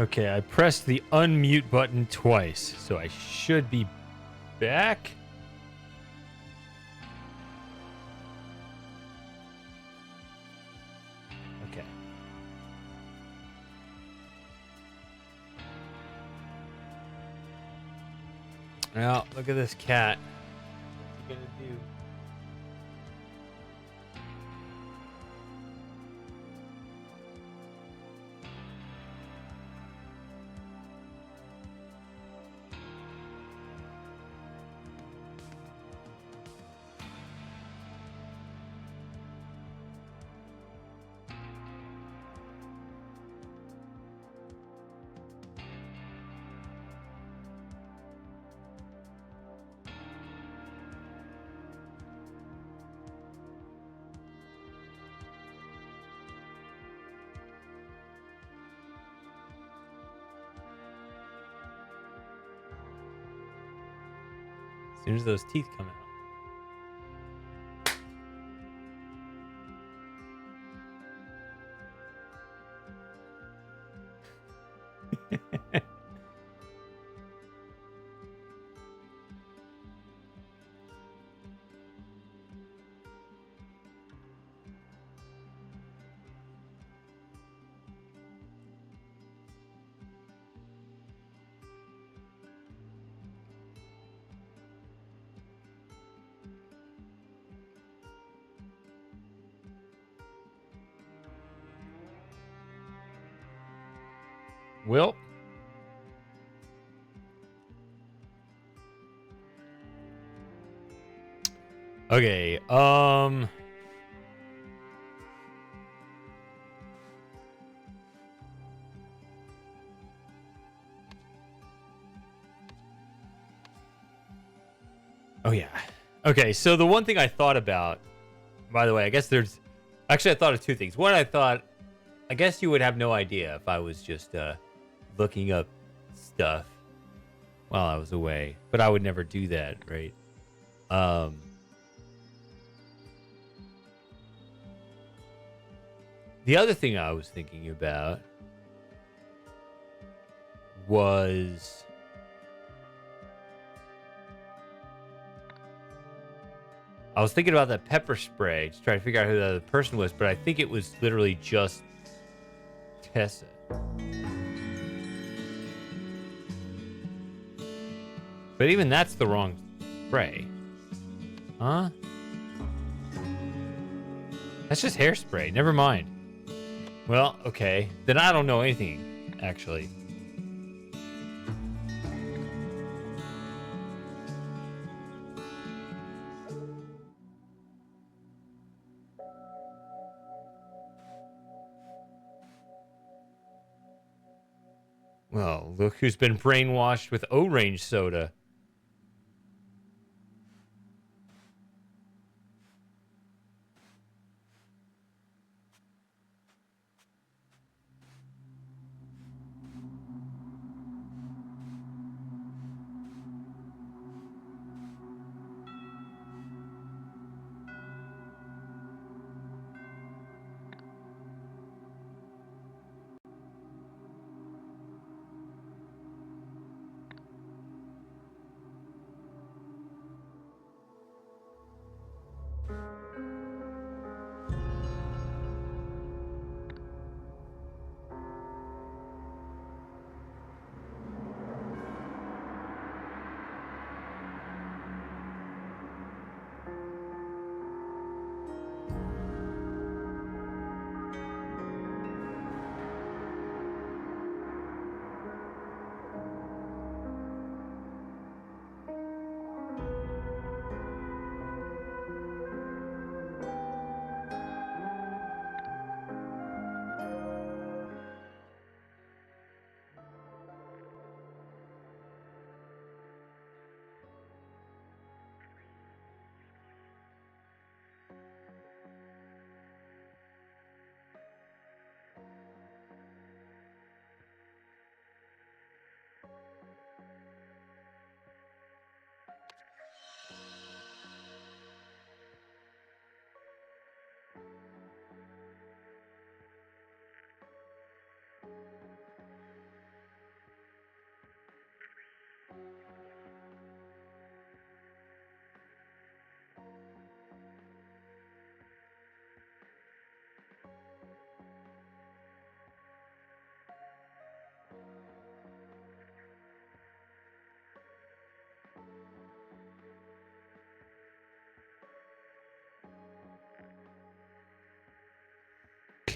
Speaker 2: Okay, I pressed the unmute button twice, so I should be back. Okay. Now, look at this cat. What's he gonna do? As soon as those teeth come out. Well, okay. Oh yeah. Okay, so the one thing I thought about, by the way, I guess there's actually I thought of two things. One, I guess you would have no idea if I was just looking up stuff while I was away, but I would never do that, right? The other thing I was thinking about was I was thinking about that pepper spray to try to figure out who the other person was, but I think it was literally just Tessa. But even that's the wrong spray. Huh? That's just hairspray. Never mind. Well, okay. Then I don't know anything, actually. Well, look who's been brainwashed with orange soda.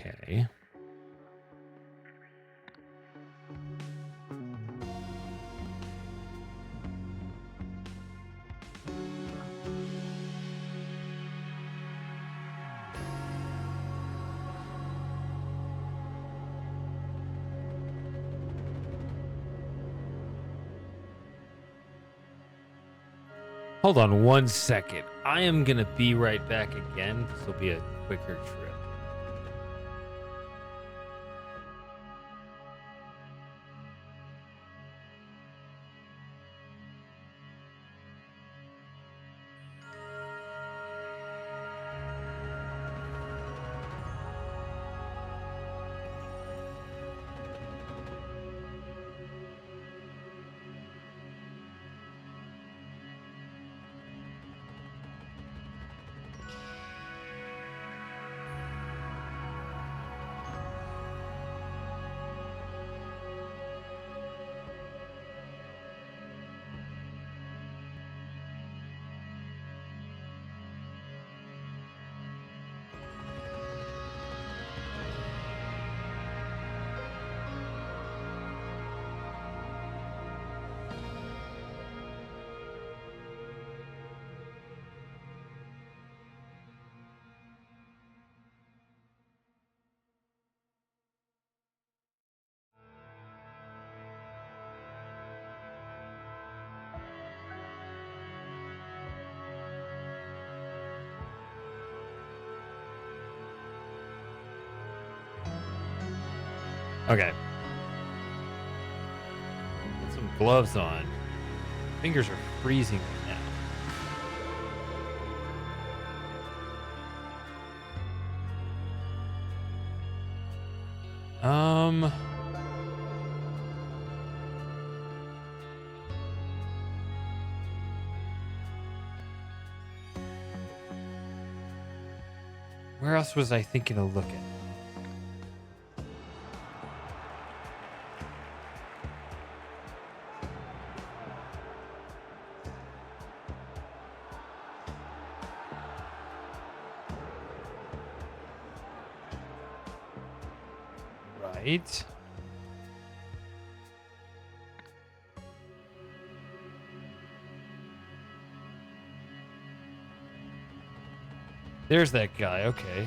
Speaker 2: Okay. Hold on 1 second. I am going to be right back again. This will be a quicker trip. Okay. Put some gloves on. Fingers are freezing right now. Where else was I thinking of looking? Right. There's that guy. Okay.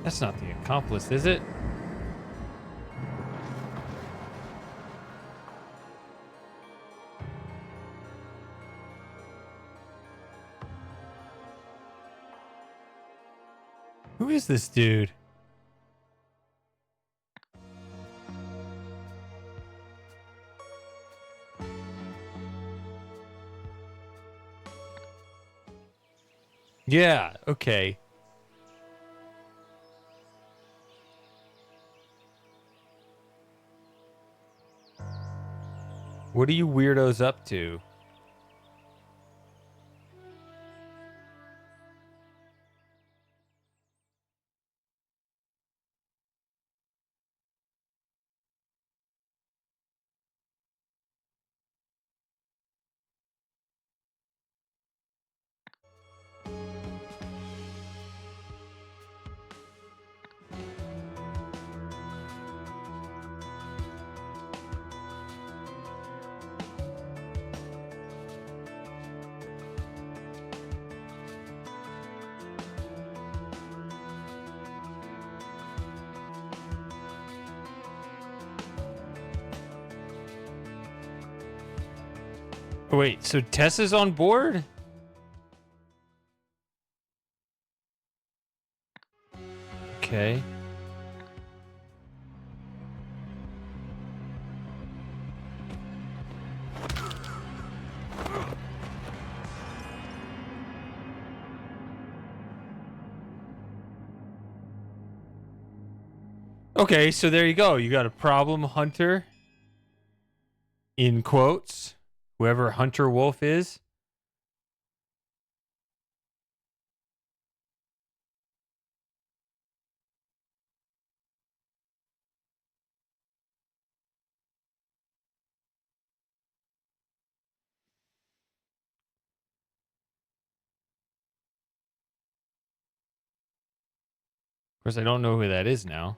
Speaker 2: That's not the accomplice, is it? Who is this dude? Yeah, okay. What are you weirdos up to? Wait, so Tess is on board? Okay. Okay, so there you go. You got a problem hunter, in quotes, whoever Hunter Wolf is. course, I don't know who that is now.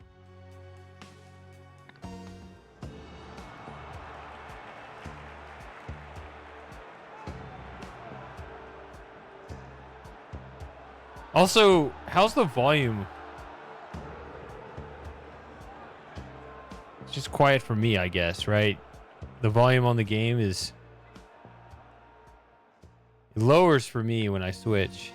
Speaker 2: Also, how's the volume? It's just quiet for me, I guess, right? The volume on the game is... It lowers for me when I switch.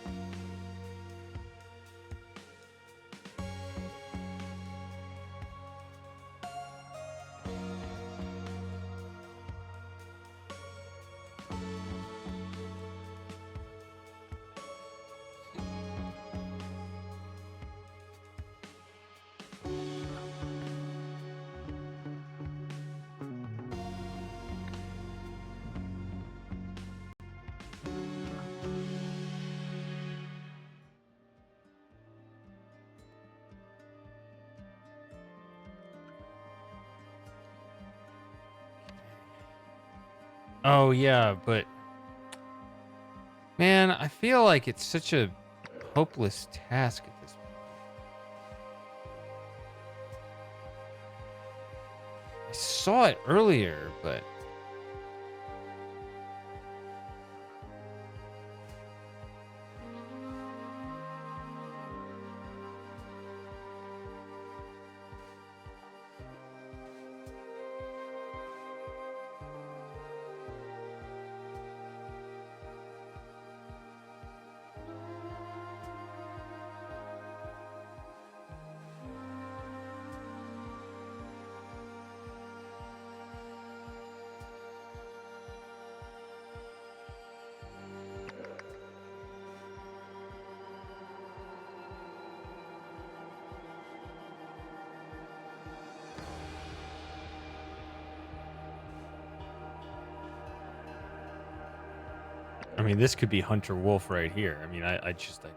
Speaker 2: Oh, yeah, but... Man, I feel like it's such a hopeless task at this point. I saw it earlier, but... I mean, this could be Hunter Wolf right here. I mean, I don't know.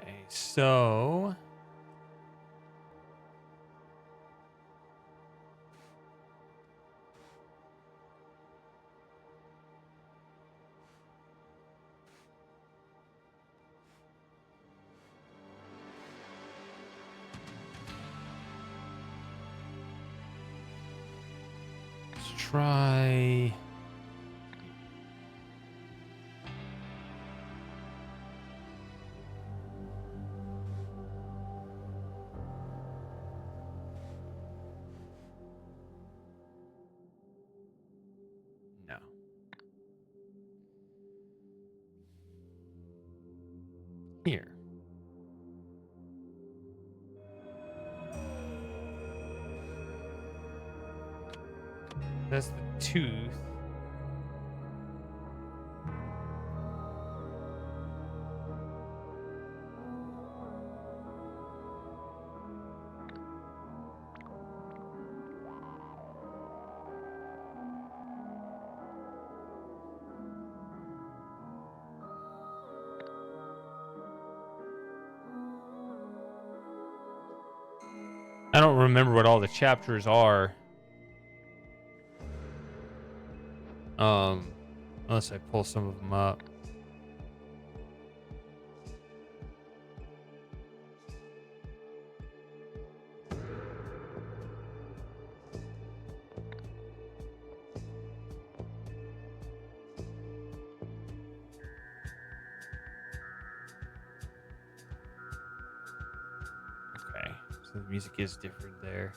Speaker 2: Okay, so... Let's try... No. Here. That's the tooth. I don't remember what all the chapters are. Unless I pull some of them up. Okay, so the music is different there.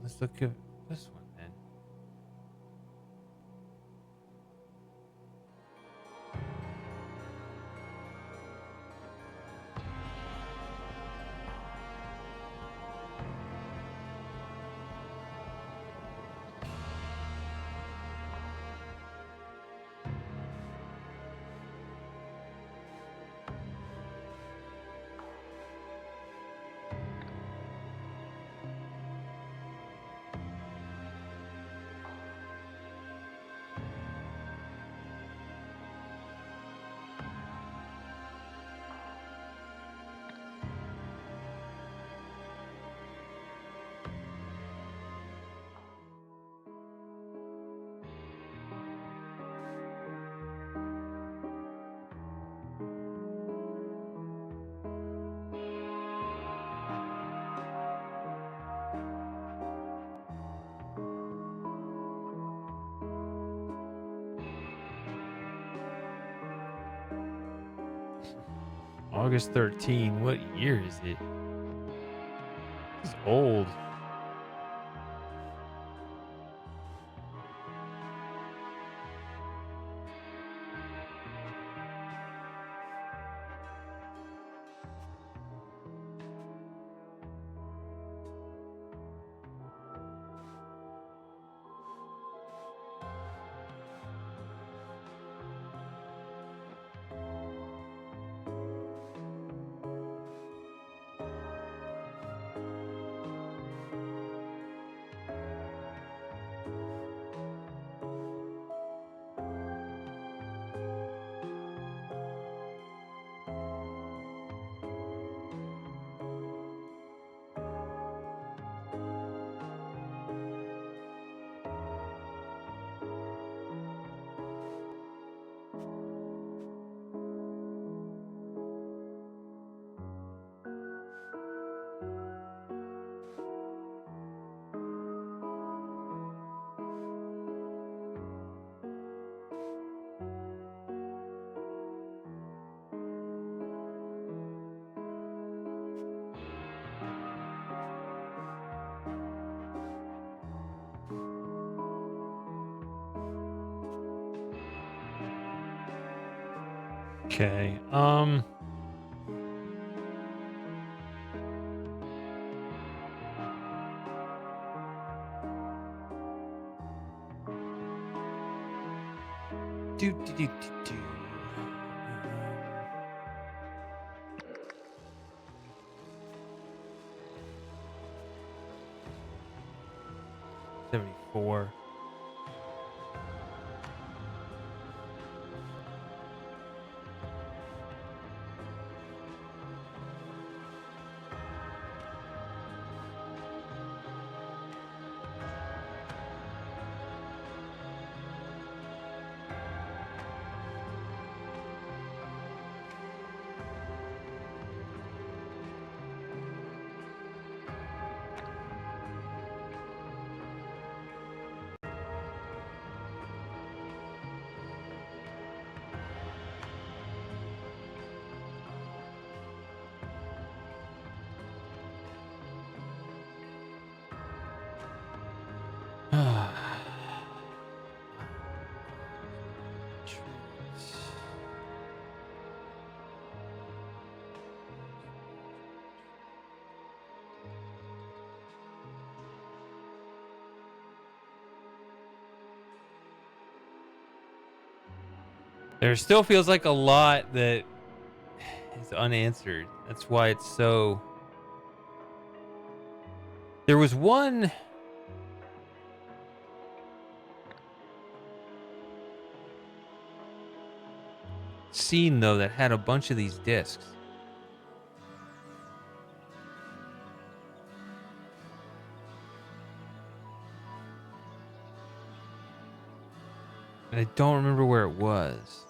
Speaker 2: Let's look at this one then. August 13. What year is it? It's old. Okay. Do, do, do, do, do. 74. There still feels like a lot that is unanswered. That's why it's so... There was one... scene, though, that had a bunch of these discs. And I don't remember where it was.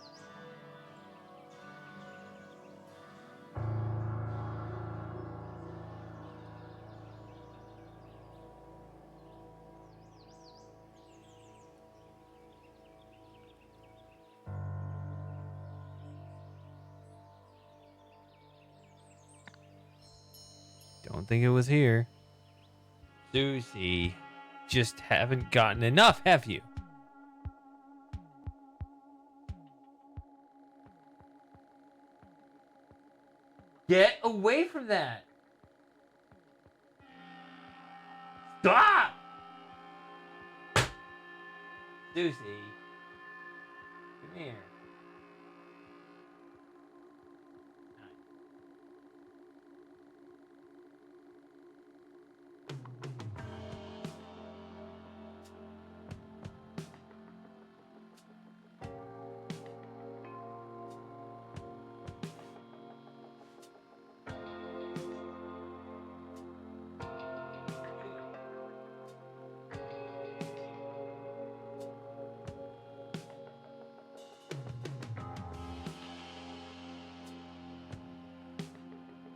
Speaker 2: Don't think it was here. Susie. just haven't gotten enough, have you? Get away from that. Stop! Susie. Come here.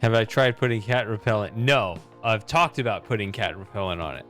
Speaker 2: Have I tried putting cat repellent? No. I've talked about putting cat repellent on it.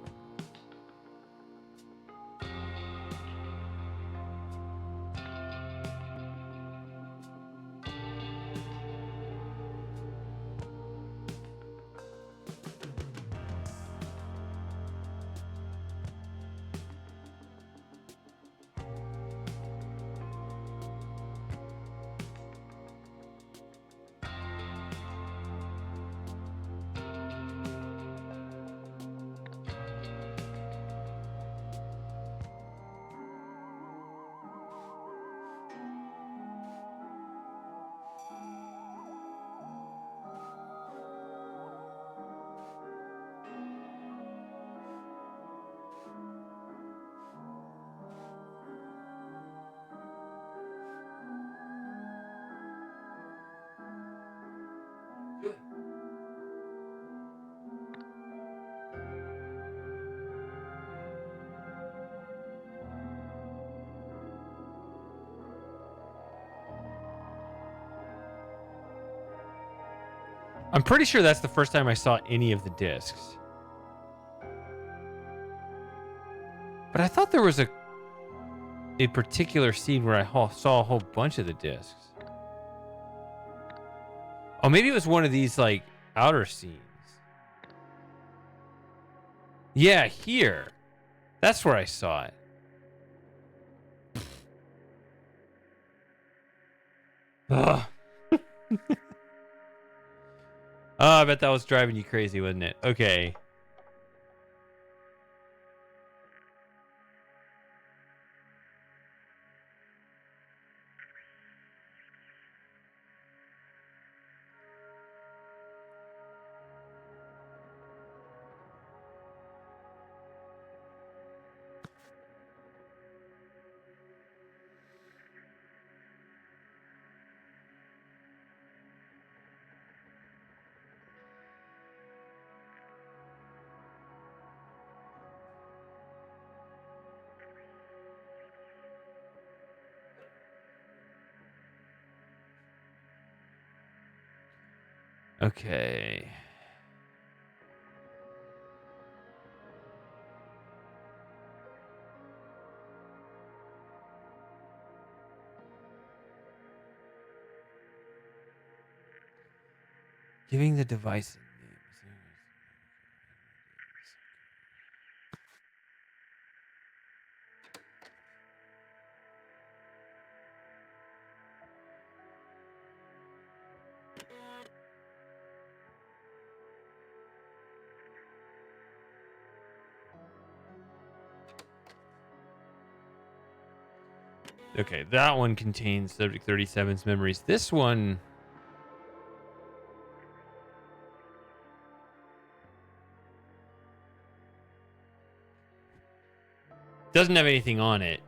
Speaker 2: I'm pretty sure that's the first time I saw any of the discs. But I thought there was a particular scene where I saw a whole bunch of the discs. Oh, maybe it was one of these, like, outer scenes. Yeah, here. That's where I saw it. Ugh. Oh, I bet that was driving you crazy, wasn't it? Okay. Okay. Giving the device names. Okay, that one contains Subject 37's memories. This one doesn't have anything on it.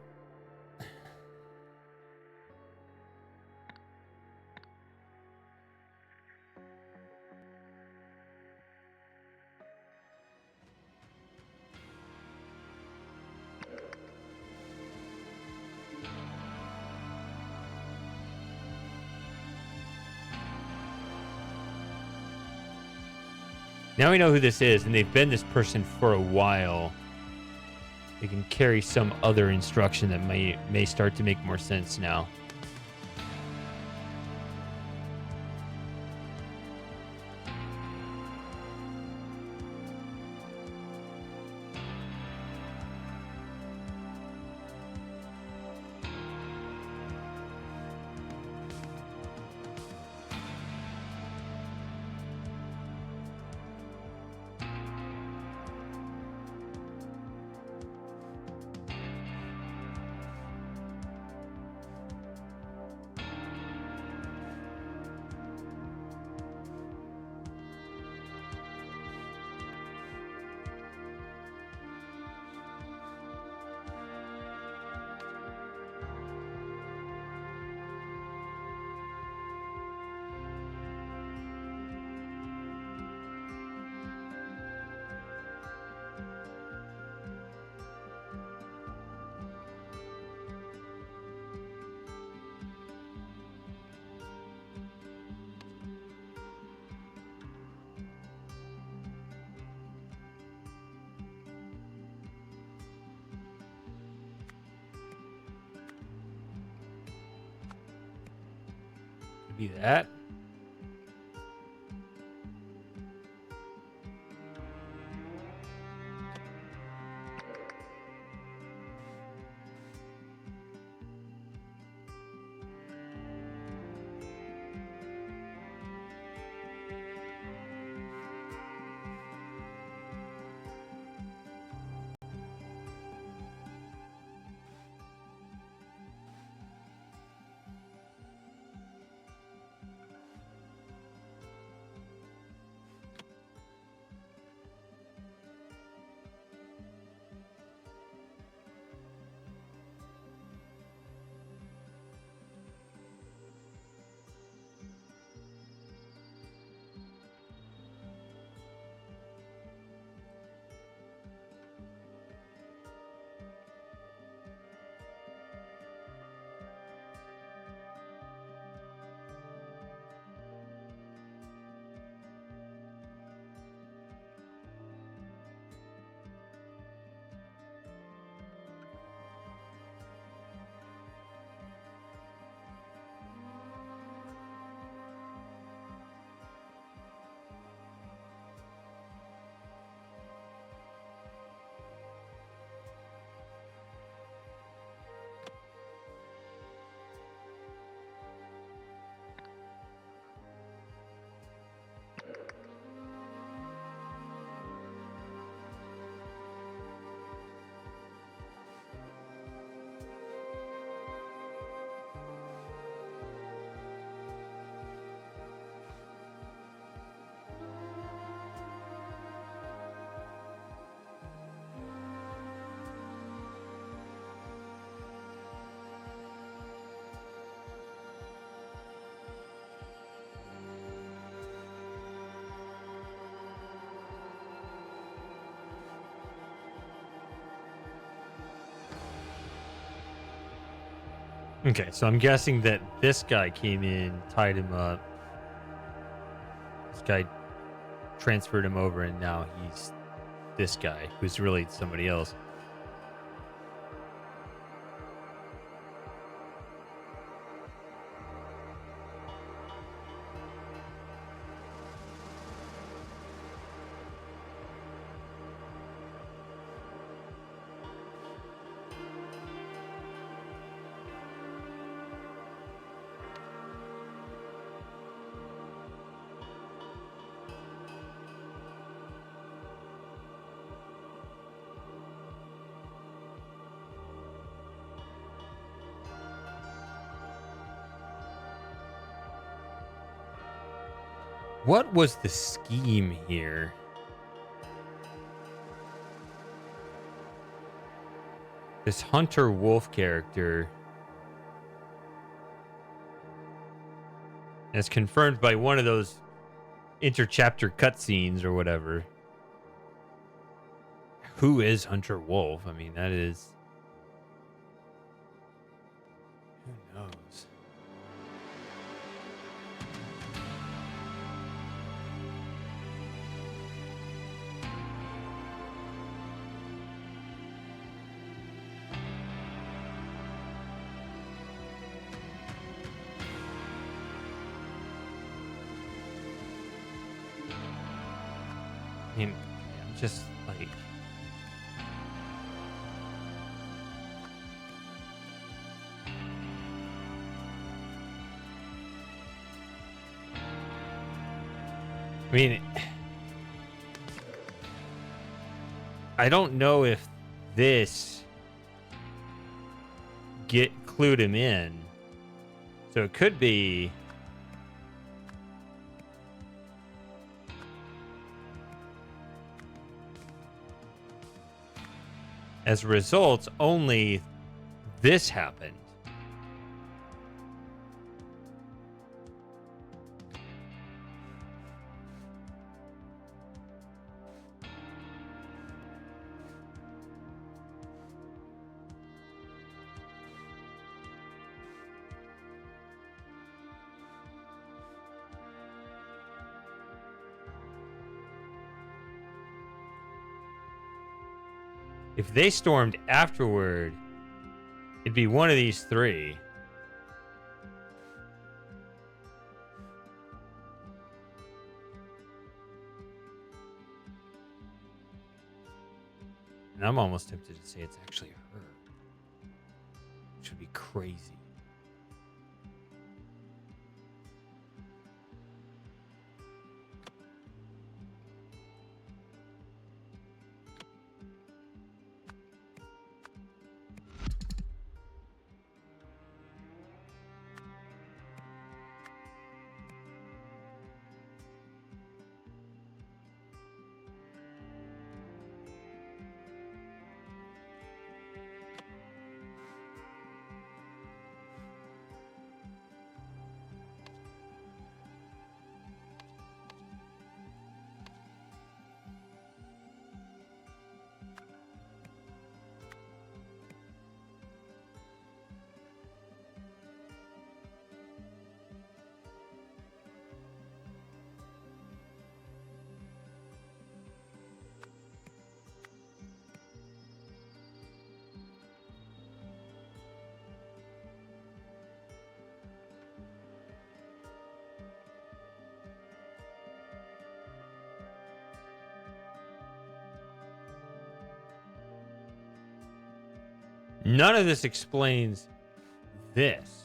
Speaker 2: Now we know who this is, and they've been this person for a while. They can carry some other instruction that may start to make more sense now. Could be that. Okay, so I'm guessing that this guy came in, tied him up. This guy transferred him over, and now he's this guy, who's really somebody else. What was the scheme here? This Hunter Wolf character, as confirmed by one of those interchapter cutscenes or whatever. Who is Hunter Wolf? I mean, that is... Who knows? I mean, I'm just like... I mean, I don't know if this clued him in. So it could be... As a result, only this happened. If they stormed afterward, it'd be one of these three. And I'm almost tempted to say it's actually her. Which would be crazy. None of this explains this.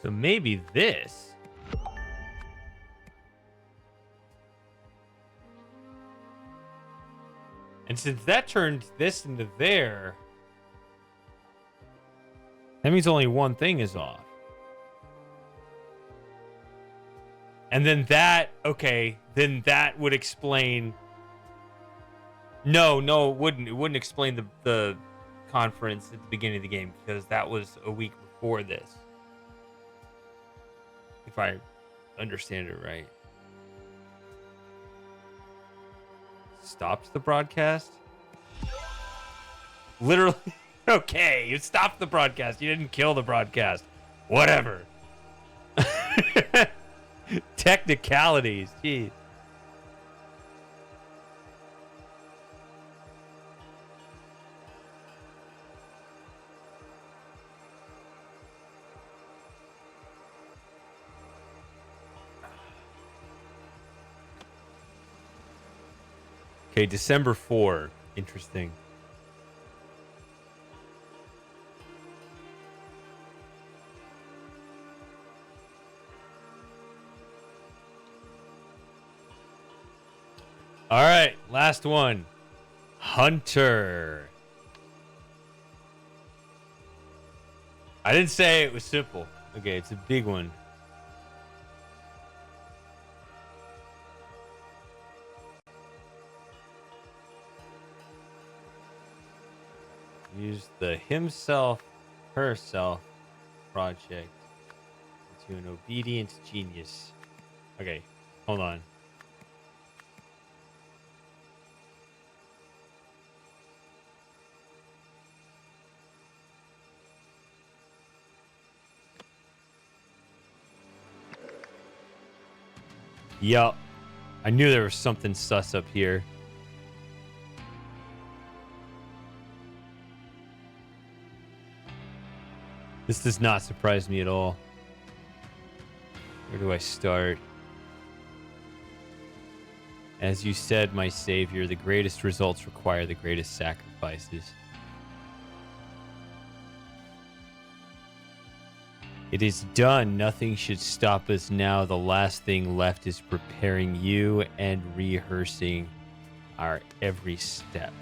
Speaker 2: So maybe this. And since that turned this into there, that means only one thing is off. And then that, okay, then that would explain. No, it wouldn't. It wouldn't explain the conference at the beginning of the game because that was a week before this. If I understand it right. Stopped the broadcast? Literally. Okay, you stopped the broadcast. You didn't kill the broadcast. Whatever. Technicalities. Jeez. Okay, December 4. Interesting. All right, last one. Hunter. I didn't say it was simple. Okay, it's a big one. Use the himself, herself project to an obedient genius. Okay, hold on. Yup. I knew there was something sus up here. This does not surprise me at all. Where do I start? As you said, my savior, the greatest results require the greatest sacrifices. It is done. Nothing should stop us now. The last thing left is preparing you and rehearsing our every step.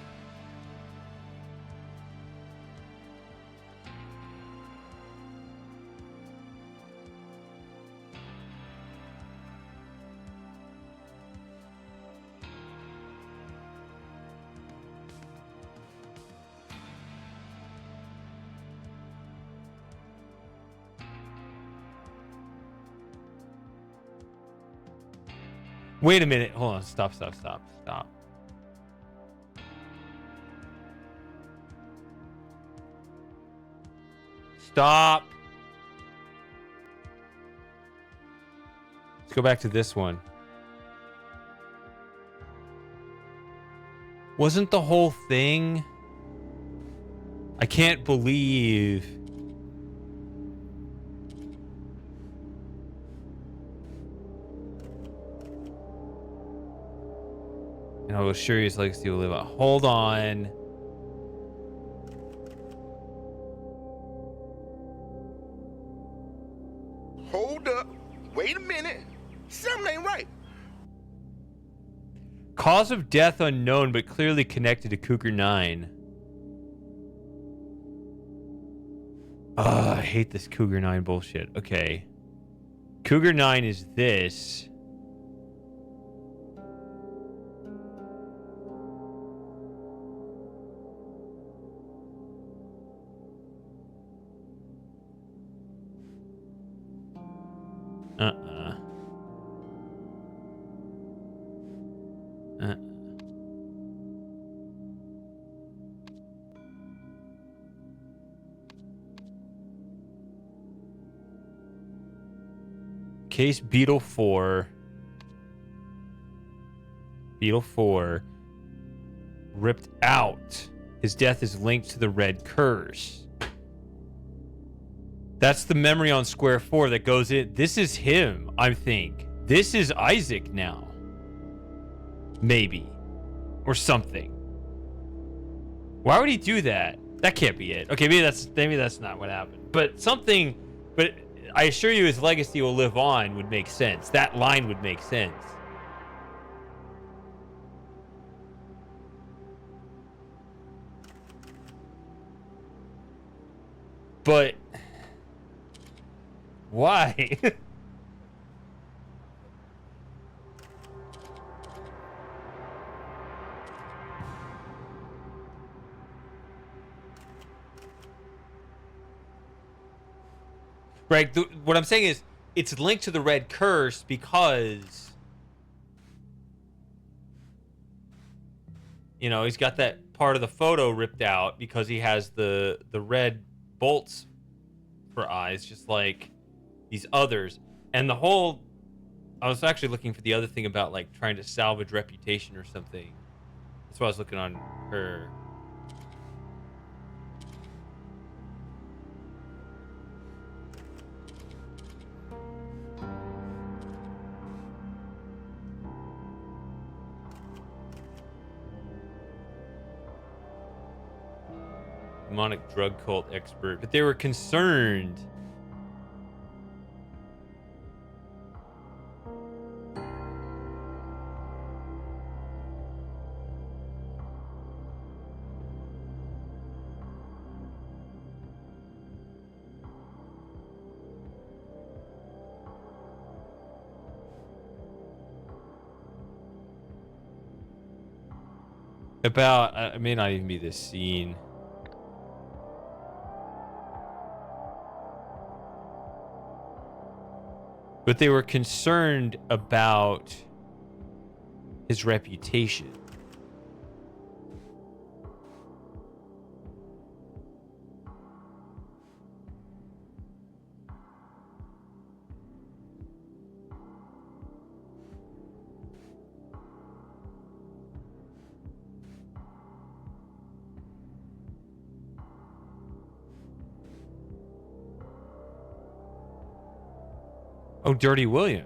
Speaker 2: Wait a minute. Hold on. Stop. Stop. Let's go back to this one. Wasn't the whole thing... I can't believe... And I will assure you his legacy will live on. Hold on.
Speaker 3: Hold up. Wait a minute. Something ain't right.
Speaker 2: Cause of death unknown, but clearly connected to Cougar 9. I hate this Cougar 9 bullshit. Okay. Cougar 9 is this. Case Beetle 4. Beetle 4. Ripped out. His death is linked to the Red Curse. That's the memory on Square 4 that goes in. This is him, I think. This is Isaac now. Maybe. Or something. Why would he do that? That can't be it. Okay, maybe that's not what happened. But something... But I assure you his legacy will live on would make sense. That line would make sense. But... Why? Right, what I'm saying is, it's linked to the Red Curse because, you know, he's got that part of the photo ripped out because he has the red bolts for eyes, just like these others. And the whole, I was actually looking for the other thing about, like, trying to salvage reputation or something. That's why I was looking on her. Demonic drug cult expert, but they were concerned. About, it may not even be this scene. But they were concerned about his reputation. Oh, Dirty William.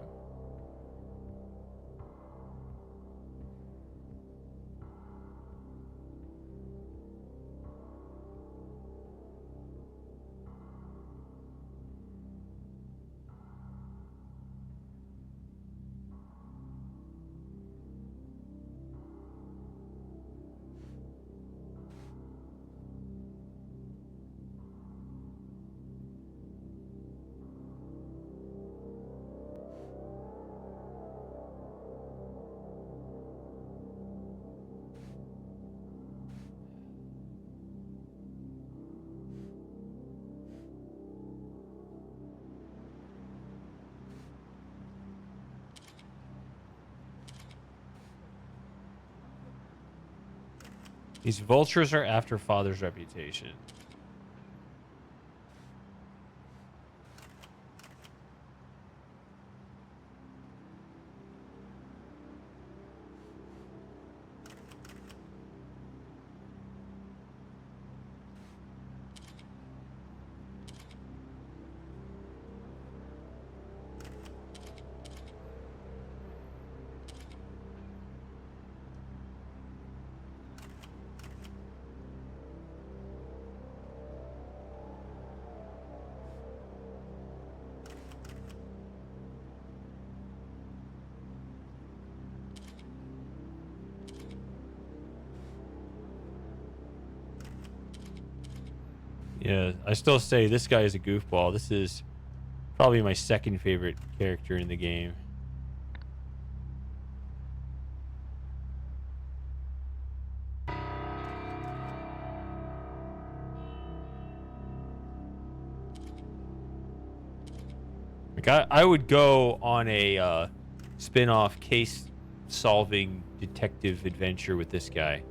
Speaker 2: These vultures are after father's reputation. Yeah, I still say this guy is a goofball. This is probably my second favorite character in the game. Like I would go on a spin-off case-solving detective adventure with this guy.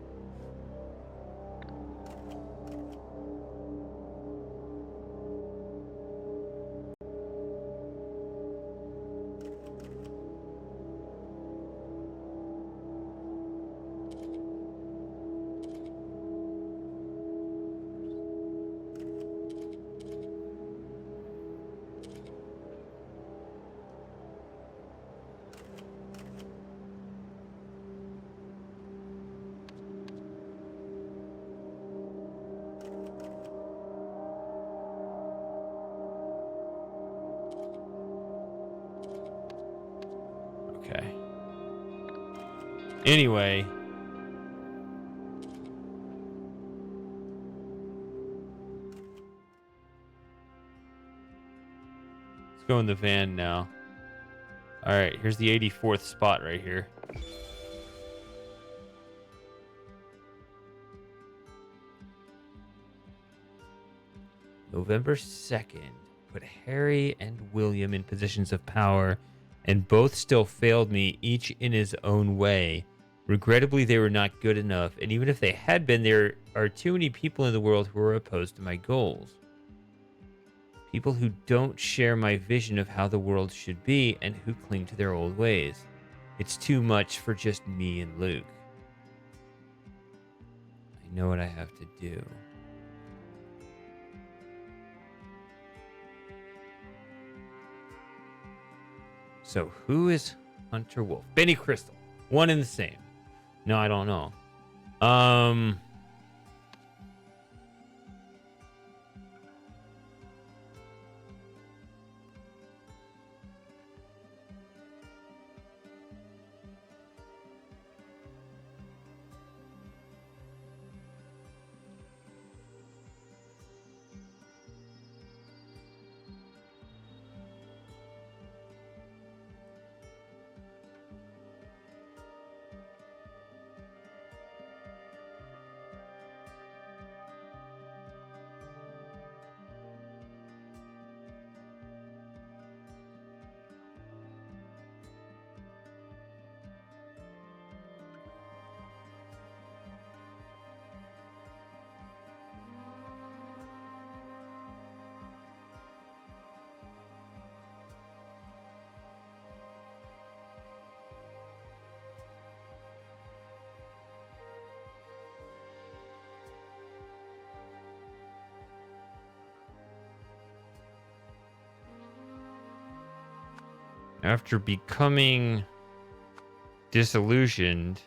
Speaker 2: Okay. Anyway. Let's go in the van now. Alright, here's the 84th spot right here. November 2nd. Put Harry and William in positions of power, and both still failed me, each in his own way. Regrettably, they were not good enough, and even if they had been, there are too many people in the world who are opposed to my goals. People who don't share my vision of how the world should be and who cling to their old ways. It's too much for just me and Luke. I know what I have to do. So who is Hunter Wolf? Benny Crystal. One and the same. No, I don't know. After becoming disillusioned,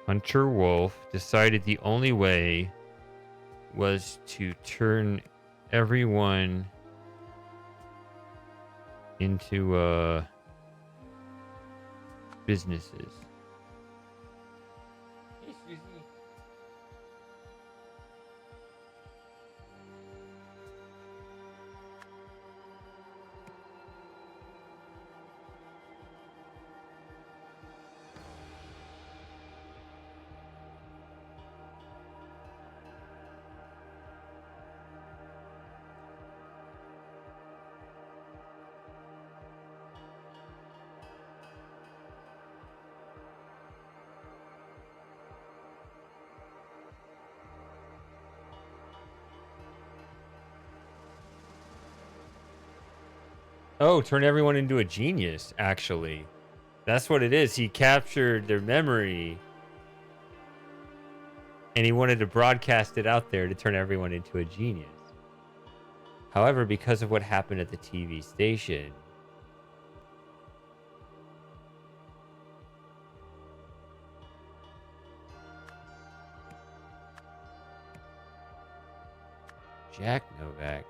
Speaker 2: Hunter Wolf decided the only way was to turn everyone into businesses. Oh, turn everyone into a genius, actually. That's what it is. He captured their memory, and he wanted to broadcast it out there to turn everyone into a genius. However, because of what happened at the TV station, Jack Novak.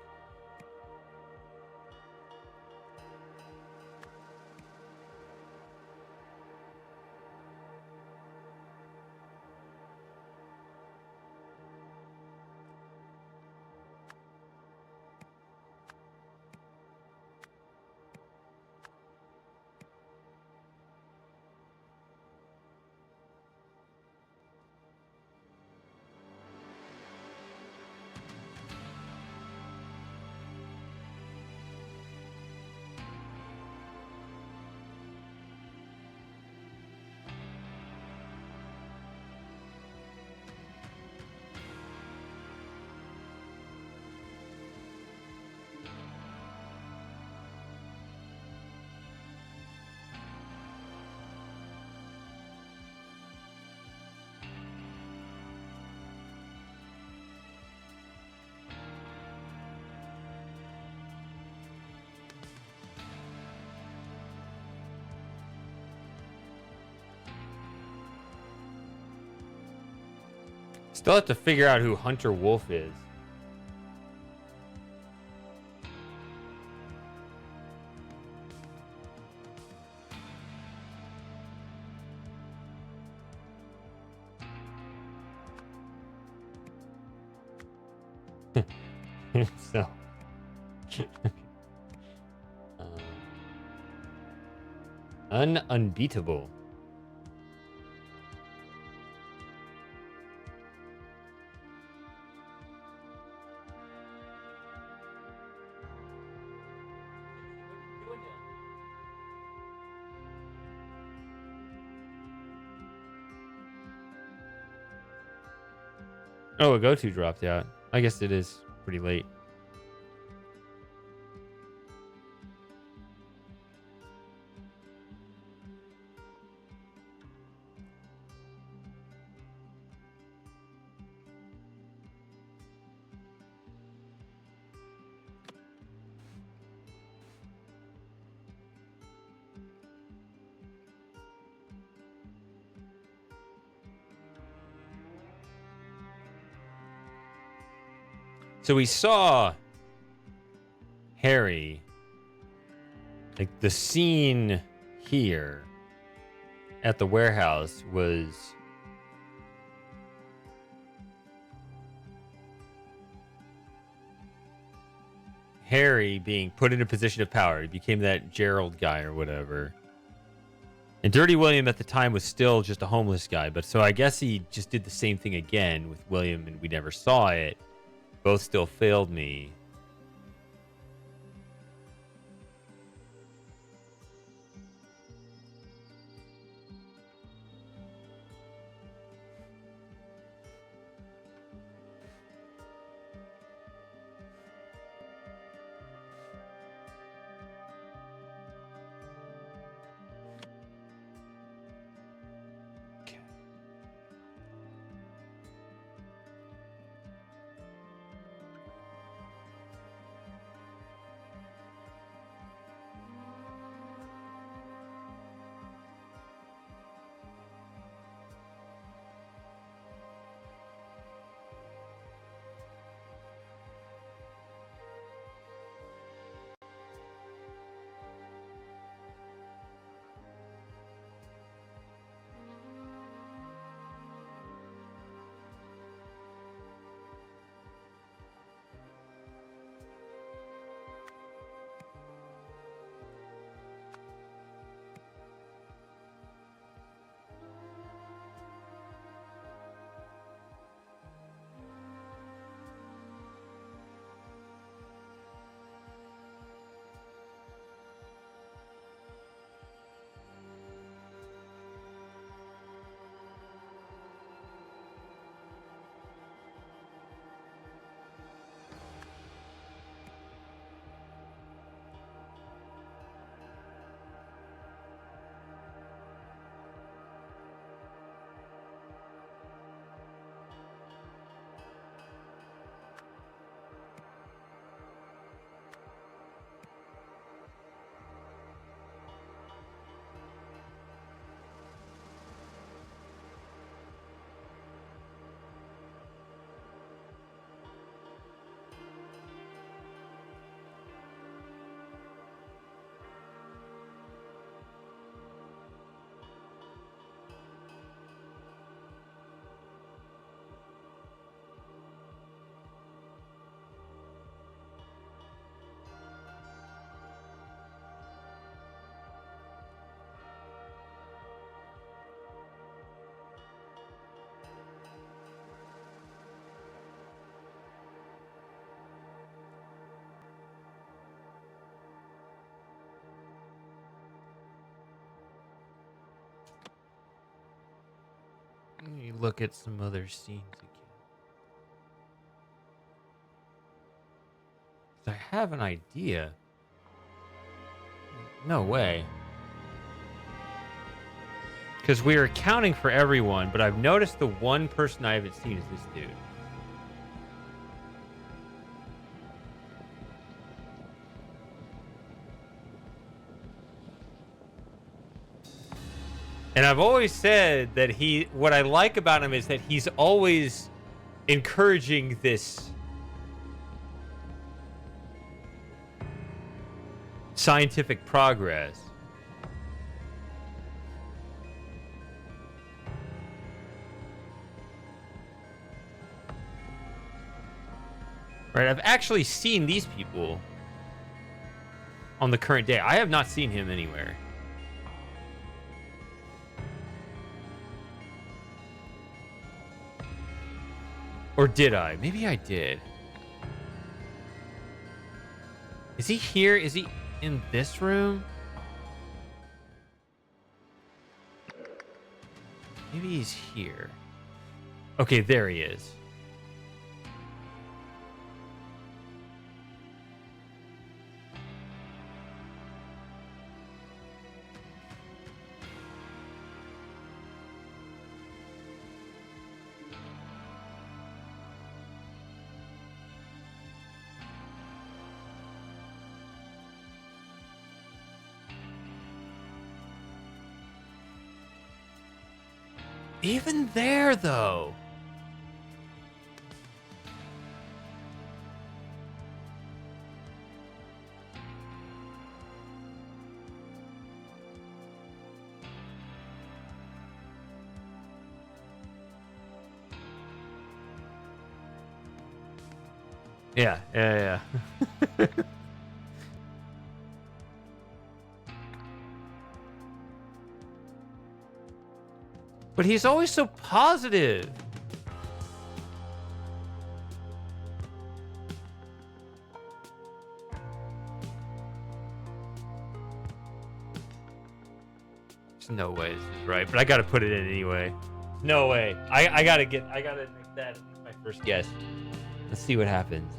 Speaker 2: Still have to figure out who Hunter Wolf is. So, unbeatable. Oh, a go-to dropped out. I guess it is pretty late. So we saw Harry, like the scene here at the warehouse was Harry being put in a position of power. He became that Gerald guy or whatever. And Dirty William at the time was still just a homeless guy. But so I guess he just did the same thing again with William and we never saw it. Both still failed me. Let me look at some other scenes again. I have an idea. No way. Because we are accounting for everyone, but I've noticed the one person I haven't seen is this dude. And I've always said that what I like about him is that he's always encouraging this scientific progress. Right, I've actually seen these people on the current day. I have not seen him anywhere. Or did I? Maybe I did. Is he here? Is he in this room? Maybe he's here. Okay, there he is. Even there, though. Yeah. But he's always so positive. There's no way this is right, but I gotta put it in anyway. No way. I gotta make that my first guess. Let's see what happens.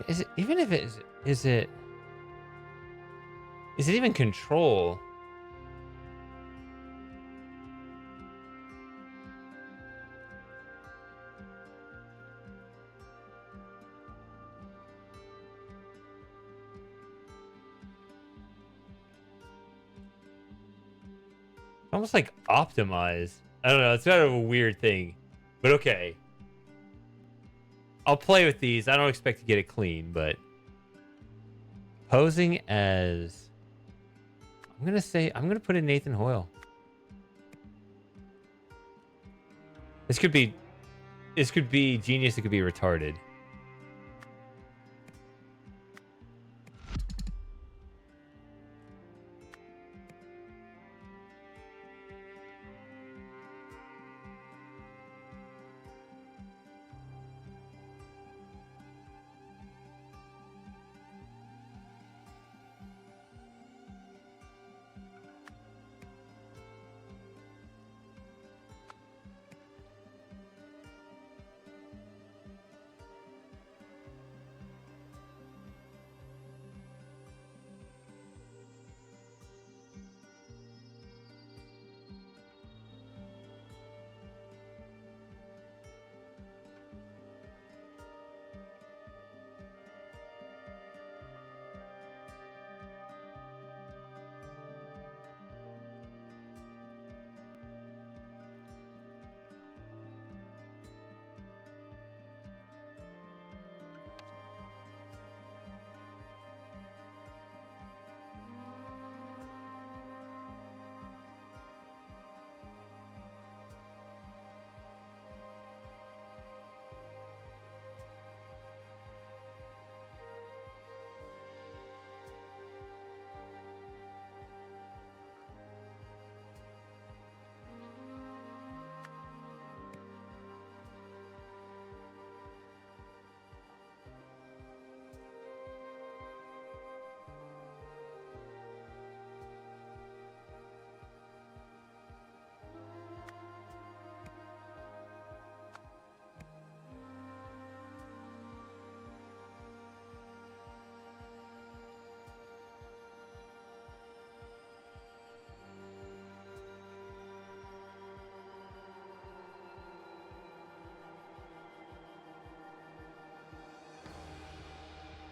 Speaker 2: Is it even if it is it even control? Almost like optimize. I don't know. It's kind of a weird thing, but okay. I'll play with these. I don't expect to get it clean, but posing as I'm gonna put in Nathan Hoyle. This could be genius. It could be retarded.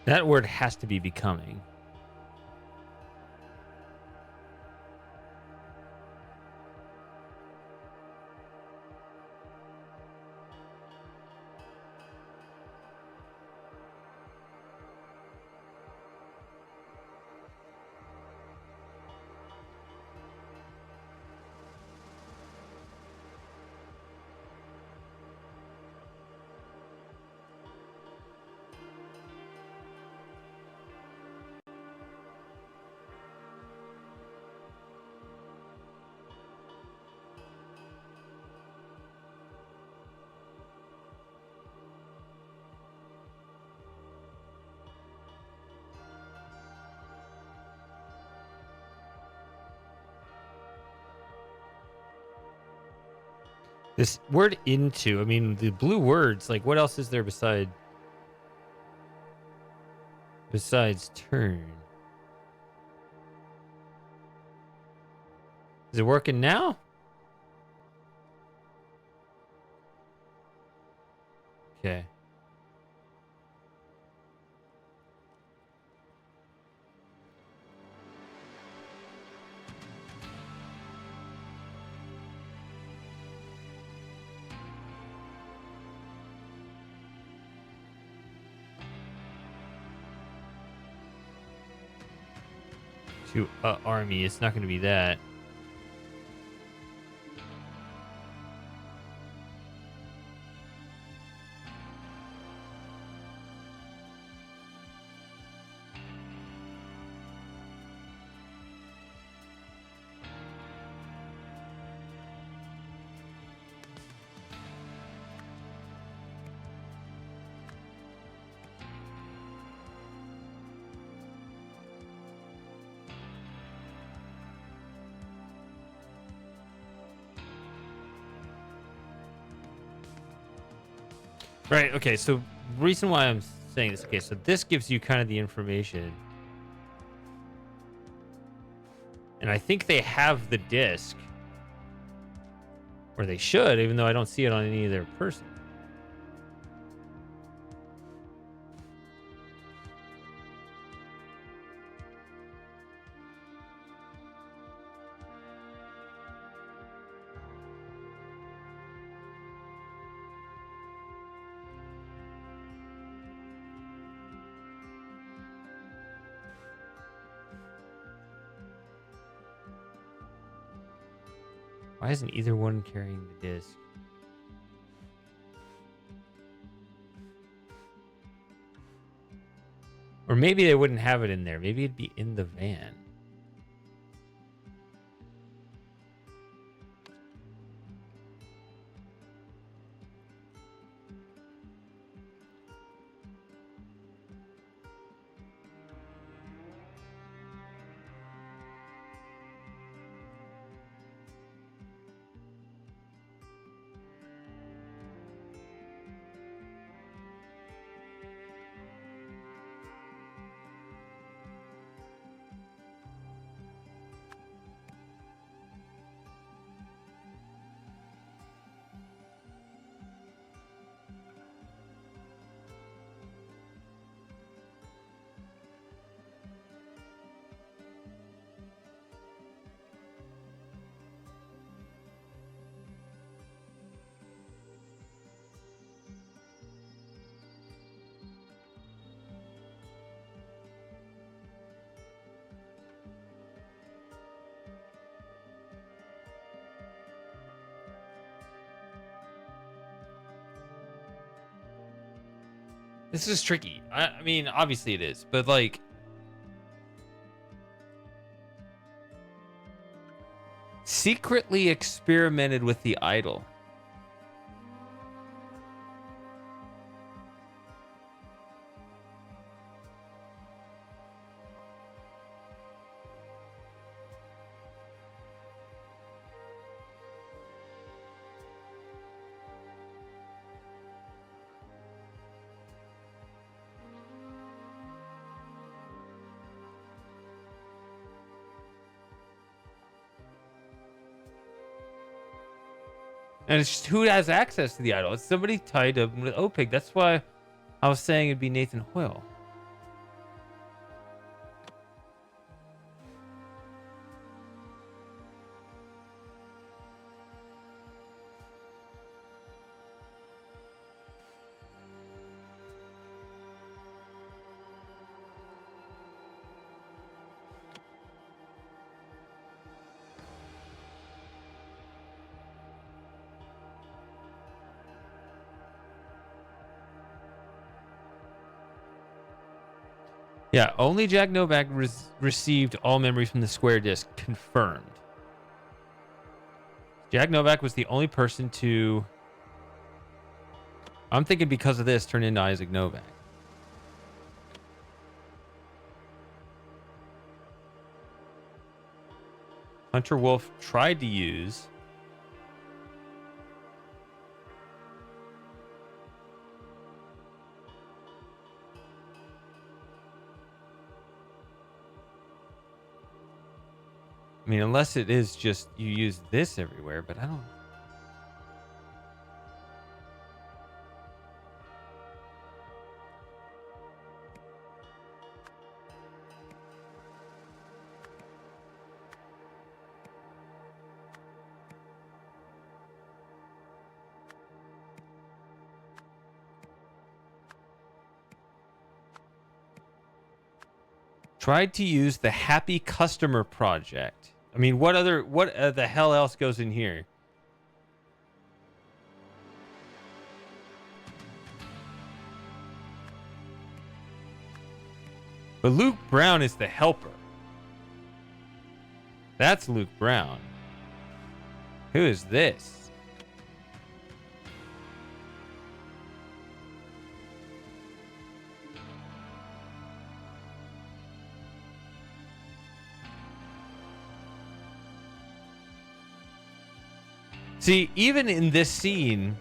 Speaker 2: That word has to be becoming. This word into, I mean, the blue words, like what else is there besides turn? Is it working now? Okay. To army, it's not going to be that. Right, okay, so reason why I'm saying this, okay, so this gives you kind of the information. And I think they have the disc. Or they should, even though I don't see it on any of their person. Why isn't either one carrying the disc? Or maybe they wouldn't have it in there. Maybe it'd be in the van. This is tricky. I mean, obviously it is, but like, secretly experimented with the idol. And it's just who has access to the idol. It's somebody tied up with OPIC. That's why I was saying it'd be Nathan Hoyle. Yeah, only Jack Novak received all memories from the square disk. Confirmed. Jack Novak was the only person to... I'm thinking because of this, turn into Isaac Novak. Hunter Wolf tried to use... I mean, unless it is just you use this everywhere, but I don't... Tried to use the Happy Customer Project. I mean, what the hell else goes in here? But Luke Brown is the helper. That's Luke Brown. Who is this? See, even in this scene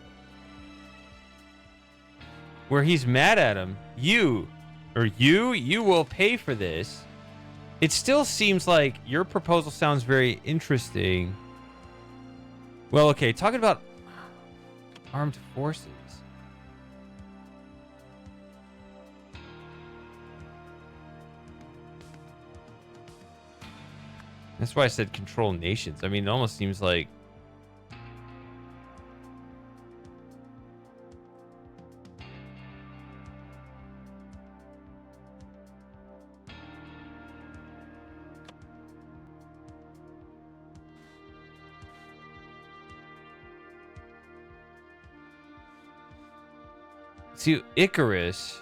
Speaker 2: where he's mad at him, you will pay for this. It still seems like your proposal sounds very interesting. Well, okay, talking about armed forces. That's why I said control nations. I mean, it almost seems like see, Icarus.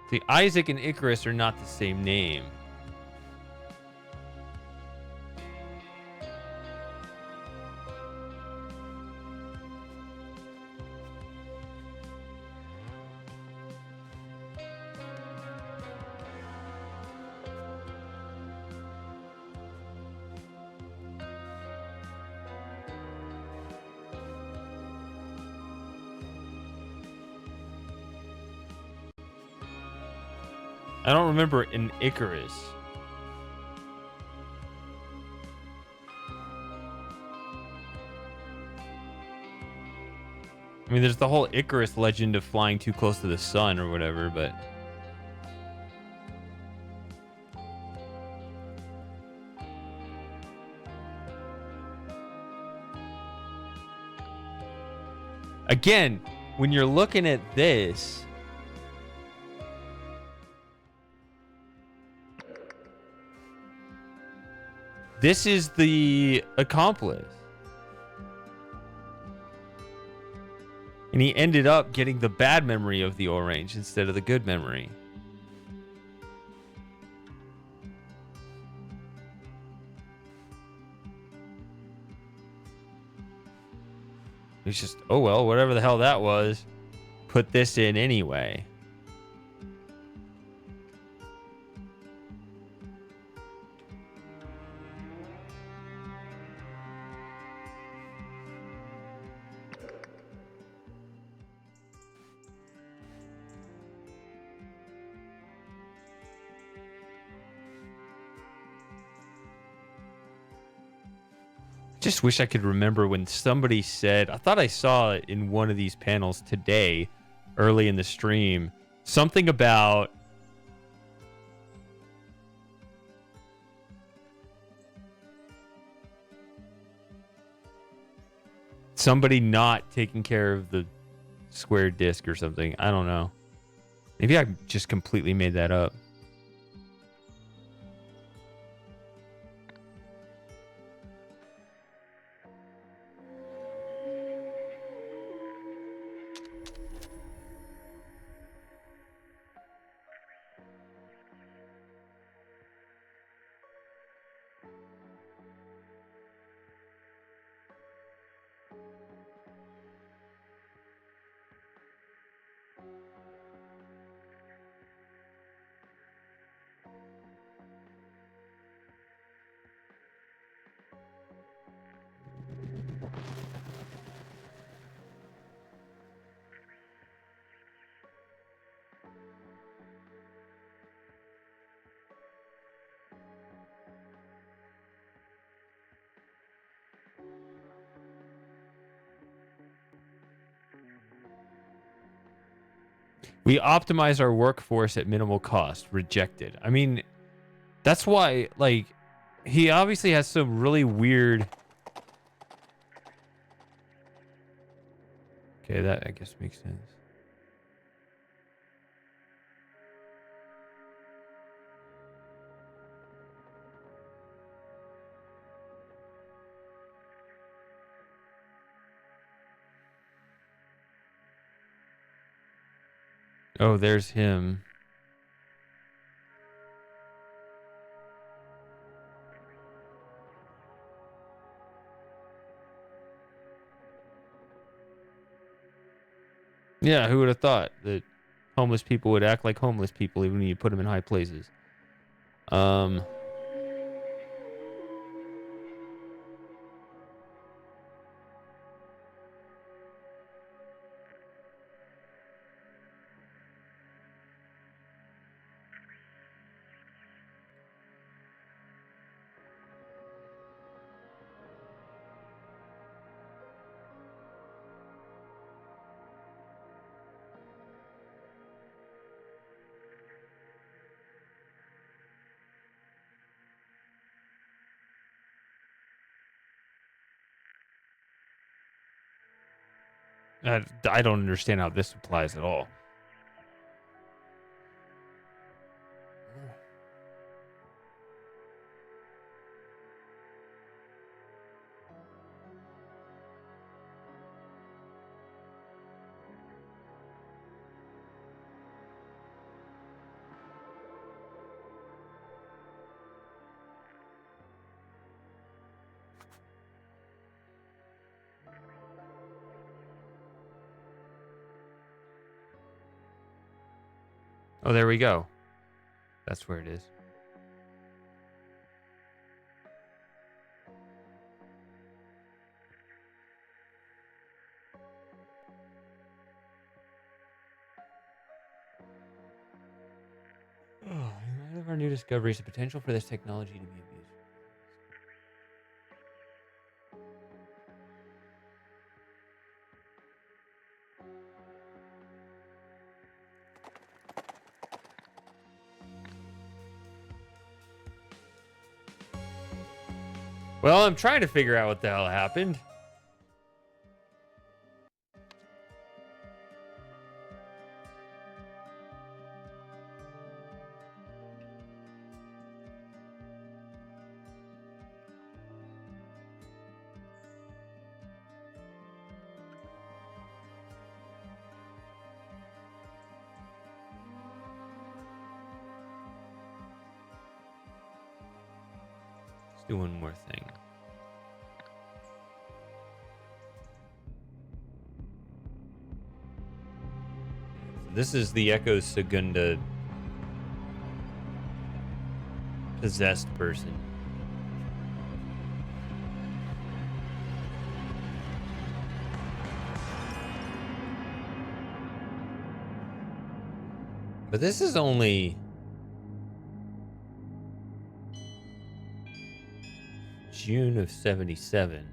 Speaker 2: See, Isaac and Icarus are not the same name. I don't remember an Icarus. I mean, there's the whole Icarus legend of flying too close to the sun or whatever, but... Again, when you're looking at this... This is the accomplice. And he ended up getting the bad memory of the orange instead of the good memory. He's just, oh well, whatever the hell that was, put this in anyway. Just wish I could remember when somebody said, I thought I saw it in one of these panels today, early in the stream, something about somebody not taking care of the square disc or something. I don't know. Maybe I just completely made that up. We optimize our workforce at minimal cost. Rejected. I mean, that's why, like, he obviously has some really weird... Okay, that I guess makes sense. Oh, there's him. Yeah, who would have thought that homeless people would act like homeless people even when you put them in high places? I don't understand how this applies at all. Oh, there we go. That's where it is. Oh, in light of our new discoveries, the potential for this technology to be abused. Well, I'm trying to figure out what the hell happened. Let's do one more thing. This is the Echo Segunda possessed person. But this is only June of 77.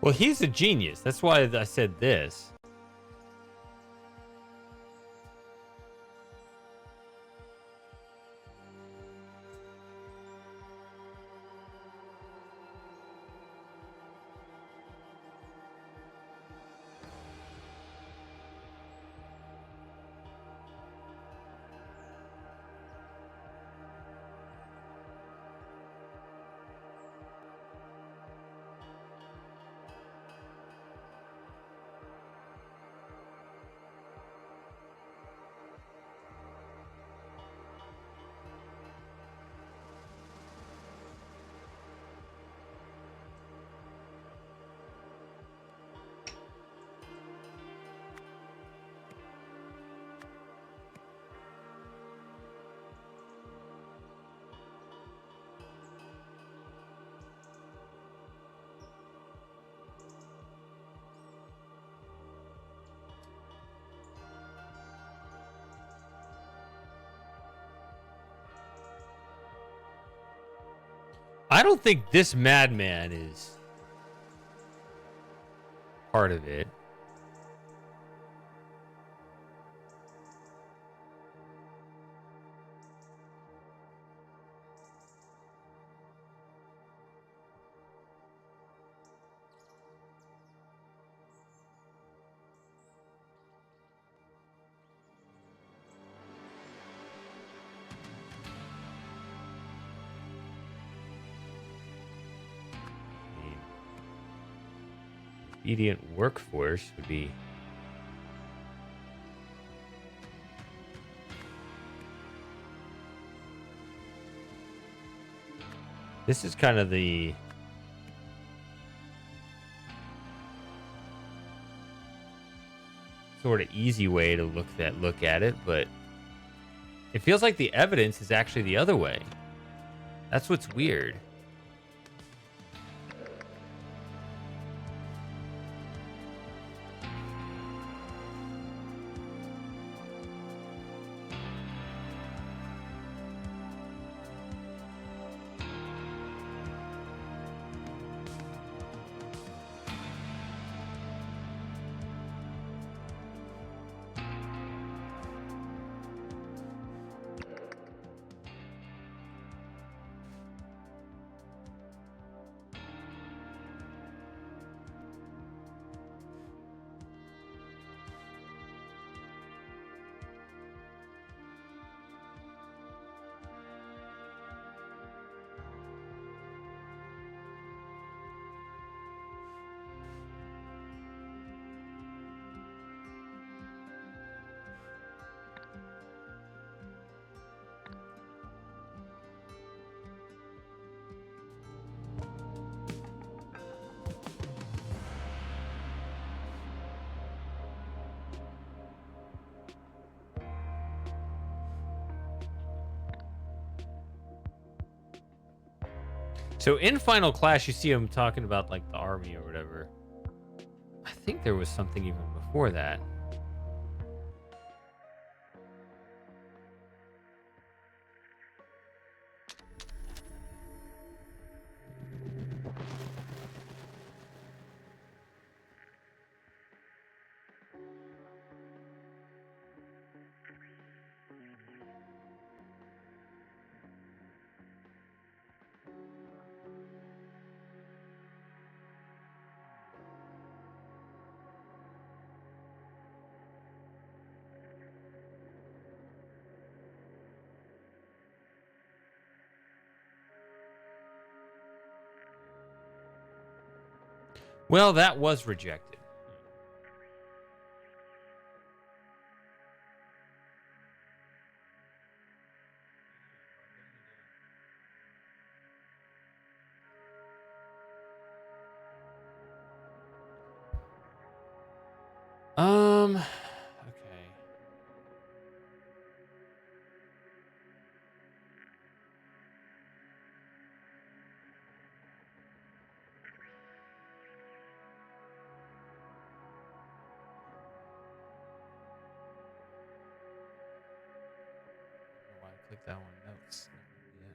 Speaker 2: Well, he's a genius. That's why I said this. I don't think this madman is part of it. Obedient workforce would be. This is kind of the sort of easy way to look at it, but it feels like the evidence is actually the other way. That's what's weird. So in Final Clash, you see him talking about like the army or whatever. I think there was something even before that. Well, that was rejected. Okay. Why I clicked that one? Notes. Yeah.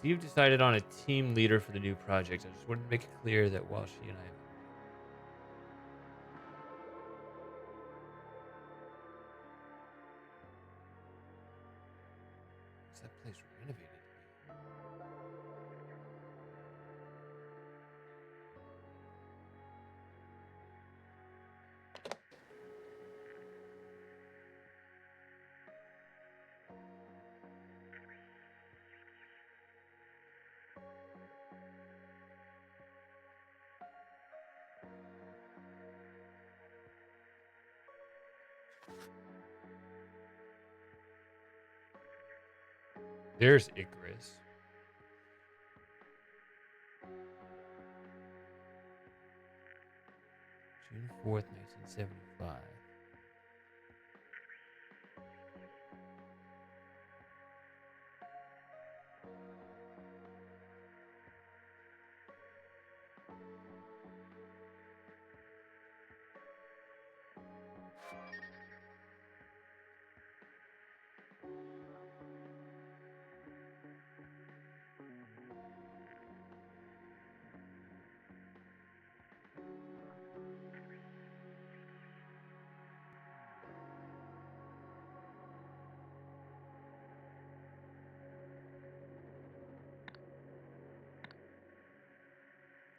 Speaker 2: Steve decided on a team leader for the new project. I just wanted to make it clear that while she and I... Is that place renovated? There's Icarus. June 4th, 1975.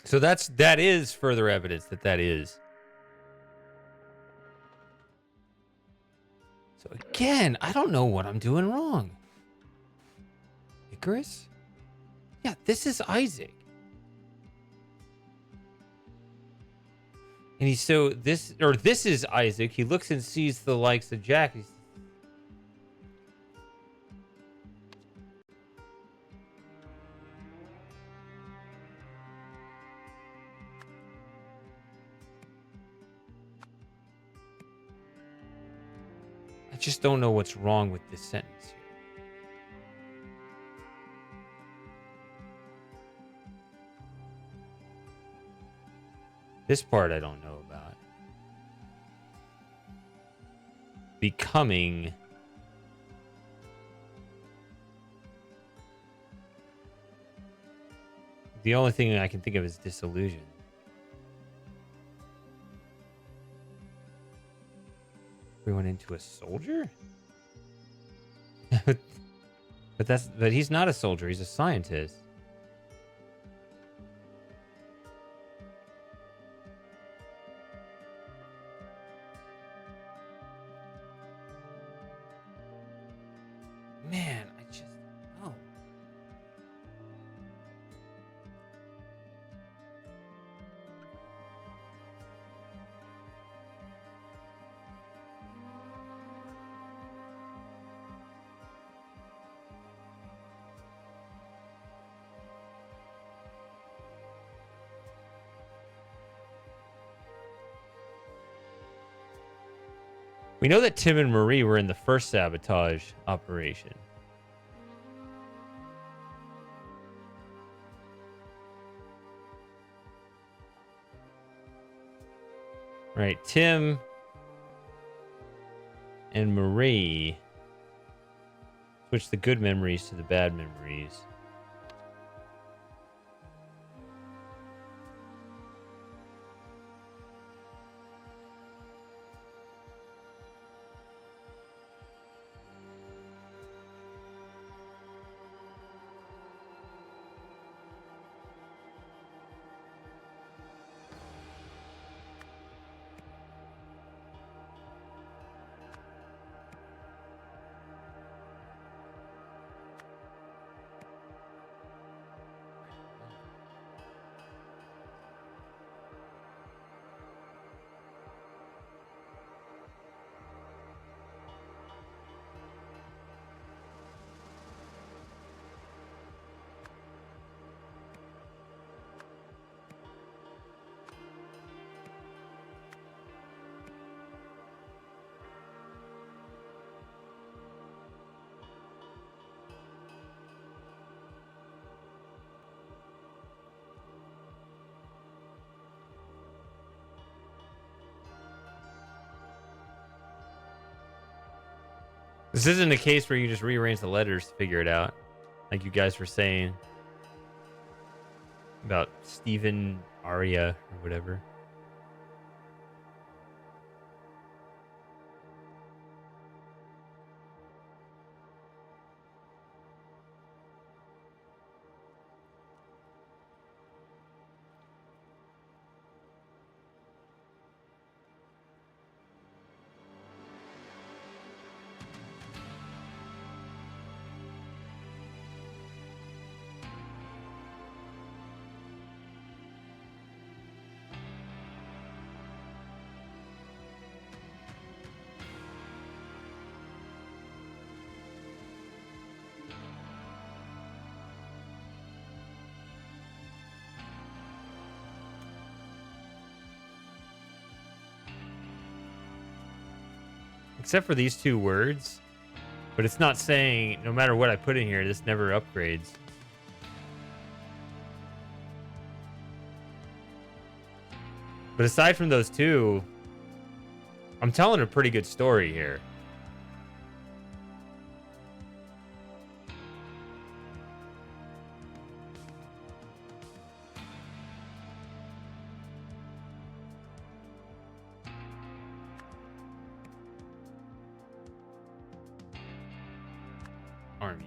Speaker 2: So that is further evidence that is. So again, I don't know what I'm doing wrong. Icarus? Yeah, this is Isaac. And this is Isaac. He looks and sees the likes of Jack. I just don't know what's wrong with this sentence here. This part I don't know about. Becoming. The only thing I can think of is disillusion. We went into a soldier? but he's not a soldier, he's a scientist. Man, I just don't know. We know that Tim and Marie were in the first sabotage operation. Right, Tim and Marie switch the good memories to the bad memories. This isn't a case where you just rearrange the letters to figure it out, like you guys were saying. About Stephen Aria or whatever. Except for these two words. But it's not saying, no matter what I put in here, this never upgrades. But aside from those two, I'm telling a pretty good story here. Army.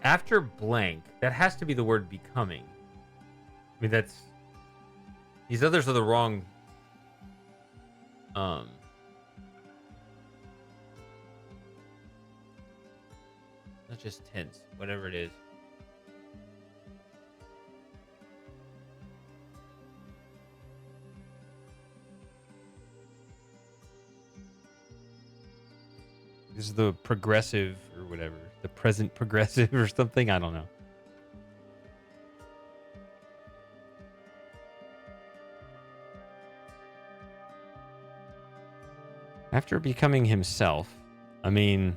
Speaker 2: After blank, that has to be the word becoming. I mean, that's... These others are the wrong... Not just tense, whatever it is. This is the progressive or whatever. The present progressive or something. I don't know. After becoming himself, I mean...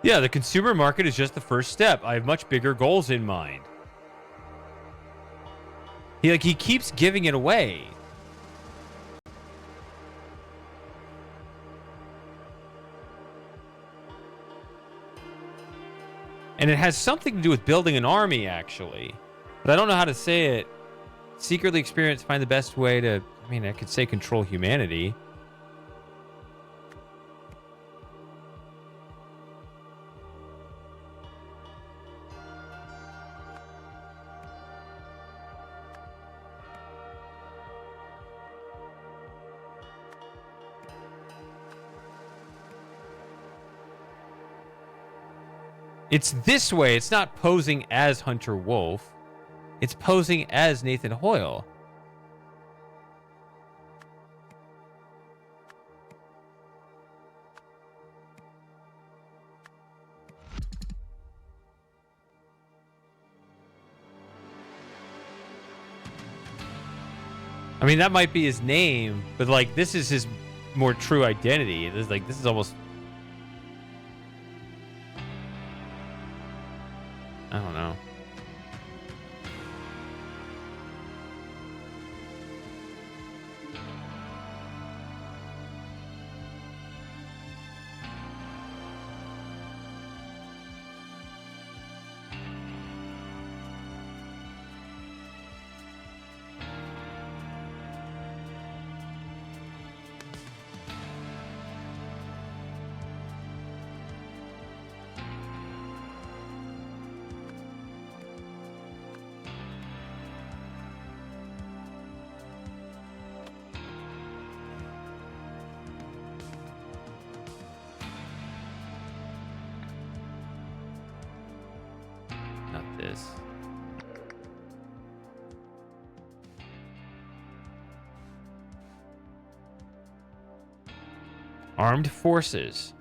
Speaker 2: Yeah, the consumer market is just the first step. I have much bigger goals in mind. He keeps giving it away. And it has something to do with building an army, actually. But I don't know how to say it secretly experience, find the best way to, I mean, I could say control humanity. It's this way. It's not posing as Hunter Wolf. It's posing as Nathan Hoyle. I mean, that might be his name, but like this is his more true identity. This is almost, I don't know. Not this. Armed forces.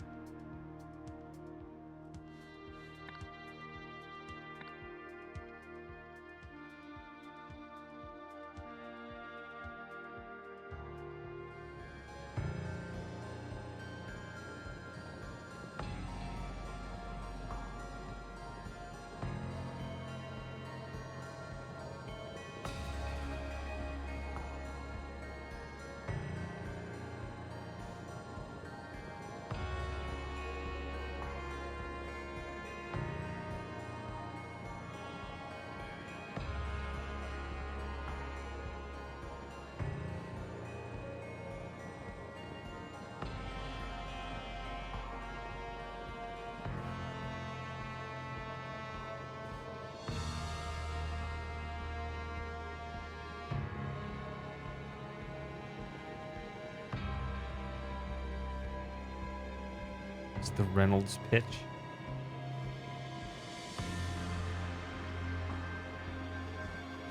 Speaker 2: It's the Reynolds pitch.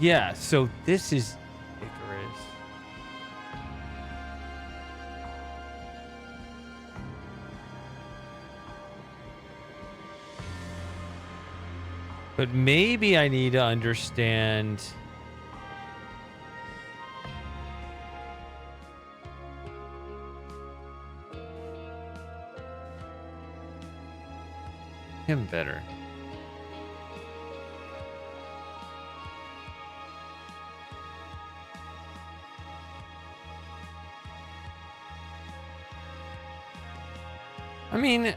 Speaker 2: Yeah, so this is Icarus. But maybe I need to understand him better. I mean,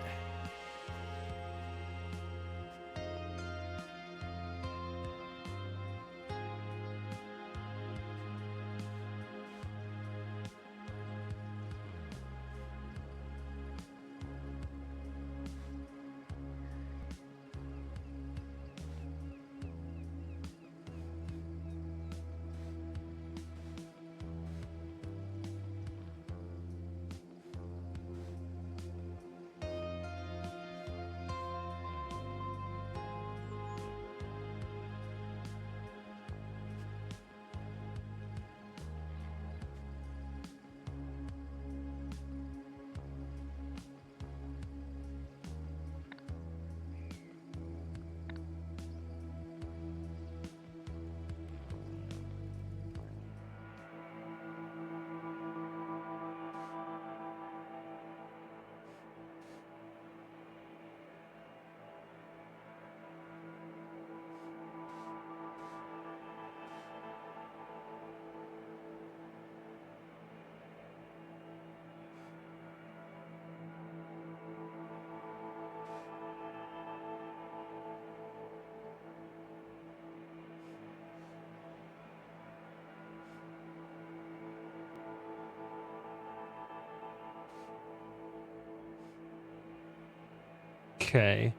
Speaker 2: Okay.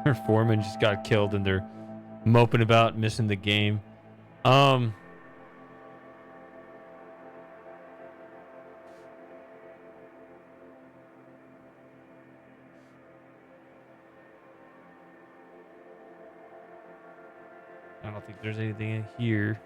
Speaker 2: Her foreman just got killed and they're moping about missing the game. I don't think there's anything in here.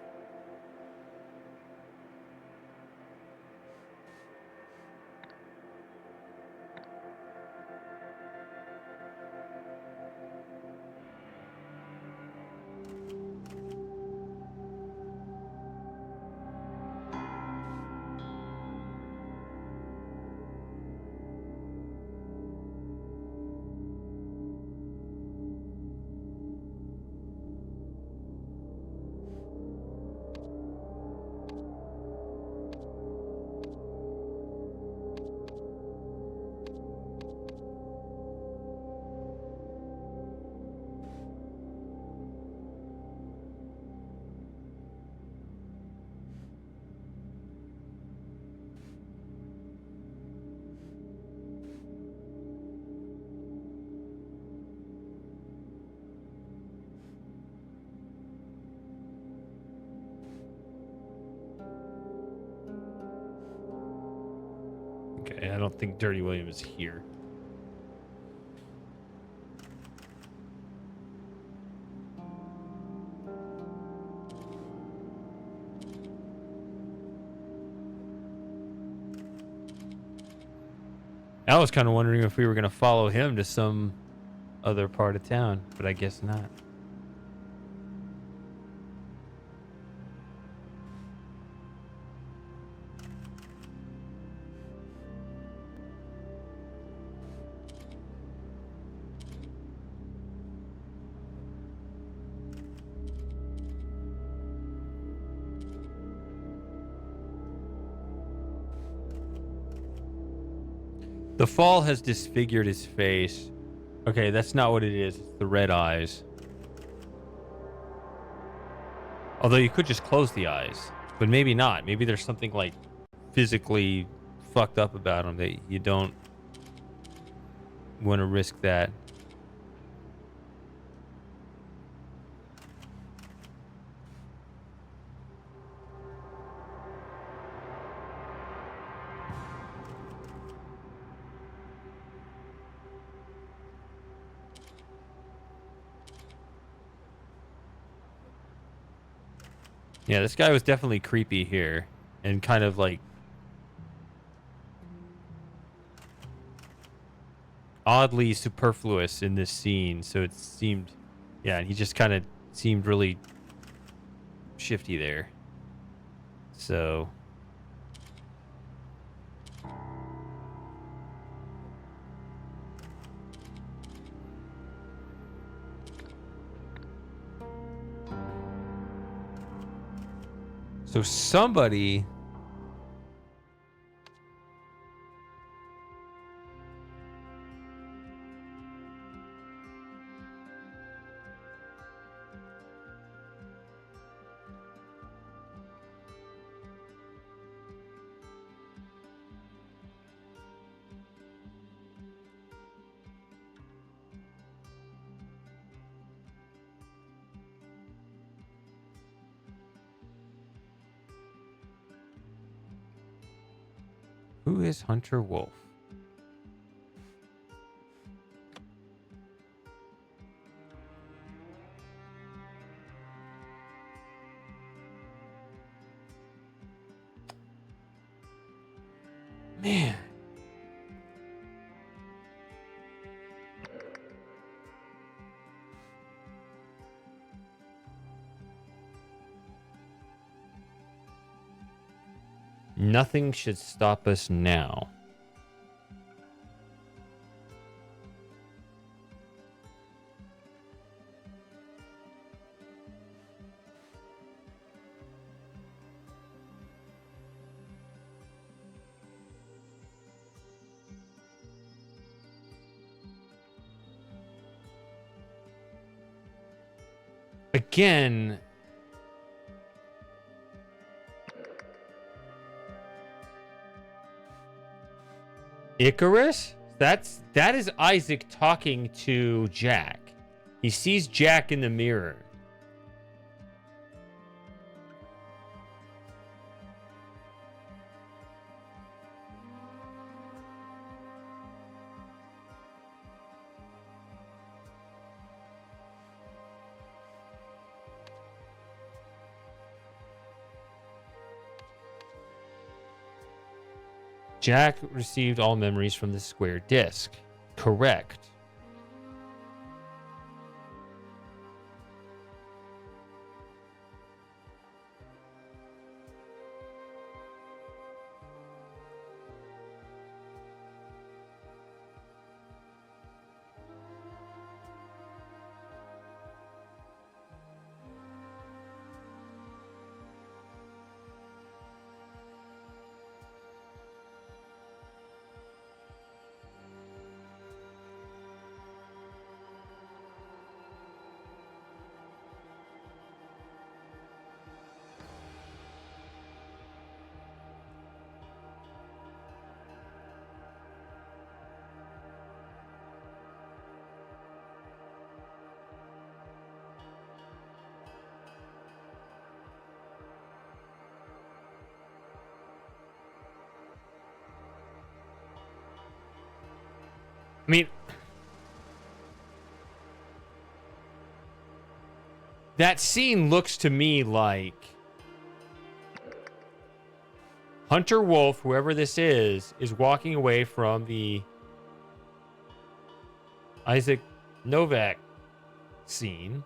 Speaker 2: Okay, I don't think Dirty William is here. I was kind of wondering if we were going to follow him to some other part of town, but I guess not. The fall has disfigured his face. Okay, that's not what it is. It's the red eyes. Although you could just close the eyes, but maybe not. Maybe there's something like physically fucked up about him that you don't want to risk that. Yeah, this guy was definitely creepy here and kind of like oddly superfluous in this scene. So it seemed, yeah, he just kind of seemed really shifty there. So somebody Who is Hunter Wolf? Man. Nothing should stop us now. Again, Icarus? That is Isaac talking to Jack. He sees Jack in the mirror. Jack received all memories from the square disk. Correct. I mean, that scene looks to me like Hunter Wolf, whoever this is walking away from the Isaac Novak scene.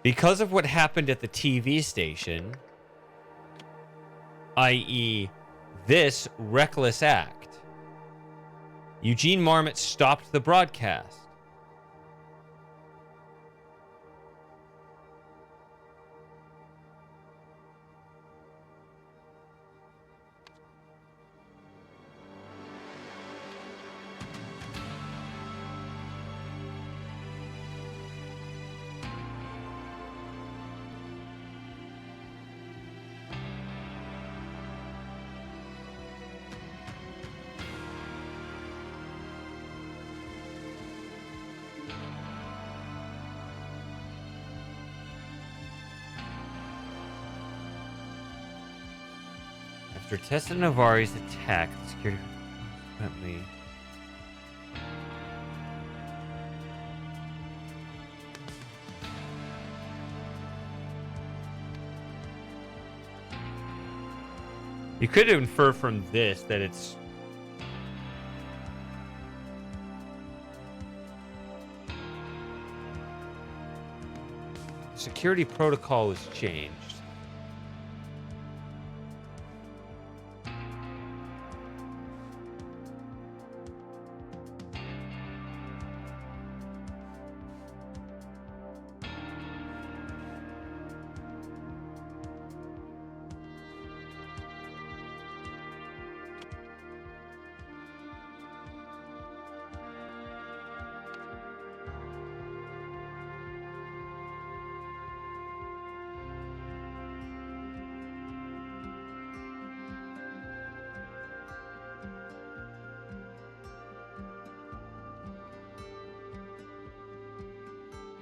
Speaker 2: Because of what happened at the TV station, i.e., this reckless act, Eugene Marmot stopped the broadcast. After Tessa Navarre's attack, the security consequently you could infer from this that it's security protocol has changed.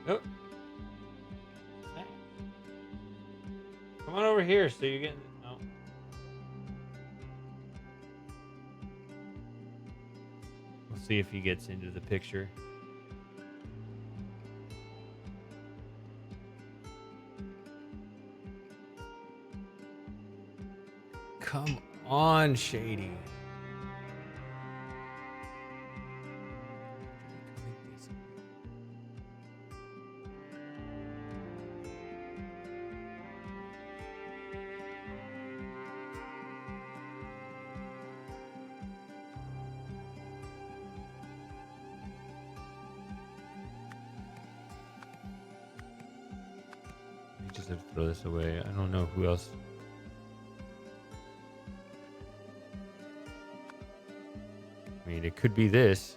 Speaker 2: Oh. Hey. Come on over here so you're getting... No. We'll see if he gets into the picture. Come on, Shady. just have to throw this away. I don't know who else. I mean, it could be this.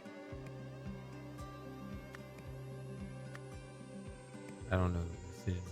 Speaker 2: I don't know who this is.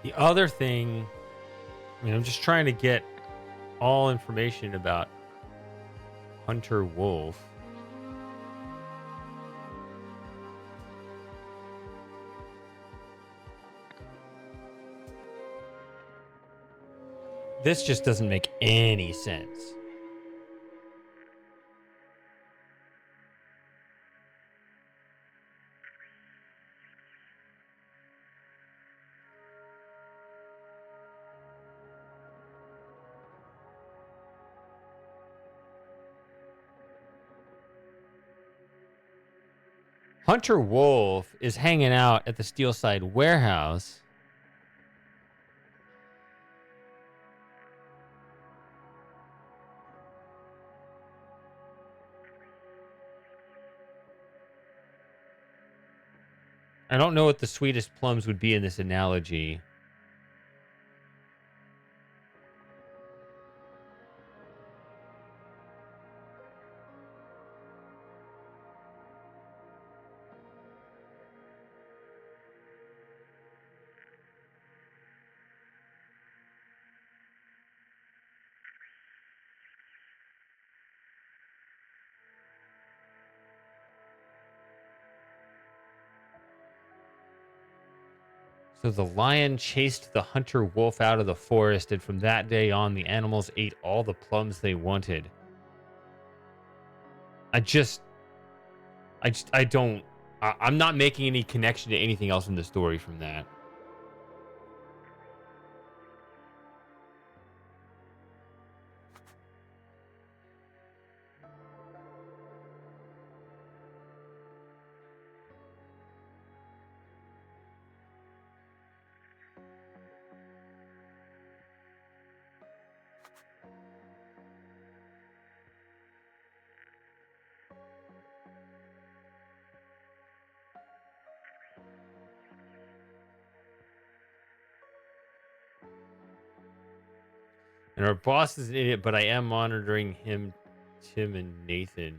Speaker 2: The other thing, I mean, I'm just trying to get all information about Hunter Wolf. This just doesn't make any sense. Hunter Wolf is hanging out at the Steelside warehouse. I don't know what the sweetest plums would be in this analogy. So the lion chased the hunter wolf out of the forest, and from that day on, the animals ate all the plums they wanted. I don't. I'm not making any connection to anything else in the story from that. And our boss is an idiot, but I am monitoring him, Tim, and Nathan.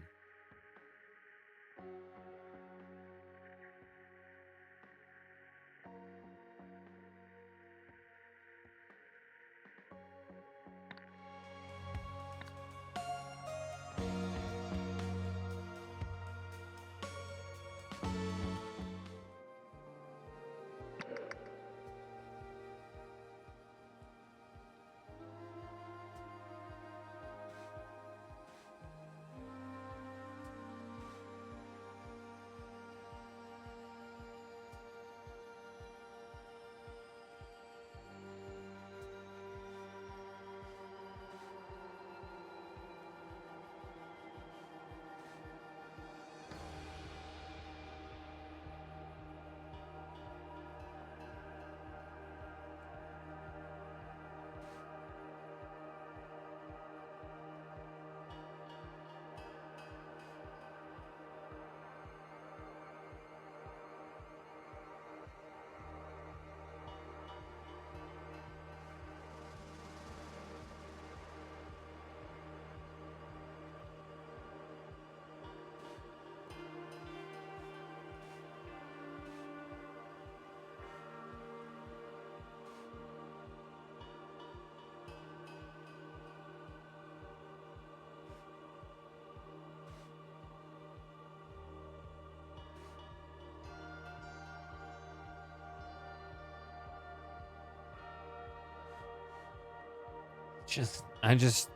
Speaker 2: I just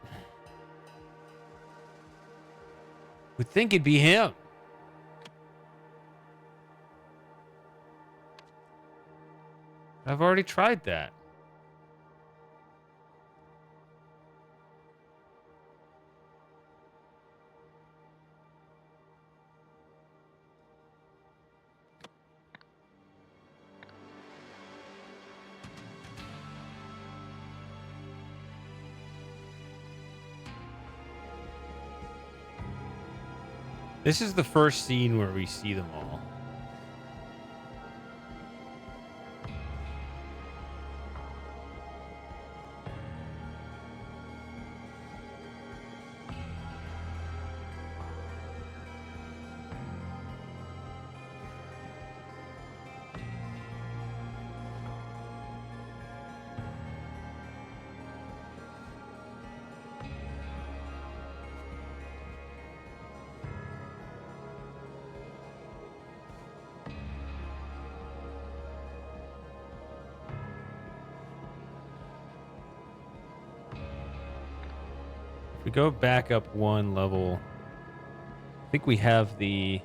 Speaker 2: Would think it'd be him. I've already tried that. This is the first scene where we see them all. If we go back up one level, I think we have the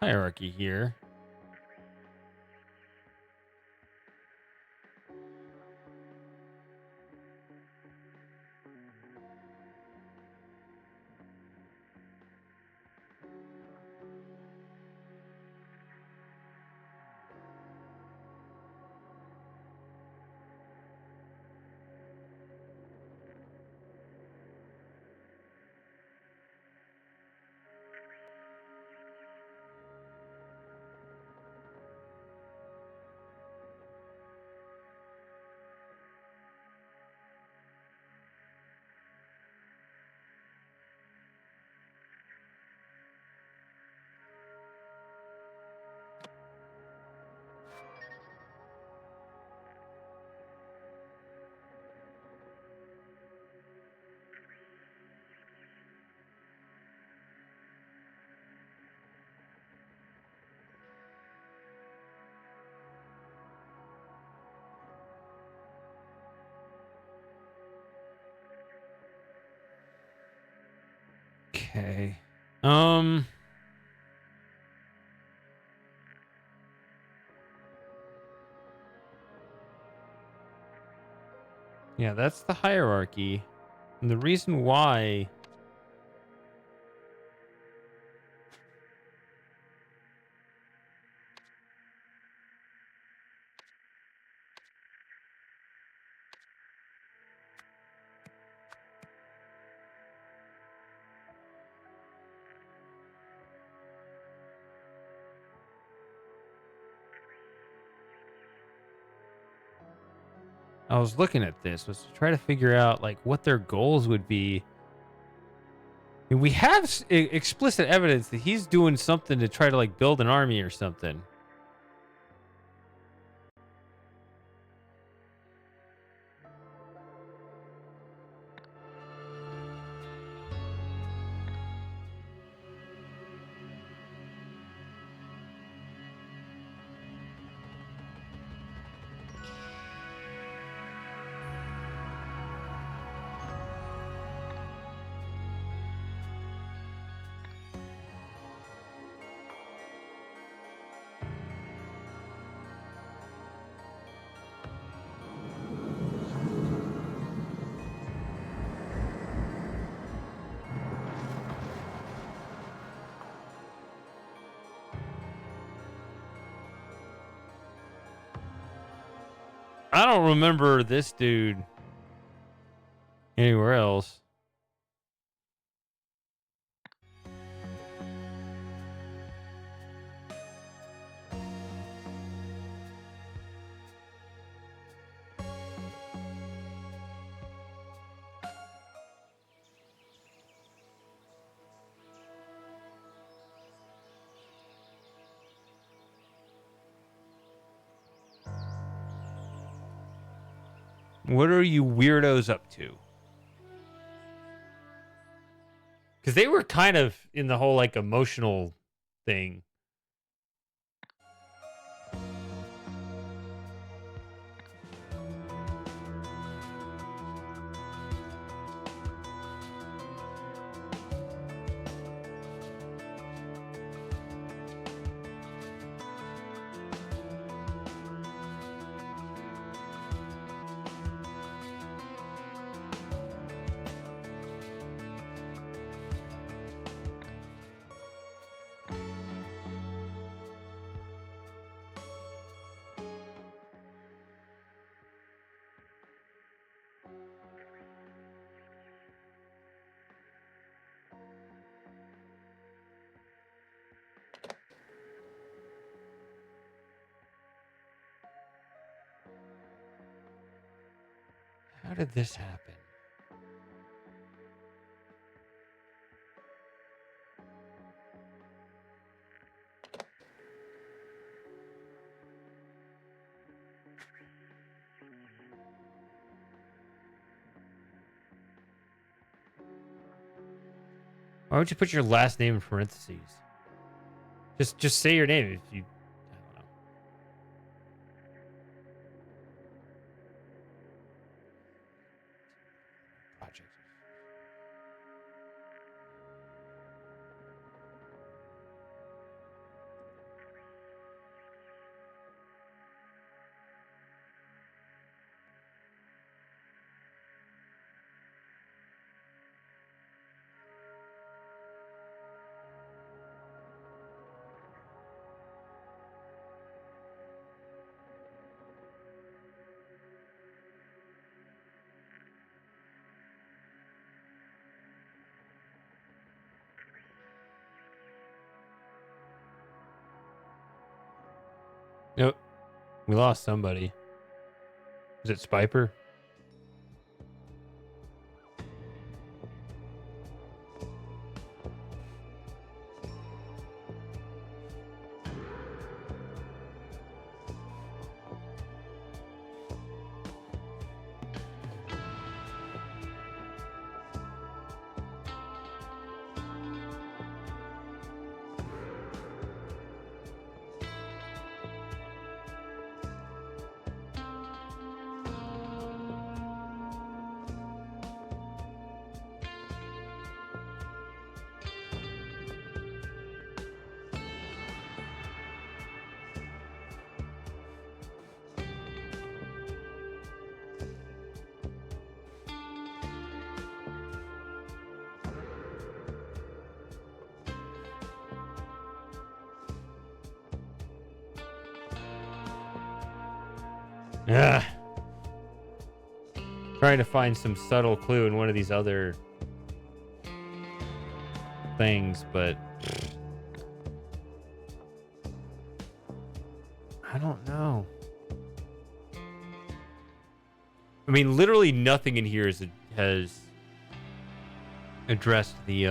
Speaker 2: hierarchy here. Okay. Yeah, that's the hierarchy. And the reason why I was looking at this was to try to figure out like what their goals would be. And we have explicit evidence that he's doing something to try to like build an army or something. I don't remember this dude anywhere else. What are you weirdos up to? Because they were kind of in the whole like emotional thing. How did this happen? Why would you put your last name in parentheses? Just say your name if you. I don't know. Project. Nope. We lost somebody. Is it Spiper? Yeah. Trying to find some subtle clue in one of these other things, but I don't know. I mean, literally nothing in here has addressed the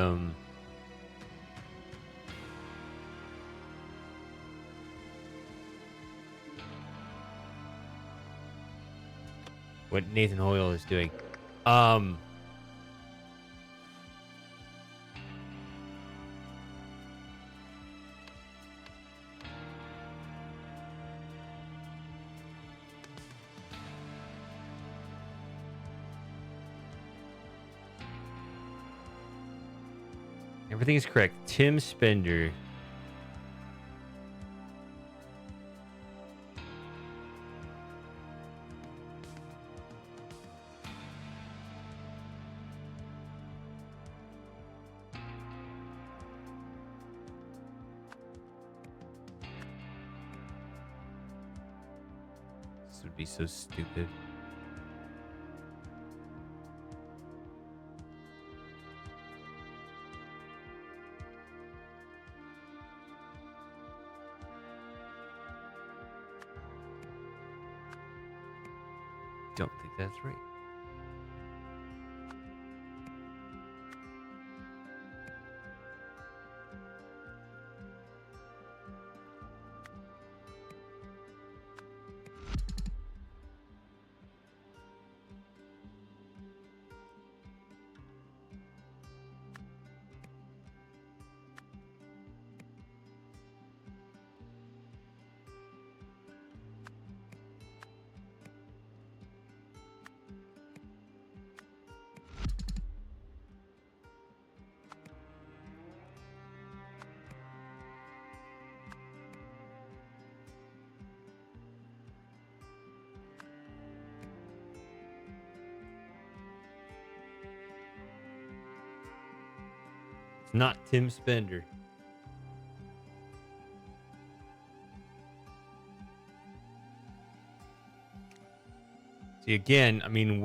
Speaker 2: what Nathan Hoyle is doing. Everything is correct. Tim Spender. This would be so stupid. Don't think that's right. It's not Tim Spender. See, again, I mean,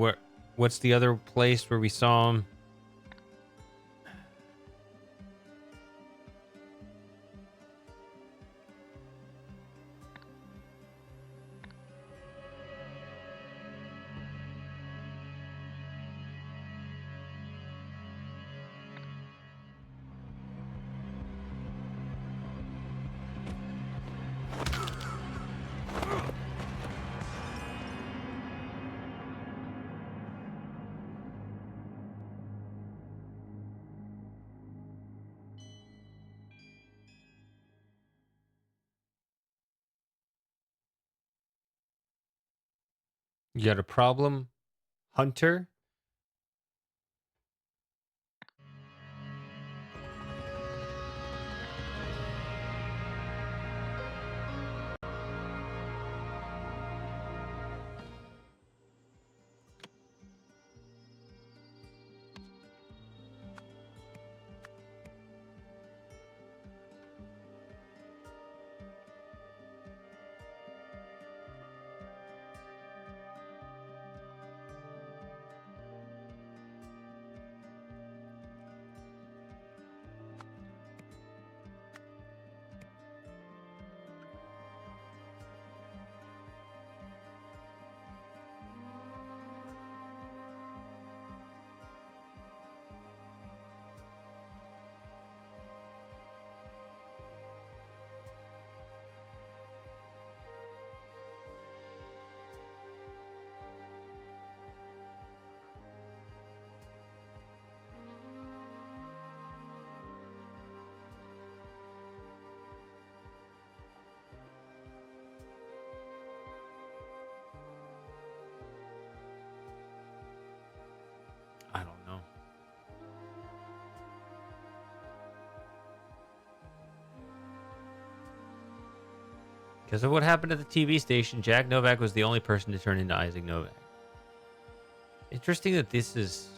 Speaker 2: what's the other place where we saw him? You got a problem, Hunter? I don't know. Because of what happened at the TV station, Jack Novak was the only person to turn into Isaac Novak. Interesting that this is...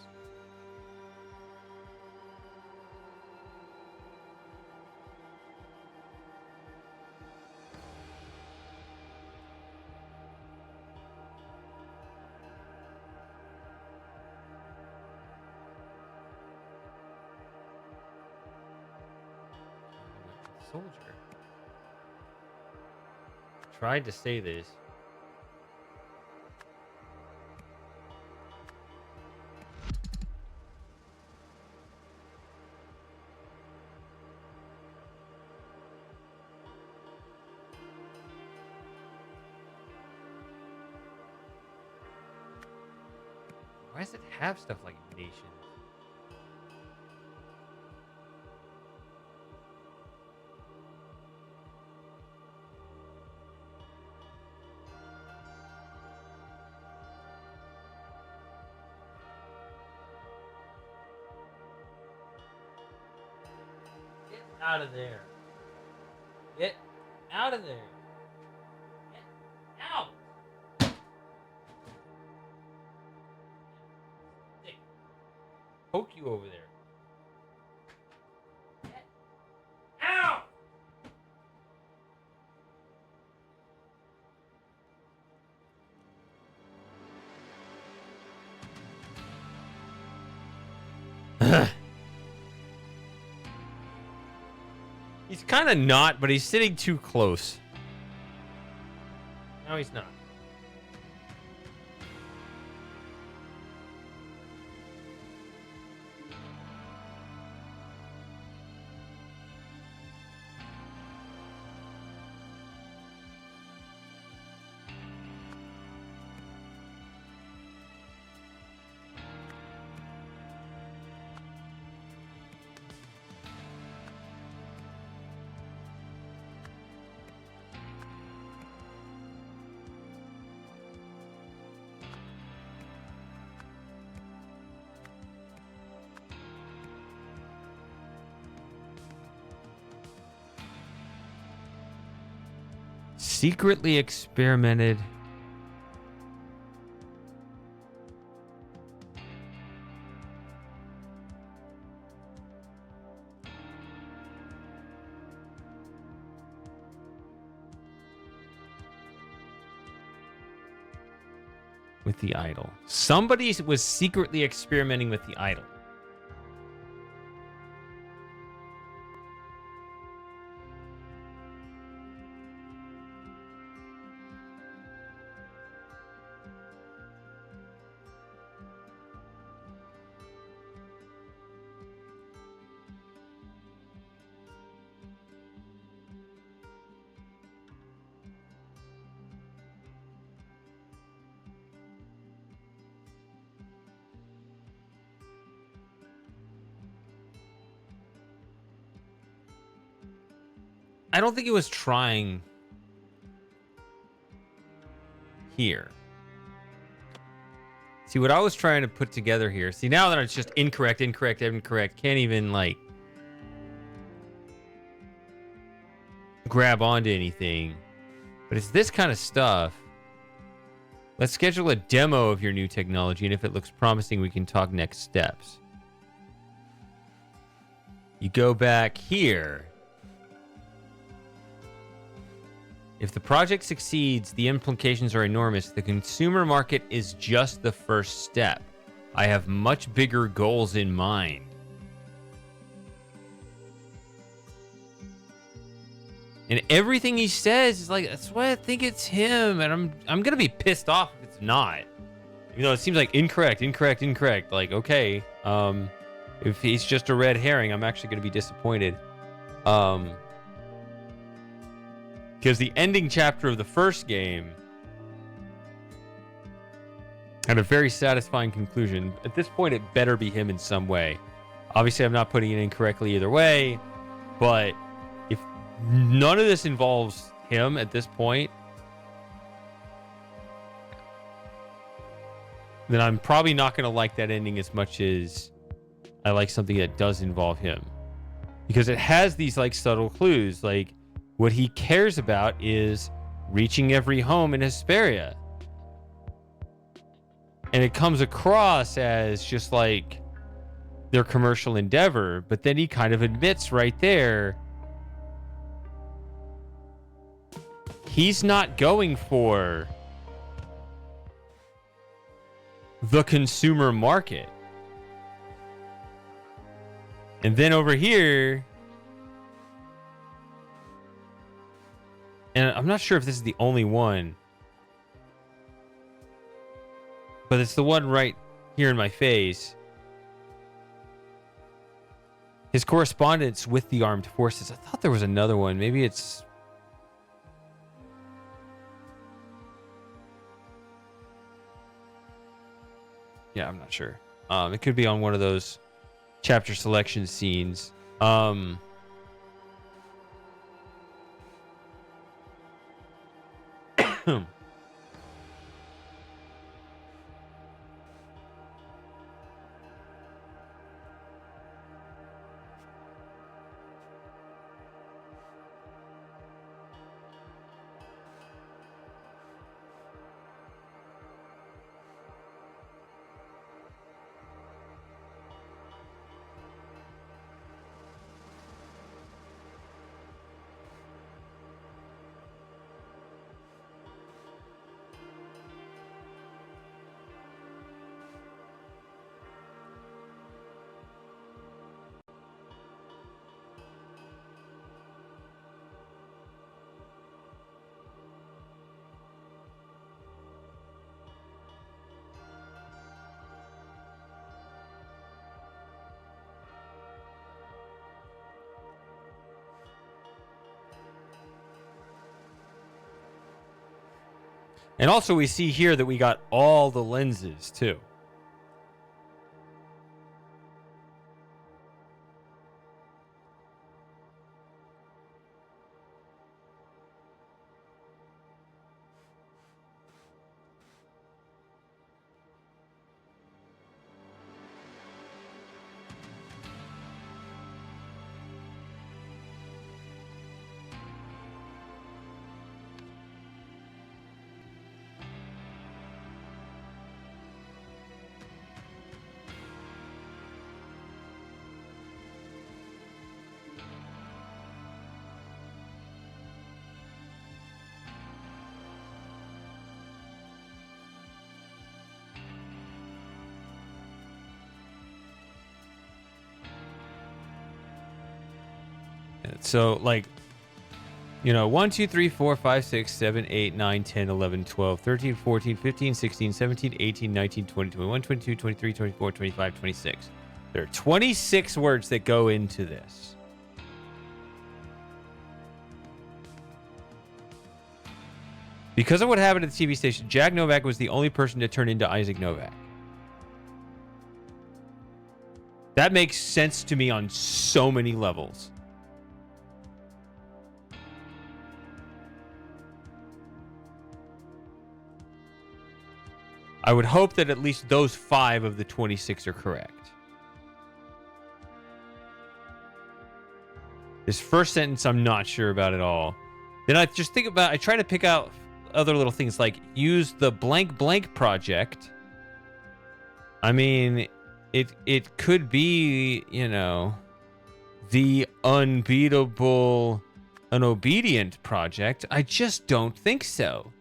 Speaker 2: Soldier. Tried to say this. Why does it have stuff like nations? Get out of there. Get out of there. Get out. Hey, poke you over there. Get out. He's kind of not, but he's sitting too close. No, he's not. Secretly experimented. With the idol. Somebody was secretly experimenting with the idol. I don't think it was trying here. See, what I was trying to put together here. See, now that it's just incorrect, incorrect, incorrect. Can't even, like, grab onto anything. But it's this kind of stuff. Let's schedule a demo of your new technology, and if it looks promising, we can talk next steps. You go back here. If the project succeeds, the implications are enormous. The consumer market is just the first step. I have much bigger goals in mind. And everything he says is like, that's why I think it's him. And I'm gonna be pissed off if it's not. Even though it seems like incorrect. Like, okay. If he's just a red herring, I'm actually gonna be disappointed. Because the ending chapter of the first game had a very satisfying conclusion. At this point, it better be him in some way. Obviously, I'm not putting it in correctly either way, but if none of this involves him at this point, then I'm probably not going to like that ending as much as I like something that does involve him. Because it has these like subtle clues. Like, what he cares about is reaching every home in Hesperia. And it comes across as just like their commercial endeavor. But then he kind of admits right there, he's not going for the consumer market. And then over here, and I'm not sure if this is the only one, but it's the one right here in my face. His correspondence with the armed forces. I thought there was another one. Maybe it's... Yeah, I'm not sure. It could be on one of those chapter selection scenes. And also we see here that we got all the lenses too. So, like, you know, 1, 2, 3, 4, 5, 6, 7, 8, 9, 10, 11, 12, 13, 14, 15, 16, 17, 18, 19, 20, 21, 22, 23, 24, 25, 26. There are 26 words that go into this. Because of what happened at the TV station, Jack Novak was the only person to turn into Isaac Novak. That makes sense to me on so many levels. I would hope that at least those 5 of the 26 are correct. This first sentence, I'm not sure about at all. Then I just think about, I try to pick out other little things like use the blank blank project. I mean, it could be, you know, the unbeatable, unobedient project. I just don't think so.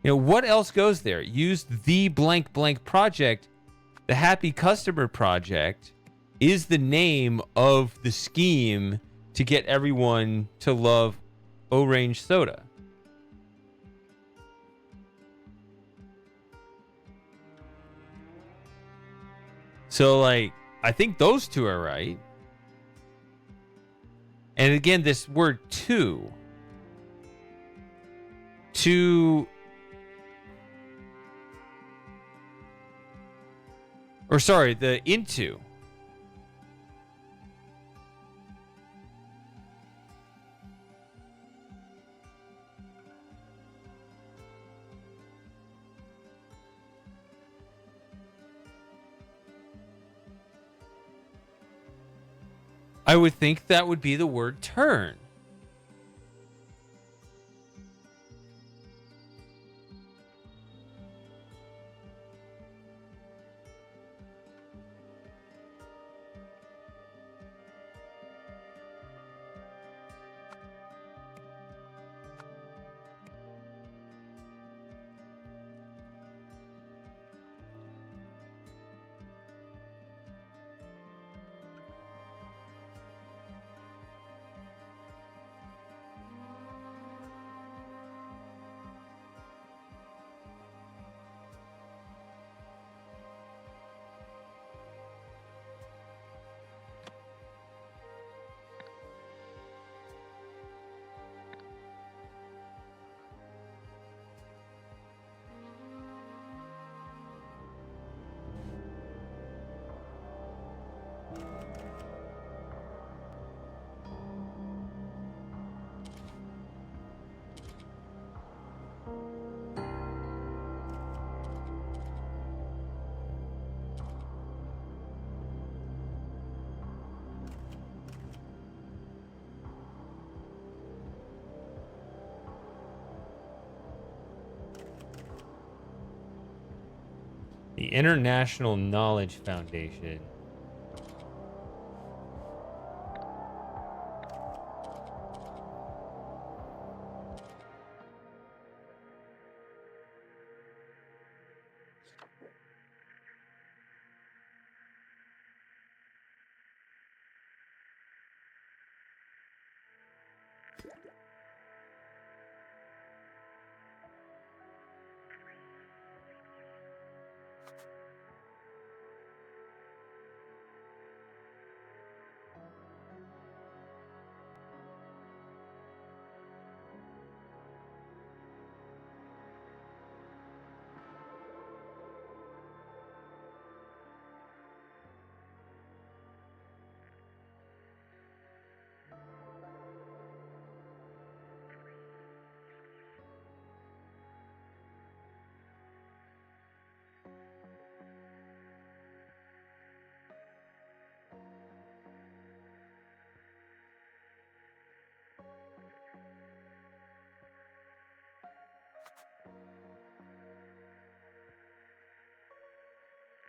Speaker 2: You know, what else goes there? Use the blank blank project. The Happy Customer Project is the name of the scheme to get everyone to love Orange soda. So, like, I think those 2 are right. And again, this word to or sorry, the into. I would think that would be the word turn. The International Knowledge Foundation.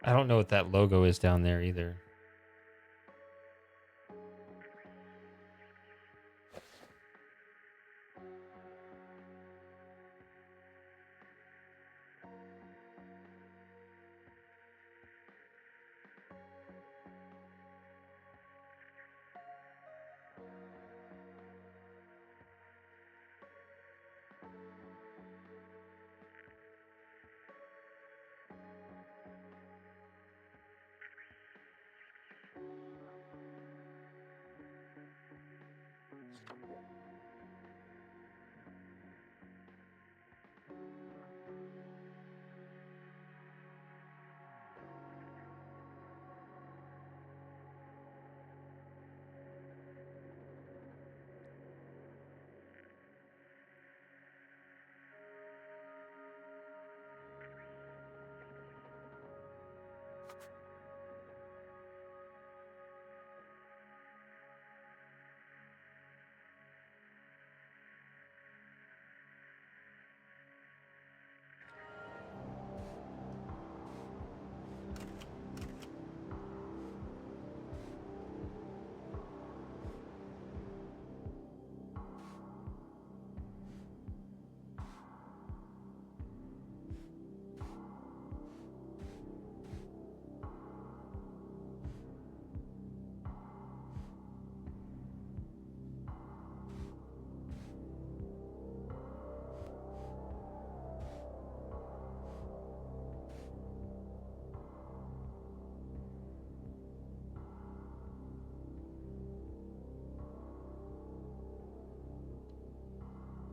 Speaker 2: I don't know what that logo is down there either.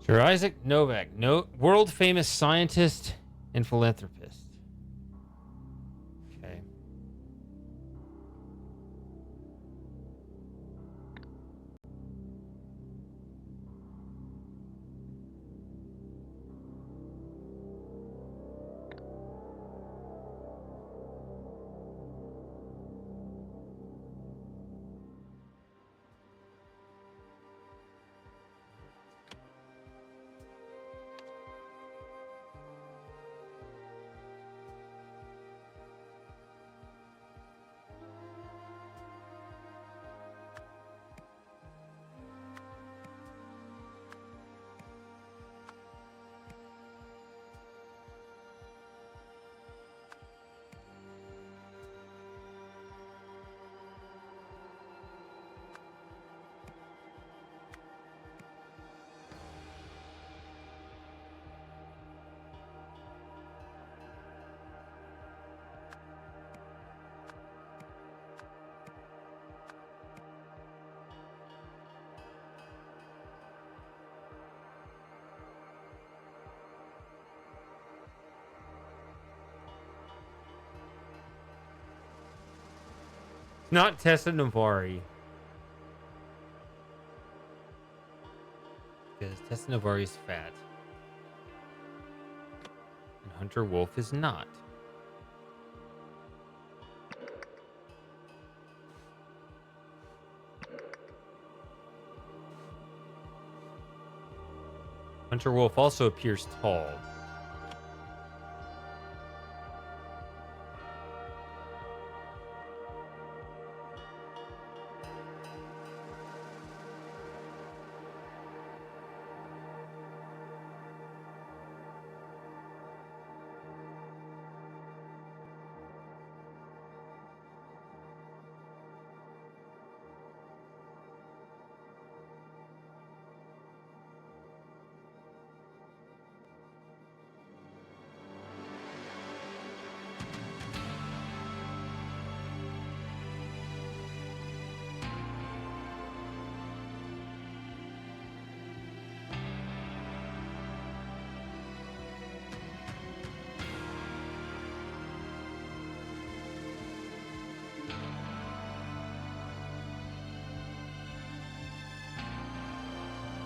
Speaker 2: Sir Isaac Novak, world famous scientist and philanthropist. Okay. Not Tessa Navari. Because Tessa Navari is fat. And Hunter Wolf is not. Hunter Wolf also appears tall.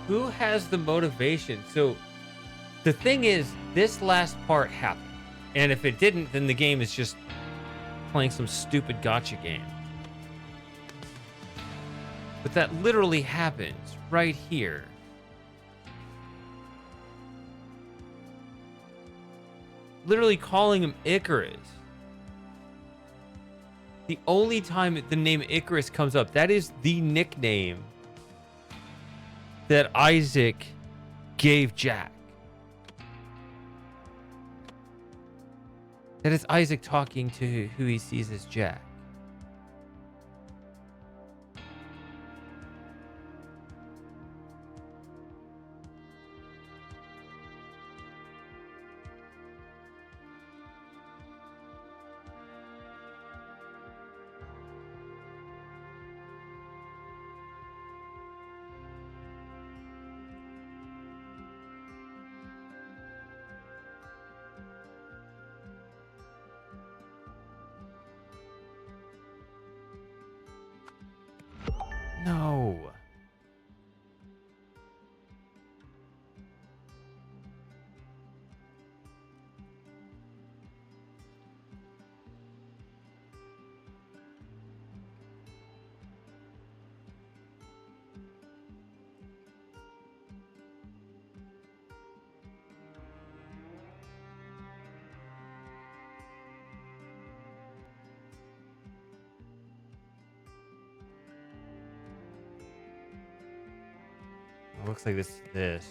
Speaker 2: Who has the motivation? So the thing is, this last part happened. And if it didn't, then the game is just playing some stupid gotcha game. But that literally happens right here. Literally calling him Icarus. The only time the name Icarus comes up, that is the nickname that Isaac gave Jack. That is Isaac talking to who he sees as Jack. No. It looks like this.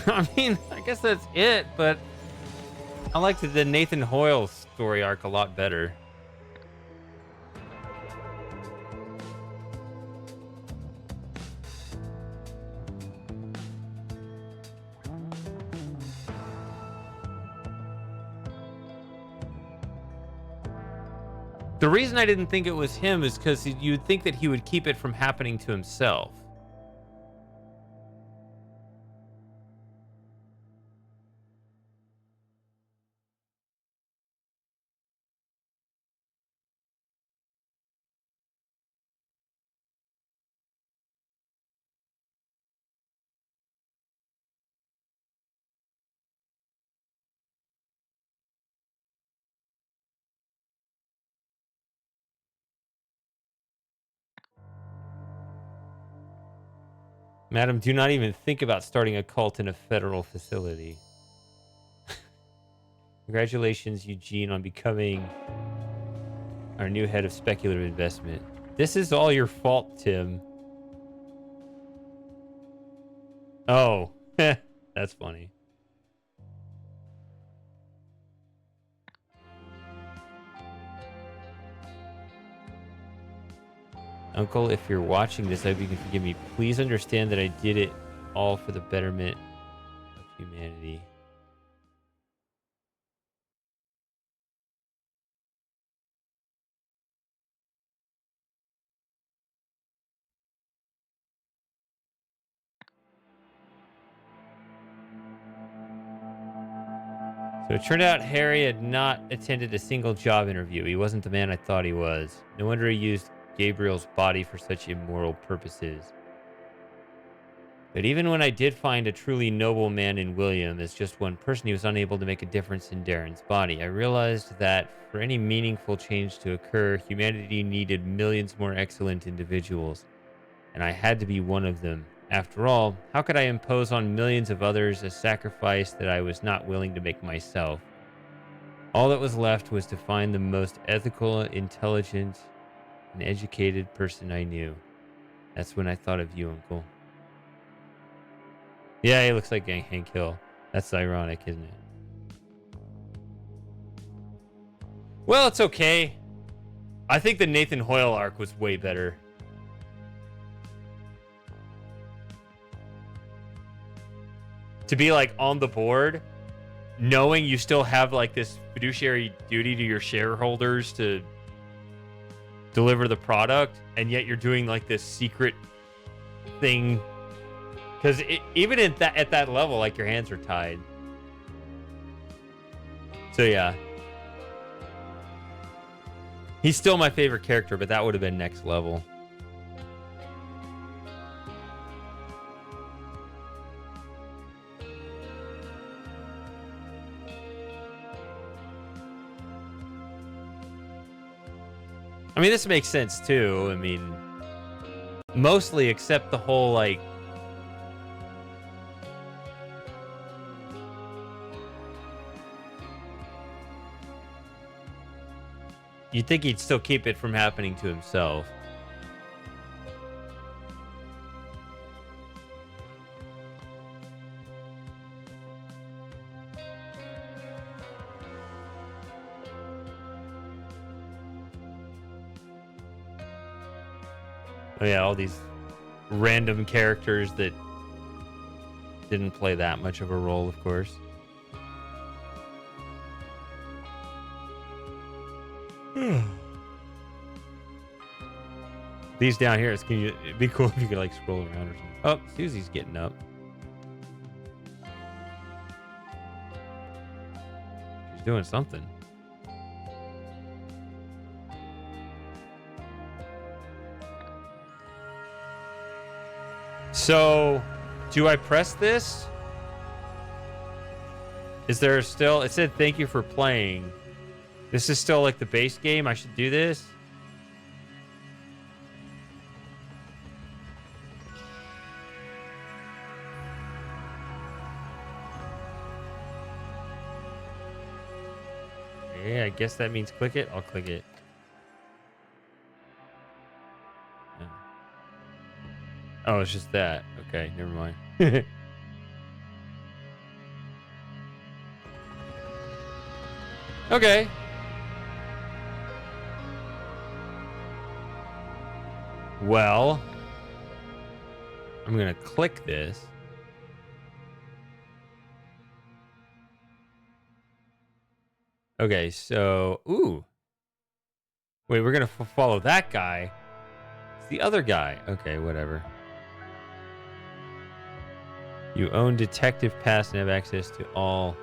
Speaker 2: I mean, I guess that's it, but I liked the Nathan Hoyle story arc a lot better. The reason I didn't think it was him is because you'd think that he would keep it from happening to himself. Madam, do not even think about starting a cult in a federal facility. Congratulations, Eugene, on becoming our new head of speculative investment. This is all your fault, Tim. Oh, that's funny. Uncle, if you're watching this, I hope you can forgive me. Please understand that I did it all for the betterment of humanity. So it turned out Harry had not attended a single job interview. He wasn't the man I thought he was. No wonder he used Gabriel's body for such immoral purposes. But even when I did find a truly noble man in William as just one person, he was unable to make a difference in Darren's body. I realized that for any meaningful change to occur, humanity needed millions more excellent individuals, and I had to be one of them. After all, how could I impose on millions of others a sacrifice that I was not willing to make myself? All that was left was to find the most ethical, intelligent, and educated person I knew. That's when I thought of you, Uncle. Yeah, he looks like Hank Hill. That's ironic, isn't it? Well, it's okay. I think the Nathan Hoyle arc was way better. To be like on the board, knowing you still have like this fiduciary duty to your shareholders to deliver the product, and yet you're doing like this secret thing. Because even at that level, like your hands are tied. So yeah, he's still my favorite character, but that would have been next level. I mean, this makes sense too. I mean, mostly except the whole like you'd think he'd still keep it from happening to himself. Oh yeah, all these random characters that didn't play that much of a role, of course. These down here, it'd be cool if you could like scroll around or something. Oh, Susie's getting up. She's doing something. So, do I press this? Is there still... It said thank you for playing. This is still like the base game? I should do this? Yeah, I guess that means click it. I'll click it. Yeah. Oh, it's just that. Okay, never mind. Okay. Well, I'm going to click this. Okay, so, ooh. Wait, we're gonna follow that guy. It's the other guy. Okay, whatever. You own Detective Pass and have access to all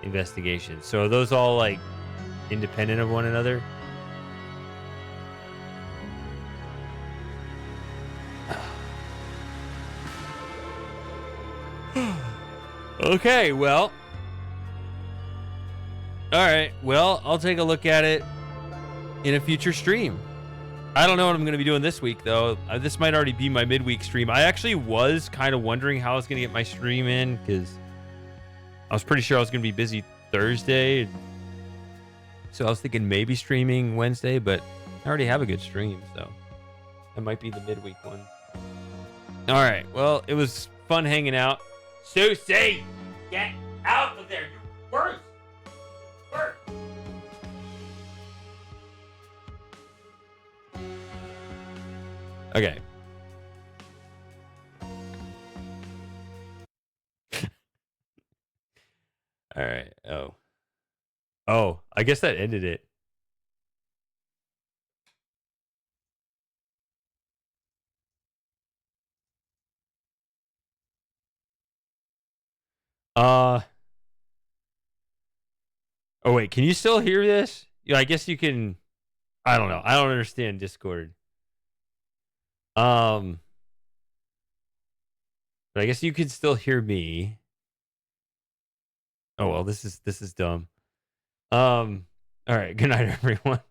Speaker 2: investigations. So are those all like independent of one another? Okay, well. All right, well, I'll take a look at it in a future stream. I don't know what I'm going to be doing this week, though. This might already be my midweek stream. I actually was kind of wondering how I was going to get my stream in, because I was pretty sure I was going to be busy Thursday. So I was thinking maybe streaming Wednesday, but I already have a good stream, so that might be the midweek one. All right, well, it was fun hanging out. Susie, get out of there. You're worse. Worse. Okay. All right. Oh, I guess that ended it. Oh wait, can you still hear this? Yeah, I guess you can. I don't know. I don't understand Discord. But I guess you can still hear me. Oh well, this is dumb. All right. Good night, everyone.